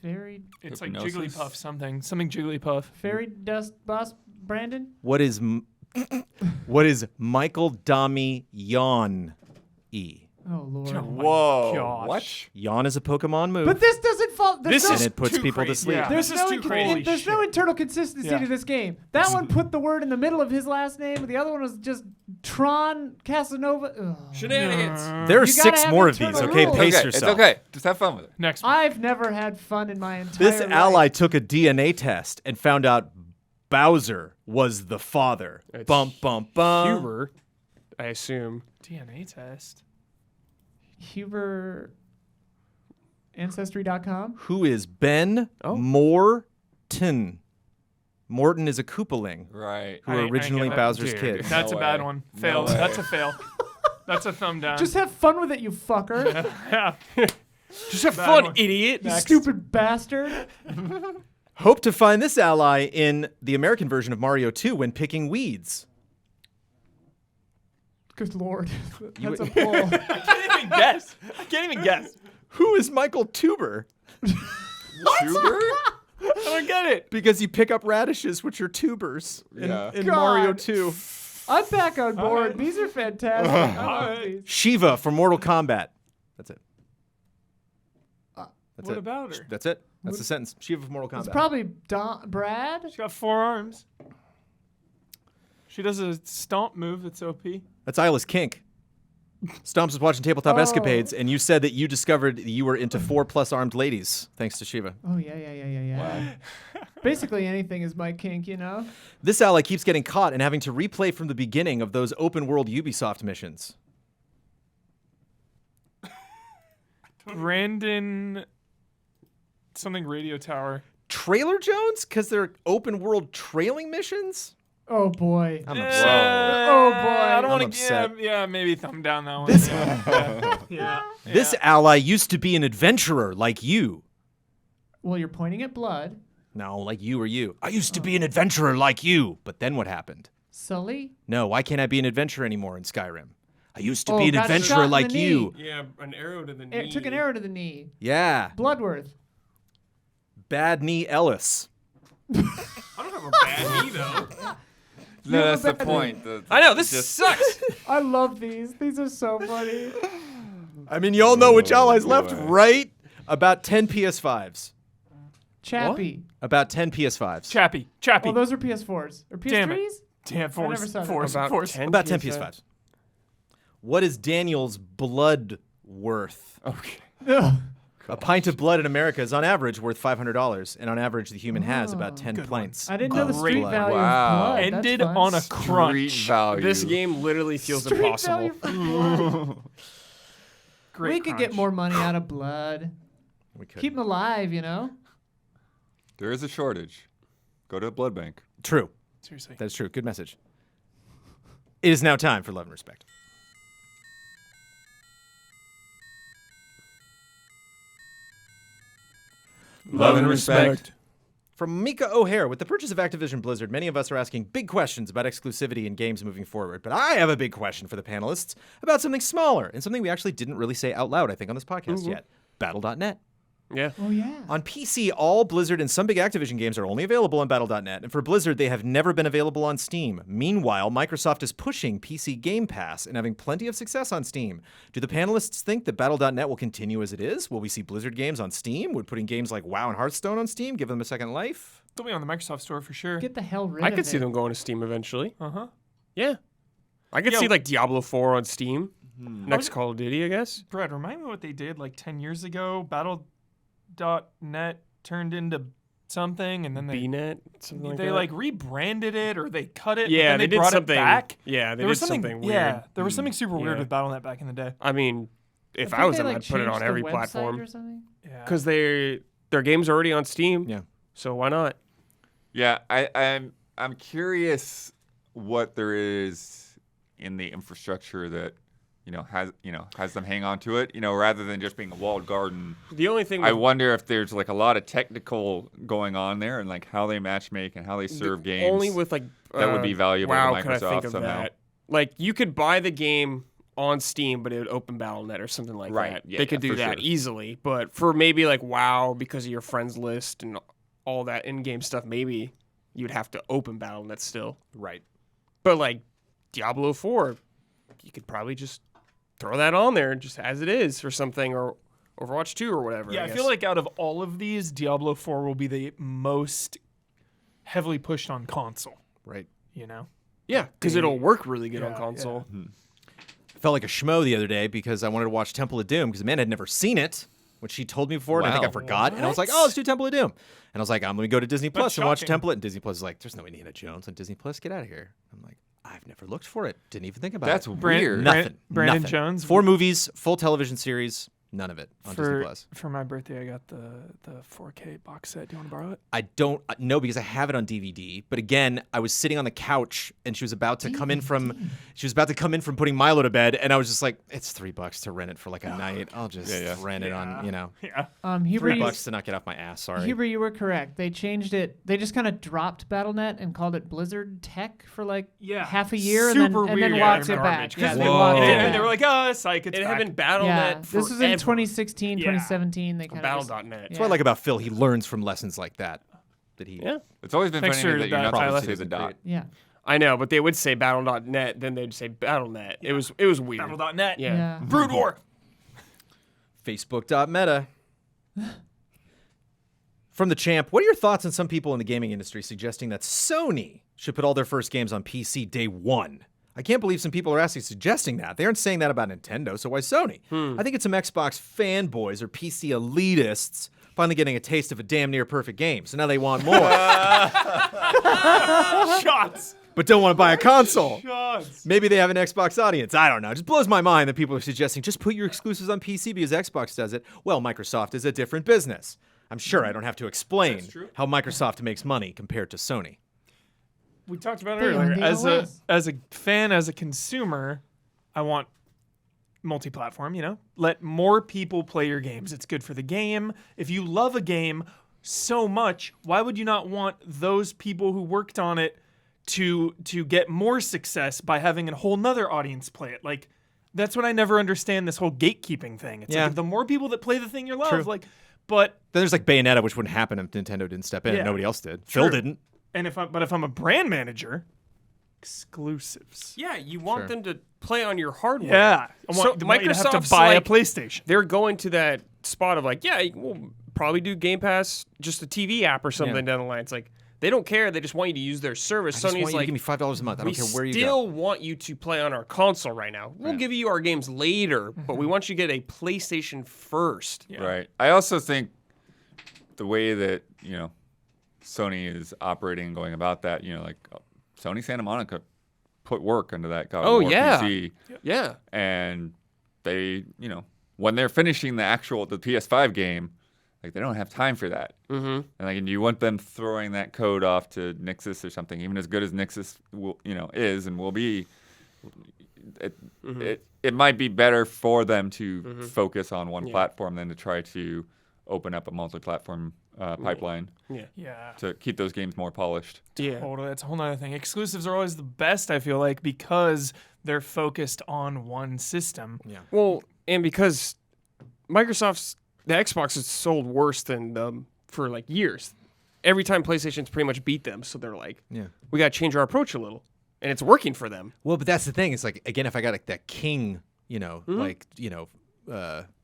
Fairy It's like Hypnosis? Jigglypuff something Jigglypuff. Fairy Dust Boss Brandon. What is what is Michael Damian E? Oh Lord. Whoa. gosh. What? Yawn is a Pokemon move. But this doesn't fall. There's This no, and it puts too people to crazy. sleep. Yeah. there's This no is too crazy. there's no internal consistency Yeah. to this game. That one put the word in the middle of his last name. The other one was just Tron Casanova. Ugh. Shenanigans. There are You gotta 6 have more of these, internal okay? rules. Pace Okay, yourself. It's okay. Just have fun with it. Next one. I've never had fun in my entire This life. ally took a DNA test and found out Bowser was the father. It's Bump, bump, bump. Huber, I assume. DNA test. Huber Ancestry.com. Who is Ben Oh. Morton? Morton is a Koopaling Right. who I were ain't originally get that. Bowser's Dude. kid. That's No a bad way. one. No Fail. way. That's a fail. That's a thumb down. Just have fun with it, you fucker. yeah. Just have Bad fun, one. idiot. You stupid bastard. Hope to find this ally in the American version of Mario 2 when picking weeds. Good lord. You That's a would- pull. I can't even guess. I can't even guess. Who is Michael Tuber? Sugar? I don't get it. Because you pick up radishes, which are tubers in, Yeah. in God. Mario 2. I'm back on board. right. These are fantastic. I love right. these. Shiva from Mortal Kombat. That's it. That's What it. about her? That's it. That's the sentence. Shiva from Mortal Kombat. It's probably Brad. She's got 4 arms. She does a stomp move that's OP. That's Isla's kink. Stomps was watching Tabletop Escapades, and you said that you discovered that you were into 4+ armed ladies, thanks to Shiva. Oh, yeah. Basically anything is my kink, you know? This ally keeps getting caught and having to replay from the beginning of those open-world Ubisoft missions. Brandon... something radio tower. Trailer Jones? Because they're open-world trailing missions? Oh, boy. I'm upset. Oh, boy. I don't I'm want to. upset. Yeah, maybe thumb down that one. This- yeah. This ally used to be an adventurer like you. Well, you're pointing at blood. No, like you or you. I used to be an adventurer like you. But then what happened? Sully? No, why can't I be an adventurer anymore in Skyrim? I used to Oh, be an got shot adventurer in like the you. knee. Yeah, an arrow to the knee. It took an arrow to the knee. Yeah. Bloodworth. Bad knee Ellis. I don't have a bad knee though. No, that's the bad point. I know this just sucks. I love these. These are so funny. I mean, y'all know which allies boy. left, right? About 10 PS5s. Chappie. About 10 PS5s. Chappie. Oh, those are PS4s. Or PS3s? Damn it. Damn, never force. saw that. Force. About Force. 10 About 10 PS5s. PS5s. What is Daniel's blood worth? Okay. Ugh. A pint of blood in America is on average worth $500, and on average, the human has about 10 pints. I didn't know the of street blood. value Wow. of blood. Ended That's fun. on a Street crunch. value. This game literally feels Street impossible. value for blood. Great We could get crunch. more money out of blood. We could. Keep them alive, you know? There is a shortage. Go to a blood bank. True. Seriously. That is true. Good message. It is now time for Love and Respect. Love and respect. From Mika O'Hare, with the purchase of Activision Blizzard, many of us are asking big questions about exclusivity in games moving forward. But I have a big question for the panelists about something smaller and something we actually didn't really say out loud, I think, on this podcast yet. Battle.net. Yeah. Oh, yeah. On PC, all Blizzard and some big Activision games are only available on Battle.net, and for Blizzard, they have never been available on Steam. Meanwhile, Microsoft is pushing PC Game Pass and having plenty of success on Steam. Do the panelists think that Battle.net will continue as it is? Will we see Blizzard games on Steam? Would putting games like WoW and Hearthstone on Steam give them a second life? They'll be on the Microsoft Store for sure. Get the hell rid I of could see it. them going to Steam eventually. Uh-huh. Yeah. I could Yo. see like Diablo 4 on Steam. Next Call of Duty, I guess. Brad, remind me what they did like 10 years ago. Battle.net turned into something, and then they BNet, something like they that. like rebranded it or they cut it. Yeah, but then they did brought something. It back. Yeah, they There was did something something weird. Yeah, there was something super weird Yeah. with Battle.net back in the day. I mean, if think I was they, them, like, I'd put it changed on the every website platform or something. Yeah. because their game's already on Steam. Yeah. So why not? Yeah, I'm curious what there is in the infrastructure that has them hang on to it, rather than just being a walled garden. The only thing I with- wonder if there's like a lot of technical going on there and like how they matchmake and how they serve games. only with like that would be valuable to wow, could I Microsoft think of somehow. that? Like you could buy the game on Steam, but it would open Battle.net or something like Right, that. yeah, they could yeah, do for that sure. easily, but for maybe like WoW because of your friends list and all that in-game stuff, maybe you'd have to open Battle.net still. Right. But like Diablo 4, you could probably just throw that on there just as it is or something, or Overwatch 2 or whatever. Yeah, I guess. feel like out of all of these, Diablo 4 will be the most heavily pushed on console. Right. You know? yeah, because it'll work really good on Yeah, console. I felt like a schmo the other day because I wanted to watch Temple of Doom because Amanda had never seen it, which she told me before, and I think I Wow. forgot. And I was like, oh, let's do Temple of Doom. And I was like, I'm going to go to Disney Plus That's and watch shocking. Temple. And Disney Plus is like, there's no Indiana Jones on Disney Plus. Get out of here. I'm like, I've never looked for it. Didn't even think about That's it. weird. Nothing. Brandon Nothing. Jones? 4 movies, full television series, none of it on Disney Plus. For my birthday, I got the 4K box set. Do you want to borrow it? I don't know because I have it on DVD. But again, I was sitting on the couch and she was about to come in from putting Milo to bed, and I was just like, it's $3 to rent it for like a night. I'll just rent it on, Yeah. Huber, $3 to not get off my ass. Sorry. Huber, you were correct. They changed it. They just kind of dropped Battle.net and called it Blizzard Tech for like half a year, Super and then weird. walked Yeah, it back. garbage, 'cause Yeah, they they walked walked it it back. And they were back. like, psych, it's It back. had been Yeah, Battle.net this was in forever. 2016, Yeah. 2017. They kind of Battle.net. That's why I like about Phil. He learns from lessons like that. That he. Yeah. It's always been Thanks funny for that you're that, not supposed Tyler. to say the dot. Yeah. I know, but they would say Battle.net, then they'd say Battle.net. It was weird. Battle.net. Yeah. Brood War. Facebook.meta. From the champ, what are your thoughts on some people in the gaming industry suggesting that Sony should put all their first games on PC day one? I can't believe some people are actually suggesting that. They aren't saying that about Nintendo, so why Sony? I think it's some Xbox fanboys or PC elitists finally getting a taste of a damn near perfect game, so now they want more. Shots. But don't want to buy a console. Shots. Maybe they have an Xbox audience. I don't know. It just blows my mind that people are suggesting just put your exclusives on PC because Xbox does it. Well, Microsoft is a different business. I'm sure I don't have to explain how Microsoft makes money compared to Sony. We talked about it They earlier. own the As OS. a fan, as a consumer, I want multi-platform, Let more people play your games. It's good for the game. If you love a game so much, why would you not want those people who worked on it to get more success by having a whole nother audience play it? Like, that's what I never understand, this whole gatekeeping thing. It's like the more people that play the thing you love, True. but Then there's like Bayonetta, which wouldn't happen if Nintendo didn't step in and nobody else did. Sure. Phil didn't. and if I'm a brand manager, exclusives. Yeah, you want Sure. them to play on your hardware. Yeah. I So want you to have to Microsoft's buy a like- PlayStation. They're going to that spot of like, yeah, we'll probably do Game Pass, just a TV app or something down the line. It's like they don't care. They just want you to use their service. I just Sony's want you to like, give me $5 a month. I we don't care where you go. still want you to play on our console right now. We'll give you our games later, but we want you to get a PlayStation first. Yeah. Right. I also think the way that, Sony is operating and going about that, like Sony Santa Monica put work into that God of Oh, War yeah. PC. Yeah. And they, when they're finishing the PS5 game, like they don't have time for that. Mm-hmm. And like, you want them throwing that code off to Nixus or something, even as good as Nixus will, is and will be. It might be better for them to focus on one platform than to try to open up a multi-platform pipeline Yeah. to keep those games more polished. Yeah. Totally. That's a whole nother thing. Exclusives are always the best, I feel like, because they're focused on one system. Yeah. Well, and because the Xbox has sold worse than them for like years. Every time PlayStation's pretty much beat them, so they're like, Yeah. we got to change our approach a little. And it's working for them. Well, but that's the thing. It's like, again, if I got like that king,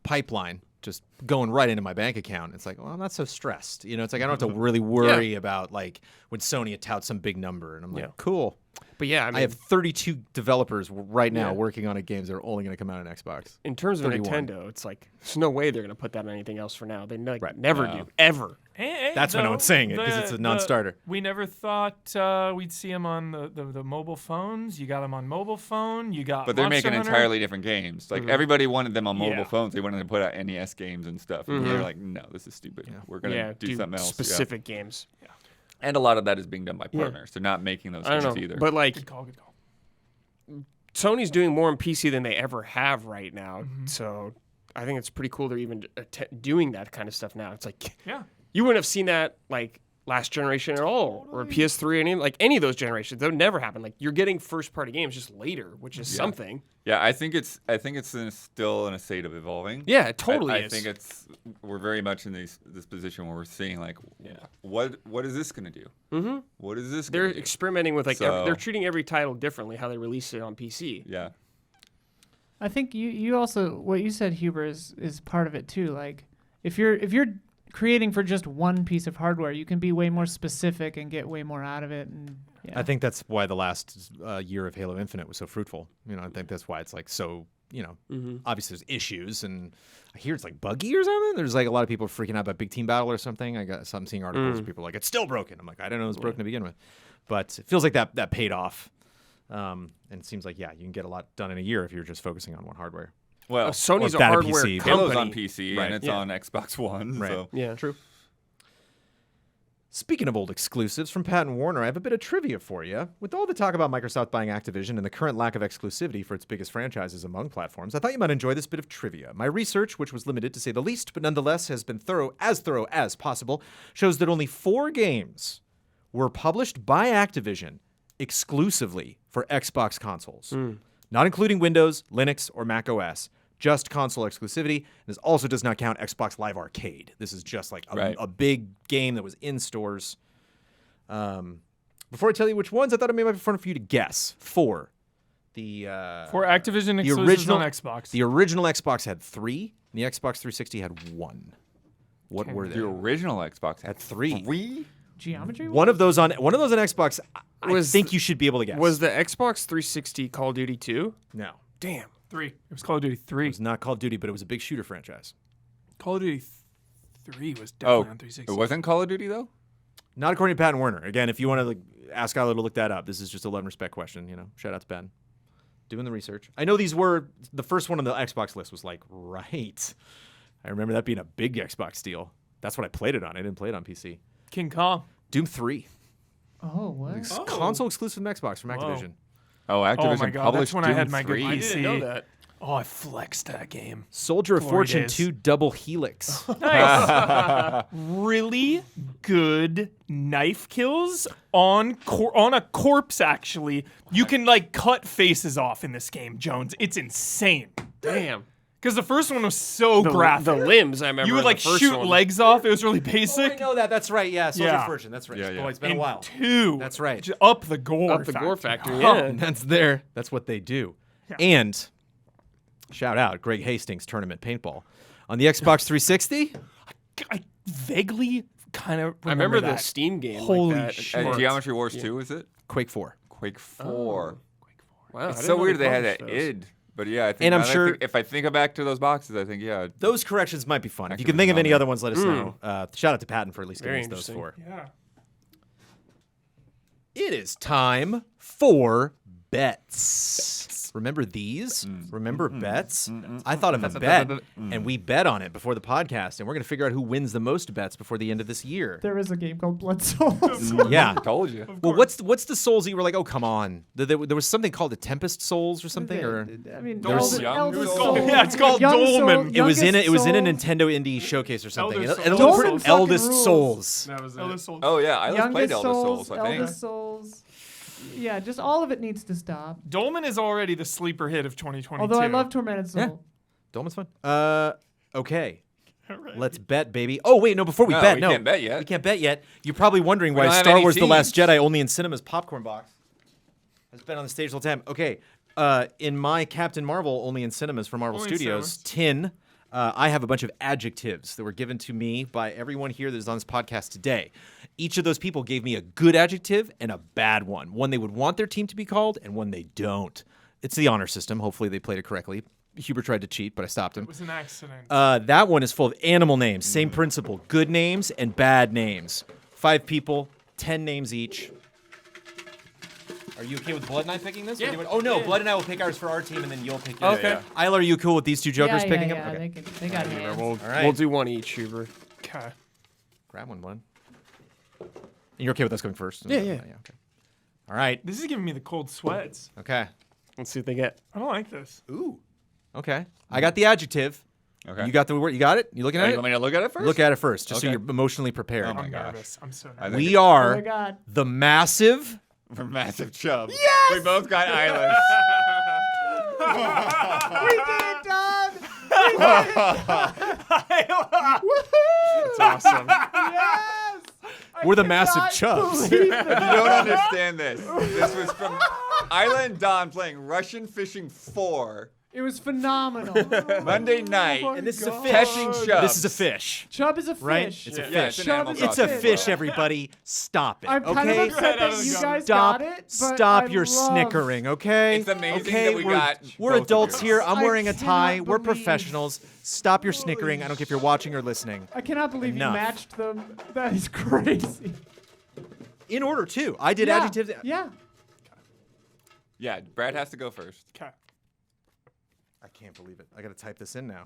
pipeline just going right into my bank account, it's like, well, I'm not so stressed. It's like I don't have to really worry about like when Sony touts some big number. And I'm like, cool. But yeah, I mean, I have 32 developers right now working on games that are only going to come out on Xbox. in terms of 31. Nintendo, it's like, there's no way they're going to put that on anything else for now. They never No. do, ever. That's why no one's saying it, 'cause it's a non-starter. We never thought we'd see them on the mobile phones. You got them on mobile phone. You got But they're Monster making Hunter. entirely different games. Like everybody wanted them on mobile Yeah. phones. They wanted to put out NES games and stuff. And they're like, no, this is stupid. We're going to do something else. Specific games. And a lot of that is being done by partners. They're not making those I don't games know. either. But like, Good call. Sony's doing more on PC than they ever have right now. So I think it's pretty cool they're even doing that kind of stuff now. It's like, Yeah. you wouldn't have seen that like last generation at all, or PS3, any of those generations. That would never happen. Like, you're getting first party games just later, which is something. Yeah, I think it's still in a state of evolving. Yeah, it totally I is. think we're very much in this position where we're seeing like, what is this going to do? Mm-hmm. What is this? They're gonna do? experimenting with like So- they're treating every title differently how they release it on PC. Yeah. I think you also what you said, Huber, is part of it too. Like if you're creating for just one piece of hardware, you can be way more specific and get way more out of it. And yeah. I think that's why the last year of Halo Infinite was so fruitful. I think that's why it's like so, obviously there's issues, and I hear it's like buggy or something. There's like a lot of people freaking out about Big Team Battle or something. I'm seeing articles where people are like, it's still broken. I'm like, I didn't know it was broken to begin with. But it feels like that paid off. And it seems like, you can get a lot done in a year if you're just focusing on one hardware. Well, Sony's or a bad hardware PC. company. Halo's on PC Right. and it's on Xbox One. Right. So Yeah, true. Speaking of old exclusives from Pat and Warner, I have a bit of trivia for you. With all the talk about Microsoft buying Activision and the current lack of exclusivity for its biggest franchises among platforms, I thought you might enjoy this bit of trivia. My research, which was limited to say the least, but nonetheless has been thorough as possible, shows that only 4 games were published by Activision exclusively for Xbox consoles, not including Windows, Linux, or Mac OS. Just console exclusivity. And this also does not count Xbox Live Arcade. This is just like a big game that was in stores. Before I tell you which ones, I thought it might be fun for you to guess. 4. For Activision the exclusives original on Xbox. The original Xbox had 3. And the Xbox 360 had 1. What were they? the original Xbox Had 3. 3? Geometry? One of those on Xbox. I Was think you should be able to guess. Was the Xbox 360 Call of Duty 2? no? Damn. 3. It was Call of Duty 3. It was not Call of Duty, but it was a big shooter franchise. Call of Duty 3 was Oh, definitely on 360. it wasn't Call of Duty though. Not according to Pat and Werner. Again, if you want to ask Skylar to look that up, this is just a love and respect question. Shout out to Ben, doing the research. I know these were the first one on the Xbox list was like right. I remember that being a big Xbox deal. That's what I played it on. I didn't play it on PC. King Kong. Doom 3, Oh, what? console exclusive from Xbox from Activision. Oh, Activision Oh my god, published that's when I had Doom my good 3. I PC. didn't know that. Oh, I flexed that game. Soldier of Glory Fortune days. 2 Double Helix. Nice. Really good knife kills on a corpse. Actually, you can like cut faces off in this game, Jones. It's insane. Damn. Because the first one was so graphic. The limbs, I remember. You would in like the first shoot one. legs off. It was really I basic. know that. That's right. Yeah, Soldier Yeah. of Fortune. That's right. Yeah, yeah. Boy, it's been a In while. 2. That's right. Just up the gore. Up the gore factor, Huh. yeah. That's there. That's what they do. And shout out Greg Hastings Tournament Paintball on the Xbox 360. I vaguely kind of I remember the that. Steam game. Holy like that. shit. And Geometry Wars 2 is it? Quake 4. Quake 4. Wow, I It's didn't so know weird they had published that those. id. But yeah, I think And I'm now that I sure- think- if I think back to those boxes, I think Those corrections might be fun. If you Activision can think of any on other ones, let us know. Shout out to Patton for at least Very giving us those interesting. four. Yeah. It is time for bets. Remember these? Remember bets? I thought of a bet, and we bet on it before the podcast, and we're going to figure out who wins the most bets before the end of this year. There is a game called Blood Souls. Yeah. told you. Well, what's the souls that you were like, oh, come on? There was something called the Tempest Souls or something, or I mean, There's- Eldest called- Souls. yeah, it's called Young Dolmen. Souls, it was in a Youngest Nintendo Souls. Indie showcase or something. Elder It'll Souls. look Dolmen for Eldest fucking Souls. That was Eldest Souls. Oh yeah, I just played Youngest Elder Souls, Souls. I think. Eldest Souls. Yeah, just all of it needs to stop. Dolmen is already the sleeper hit of 2022. Although I love Tormented Soul. Yeah. Dolmen's fun. Okay. Let's bet, baby. Oh wait, no. Before we No, bet, we no, can't bet yet. We can't bet yet. You're probably wondering why don't have Star any Wars: The Last teams. Jedi only in cinemas popcorn box has been on the stage the whole time. Okay, in my Captain Marvel only in cinemas for Marvel Only in Studios tin, I have a bunch of adjectives that were given to me by everyone here that is on this podcast today. Each of those people gave me a good adjective and a bad one they would want their team to be called, and one they don't. It's the honor system. Hopefully they played it correctly. Hubert tried to cheat, but I stopped him. It was an accident. That one is full of animal names. Same principle. Good names and bad names. 5 people, 10 names each. Are you okay with Blood and I picking this? Or do you want- oh, no. Blood and I will pick ours for our team, and then you'll pick yours. Okay. Isla, are you cool with these two jokers yeah, picking yeah, them? Okay. They got hands. We'll, All right. we'll do one each, Hubert. Okay. Grab one. And you're okay with us going first? Yeah. Okay. All right. This is giving me the cold sweats. Okay. Let's see what they get. I don't like this. Ooh. Okay. I got the adjective. Okay. You got the word. You got it? You looking Oh, at you it? want me to look at it first? Look at it first, just so Okay. you're emotionally prepared. Oh my I'm gosh. nervous. I'm so I nervous. think We Oh are my god. the massive. We're massive chub. Yes! We both got Island. We did it, Don! It's awesome. Yes! We're the massive chubs. You don't understand this. This was from Isla and Don playing Russian Fishing 4 It was phenomenal. Monday night. Oh my And this is a God. fish. Catching chubs. This is a fish. Chub is a fish. Right? It's a Yeah, fish. it's an Chub Animal is a It's a Crossing fish, as well. everybody. Stop it. I'm kind okay? of upset Right out that of you the guys Stop. got it. But Stop I your love- snickering, okay? It's amazing okay? that we got We're both of adults yours. here. I'm I wearing a tie. cannot We're believe- professionals. Stop your snickering. I don't care if you're watching or listening. I cannot believe Enough. you matched them. That is crazy. In order, too. I did yeah. adjectives. Yeah. Yeah, Brad has to go first. Okay. I can't believe it. I got to type this in now.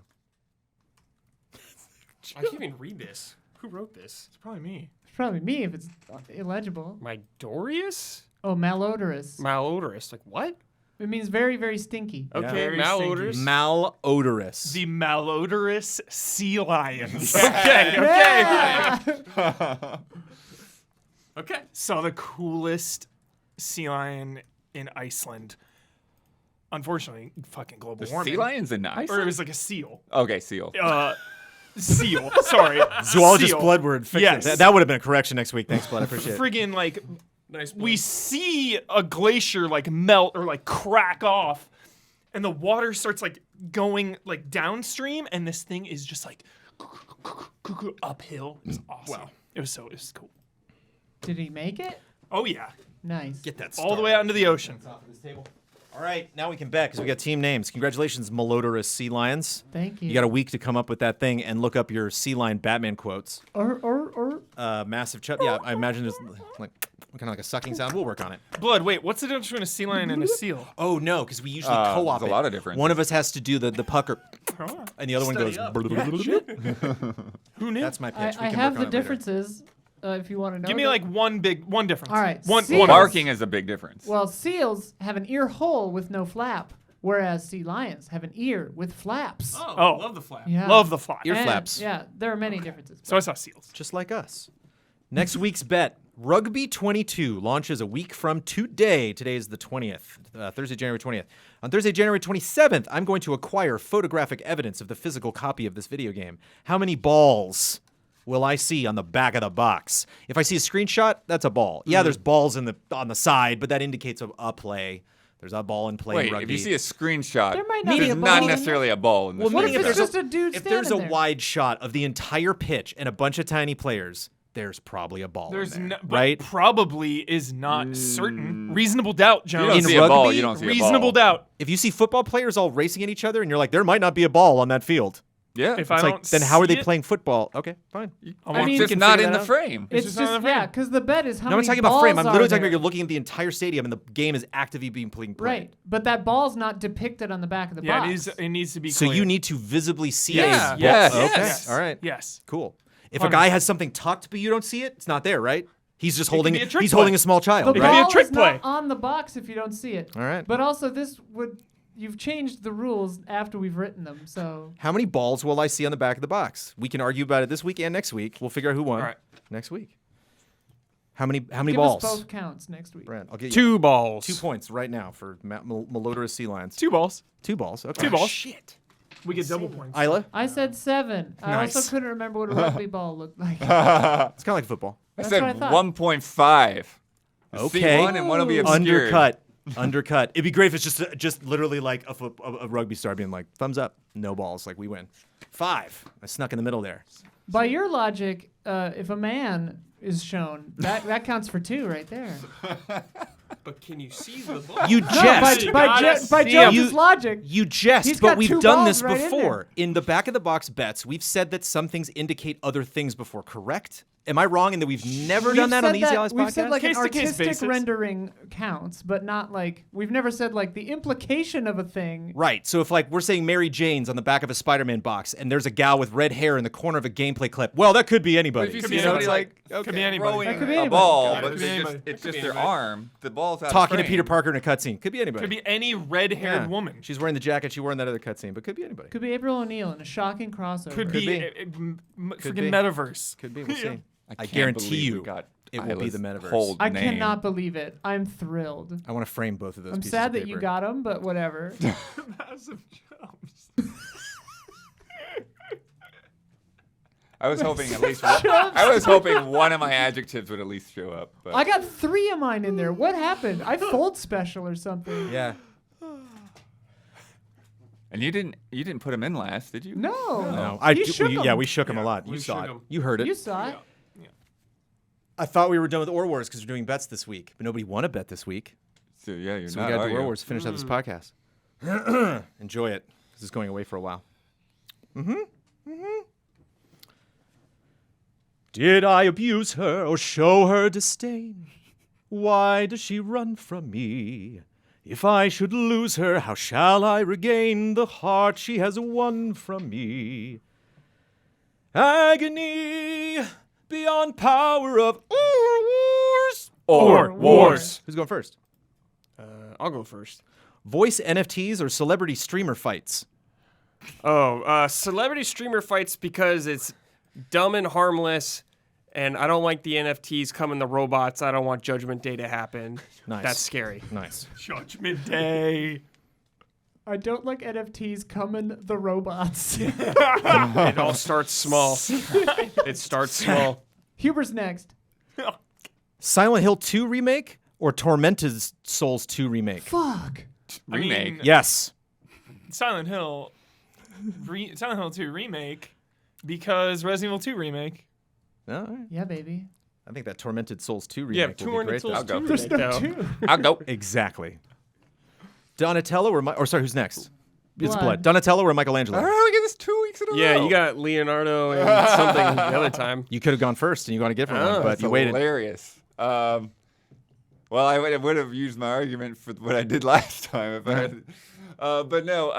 I can't even read this. Who wrote this? It's probably me. It's probably me if it's illegible. Mydorius? Oh, malodorous. Malodorous. Like what? It means very, very stinky. Okay, Very malodorous. Malodorous. The malodorous sea lions. Okay, Yeah. Okay. Saw the coolest sea lion in Iceland. Unfortunately, fucking global There's warming. sea lions in Or it Iceland? was like a seal. Okay, seal. Seal. Sorry. Zoologist Seal. Bloodward. Fix Yes. it. That would have been a correction next week. Thanks, Blood. I appreciate it. Friggin' like Nice. we see a glacier like melt or like crack off, and the water starts like going like downstream, and this thing is just like uphill. It was awesome. Wow. It was cool. Did he make it? Oh yeah, Nice. Get that all the way out into the ocean. Off of this table. All right, now we can bet because we got team names. Congratulations, Malodorous Sea Lions. Thank you. You got a week to come up with that thing and look up your sea lion Batman quotes. Or. Massive chub. Yeah, I imagine it's like kind of like a sucking sound. We'll work on it. Blood. Wait, what's the difference between a sea lion and a seal? Oh no, because we usually co-op there's a it. lot of differences. One of us has to do the pucker, and the other one goes. Who knew? That's my pitch. We I can have work on the it later. differences. If you want to know. Give me them. like one difference. All right, One. seals. One. Barking is a big difference. Well, seals have an ear hole with no flap, whereas sea lions have an ear with flaps. Oh, love the flap. Yeah. Love the flap. Ear And, flaps. Yeah, there are many differences. So I saw seals. Just like us. Next week's bet. Rugby 22 launches a week from today. Today is the 20th, Thursday, January 20th. On Thursday, January 27th, I'm going to acquire photographic evidence of the physical copy of this video game. How many balls will I see on the back of the box? If I see a screenshot, that's a ball. Yeah, there's balls on the side, but that indicates a play. There's a ball in play in Wait, rugby. if you see a screenshot, There might not be there's a ball not in necessarily a ball in this. What if video. it's just a dude if there's a standing there? wide shot of the entire pitch and a bunch of tiny players, there's probably a ball There's in there, no, but right? probably is not certain. Reasonable doubt, You Jones. don't In see a ball. rugby, You don't see a Reasonable ball. doubt. If you see football players all racing at each other and you're like, there might not be a ball on that field. Yeah, If It's I like, don't then how are see they it, playing football? Okay, fine. I mean, it's we just can not figure in that the out. frame. It's just just, not a yeah, frame. because the bet is how No, I'm many talking about frame. I'm balls literally are talking about there. you're looking at the entire stadium and the game is actively being played. Right, but that ball's not depicted on the back of the Yeah, box. it needs to be So clear. you need to visibly see Yes. a ball. Yes. Okay. Yes. All right. Yes. Cool. If a guy has something tucked but you don't see it, it's not there, right? He's just holding be a trick he's play. holding a small The child, could right? be a ball trick is not play. on the box if you don't see it. All right. But also, you've changed the rules after we've written them, so How many balls will I see on the back of the box? We can argue about it this week and next week. We'll figure out who won All right. next week. How many give balls? us both counts next week. Brad, I'll get you 2 balls. 2 points right now for Malodorous Sea Lions. 2 balls. 2 balls. Okay. 2 balls. Shit. We get double points. Isla? I said 7. I Nice. also couldn't remember what a rugby ball looked like. It's kind of like football. I That's said what I thought. 1.5. Okay. C1 and one will be obscured. Undercut. It'd be great if it's just literally like a rugby star being like, thumbs up, no balls, like we win. 5. I snuck in the middle there. By your logic, if a man is shown, that counts for 2 right there. But can you see the ball? You No, jest. by see Jones' him. logic. You jest, He's but got we've 2 done balls this right in there. before. In the back of the box bets, we've said that some things indicate other things before, correct? Am I wrong in that we've never done that on the Easy Allies We've podcast? said like an Case-to-case artistic basis. rendering counts, but not like we've never said like the implication of a thing. Right. So if like we're saying Mary Jane's on the back of a Spider-Man box and there's a gal with red hair in the corner of a gameplay clip, well, that could be But anybody. if you Could see be somebody anybody. like Could be anybody. throwing That could be a anybody. ball, Could but be they anybody. it's Could just be their anybody. arm, the ball's out Talking of to frame. Peter Parker in a cutscene. Could be anybody. Could be any red-haired Yeah. woman. She's wearing the jacket she wore in that other cutscene, but could be anybody. Could be April O'Neil in a shocking crossover. Could be, be. freaking be. Metaverse. Could be. We'll see. I can't guarantee believe we you got it will be Isla's the Metaverse. whole I name. cannot believe it. I'm thrilled. I want to frame both of those I'm pieces sad of that you paper. got them, but whatever. Massive jumps. I was hoping at least I was hoping one of my adjectives would at least show up. But I got 3 of mine in there. What happened? I fold special or something. Yeah. and you didn't put him in last, did you? No. No. He shook yeah, 'em. we shook him a Yeah, lot. we You saw shook it. 'em. You heard it. You saw it. I thought we were done with Ore Wars because we're doing bets this week, but nobody won a bet this week. So yeah, you're So not. we got to are do Ore you? Wars to finish out this podcast. Enjoy it because it's going away for a while. Did I abuse her or show her disdain? Why does she run from me? If I should lose her, how shall I regain the heart she has won from me? Agony beyond power of Ore Wars. Ore Wars. Who's going first? I'll go first. Voice NFTs or celebrity streamer fights? Celebrity streamer fights because it's dumb and harmless, and I don't like the NFTs coming the robots. I don't want Judgment Day to happen. Nice. That's scary. Nice. Judgment Day. I don't like NFTs coming the robots. It all starts small. It starts small. Huber's next. Silent Hill 2 remake or Tormented Souls 2 remake? Fuck. Remake. mean, Yes. Silent Hill 2 remake because Resident Evil 2 remake. All right. Yeah, baby. I think that Tormented Souls 2 remake Yeah, will be Tormented great. Souls I'll go. 2 There's remake, no though. two. I'll go. Exactly. Donatello or sorry, who's next? It's Blood. Blood. Donatello or Michelangelo? I don't know. We get this 2 weeks in a row. Yeah, you got Leonardo and something the other time. You could have gone first and you got a different one, but That's you waited. hilarious. Well, I would have used my argument for what I did last time. If I had, but no,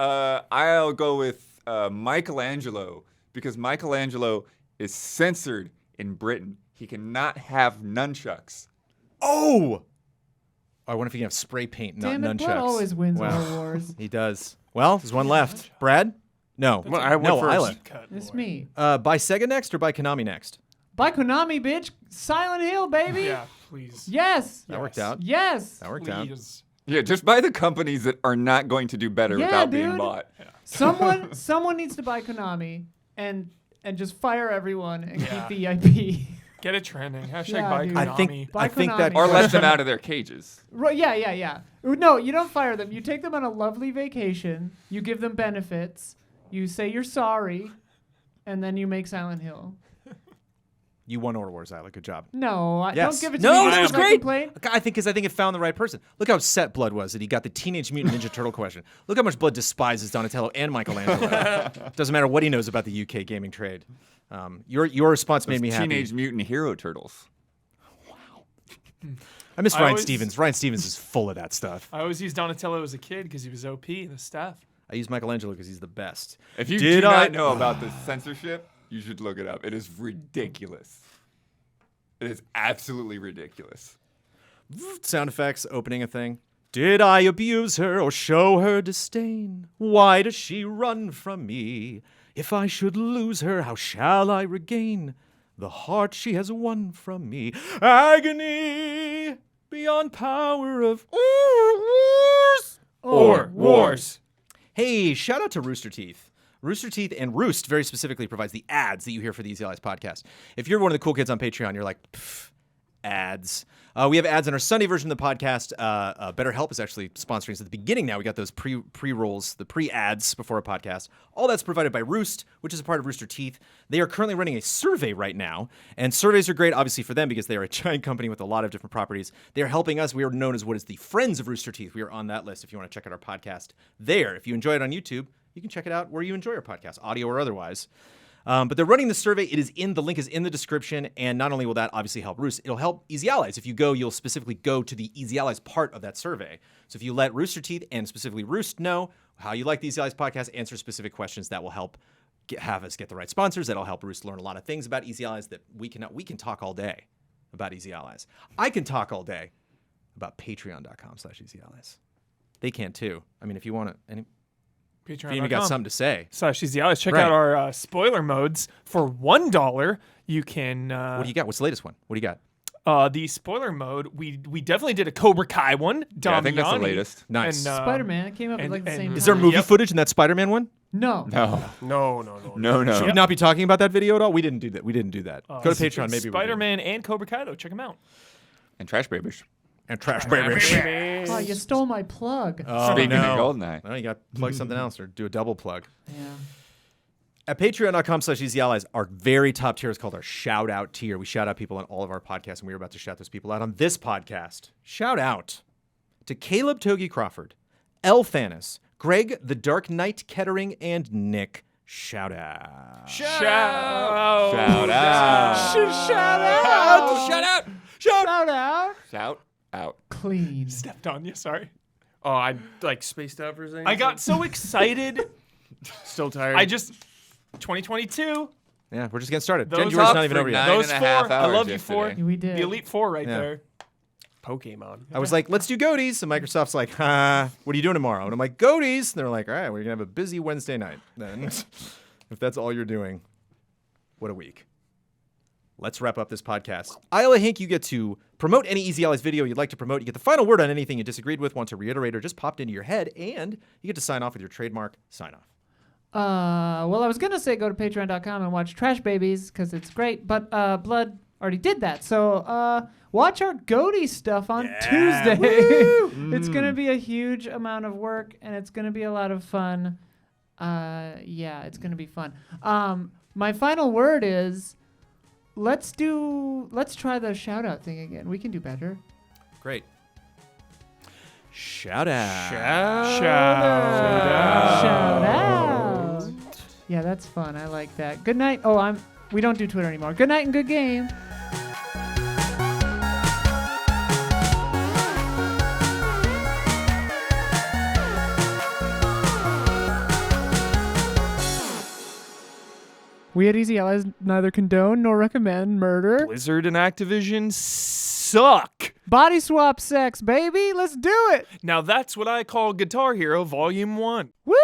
I'll go with Michelangelo because Michelangelo is censored in Britain. He cannot have nunchucks. Oh! I wonder if he can have spray paint, not Damn it, nunchucks. Blood always wins Wow. all wars. He does. Well, there's one left. Brad? No. Well, I went no, first. Isla. It's me. By Sega next or by Konami next? By Konami, bitch. Silent Hill, baby. Yeah, please. Yes. That worked out. Yes. That worked out. Please. Yeah, just buy the companies that are not going to do better Yeah, without being dude. bought. Someone needs to buy Konami and just fire everyone and Yeah. keep the IP. Get it trending. Hashtag Yeah, buy dude. Konami. I think Buy I think Konami. that Or let them out of their cages. Right, yeah. No, you don't fire them. You take them on a lovely vacation. You give them benefits. You say you're sorry, and then you make Silent Hill. you won Order Wars, Isla. Good job. No, Yes. don't give it to No, me. that was because I great. complain. I think it found the right person. Look how set Blood was that he got the Teenage Mutant Ninja Turtle question. Look how much Blood despises Donatello and Michelangelo. Doesn't matter what he knows about the UK gaming trade. Your response made me happy. Teenage Mutant Hero Turtles. I miss I Ryan always- Stevens. Ryan Stevens is full of that stuff. I always used Donatello as a kid because he was OP, the staff. I use Michelangelo because he's the best. If you Did do I- not know about the censorship, you should look it up. It is ridiculous. It is absolutely ridiculous. Sound effects, opening a thing. Did I abuse her or show her disdain? Why does she run from me? If I should lose her, how shall I regain the heart she has won from me? Agony beyond power of Or wars. Hey, shout out to Rooster Teeth. Rooster Teeth and Roost very specifically provides the ads that you hear for the Easy Allies podcast. If you're one of the cool kids on Patreon, you're like, ads. We have ads in our Sunday version of the podcast. BetterHelp is actually sponsoring us at the beginning now. We got those pre-rolls, the pre-ads before a podcast. All that's provided by Roost, which is a part of Rooster Teeth. They are currently running a survey right now, and surveys are great, obviously, for them because they are a giant company with a lot of different properties. They are helping us. We are known as what is the Friends of Rooster Teeth. We are on that list if you want to check out our podcast there. If you enjoy it on YouTube, you can check it out where you enjoy our podcast, audio or otherwise. But they're running the survey. The link is in the description. And not only will that obviously help Roost, it'll help Easy Allies. If you go, you'll specifically go to the Easy Allies part of that survey. So if you let Rooster Teeth and specifically Roost know how you like the Easy Allies podcast, answer specific questions that will help have us get the right sponsors. That'll help Roost learn a lot of things about Easy Allies that we can talk all day about Easy Allies. I can talk all day about patreon.com/Easy Allies. They can too. I mean, if you want to, if you even got something to say. /Easy Allies. Check Right. out our spoiler modes for $1. You can. What do you got? What's the latest one? What do you got? The spoiler mode. We definitely did a Cobra Kai one. Yeah, I think that's the Damiani. latest. Nice. And, Spider-Man. It came up at and- like the and- same time. Is there movie Yep. footage in that Spider-Man one? No. No. No. Should we not be talking about that video at all? We didn't do that. Go to Patreon, maybe. Spider-Man and Cobra Kai though. Check them out. And Trash Babish. And Trash Babish. Oh, you stole my plug. Oh, Speaking no. of GoldenEye. Well, you got to plug something else or do a double plug. Yeah. At patreon.com/Easy Allies, our very top tier is called our shout out tier. We shout out people on all of our podcasts, and we were about to shout those people out on this podcast. Shout out to Caleb Togi Crawford, L. Thanis, Greg the Dark Knight Kettering, and Nick. Shout out. Shout Shout out. Shout out. Shout out. Shout out. Shout out. Clean. Stepped on you. Sorry. Oh, I like spaced out for a second. I got so excited. still tired. 2022. Yeah, we're just getting started. Those January's up not even for over yet. 9 Those and a half four, I hours love you yesterday. for We did. the Elite Four right Yeah. there. Pokemon. I was like, let's do Goaties. And Microsoft's like, what are you doing tomorrow? And I'm like, Goaties. And they're like, all right, we're going to have a busy Wednesday night then. If that's all you're doing, what a week. Let's wrap up this podcast. Isla Hink, you get to promote any Easy Allies video you'd like to promote. You get the final word on anything you disagreed with, want to reiterate, or just popped into your head. And you get to sign off with your trademark sign-off. Well, I was going to say go to patreon.com and watch Trash Babies because it's great, but Blood already did that. So watch our Goaty stuff on Tuesday. It's going to be a huge amount of work, and it's going to be a lot of fun. Yeah, it's going to be fun. My final word is let's try the shout out thing again. We can do better. Great. Shout out. Shout out. Yeah, that's fun. I like that. Good night. Oh, we don't do Twitter anymore. Good night and good game. We at Easy Allies neither condone nor recommend murder. Blizzard and Activision suck. Body swap sex, baby. Let's do it. Now that's what I call Guitar Hero Volume 1. Woo!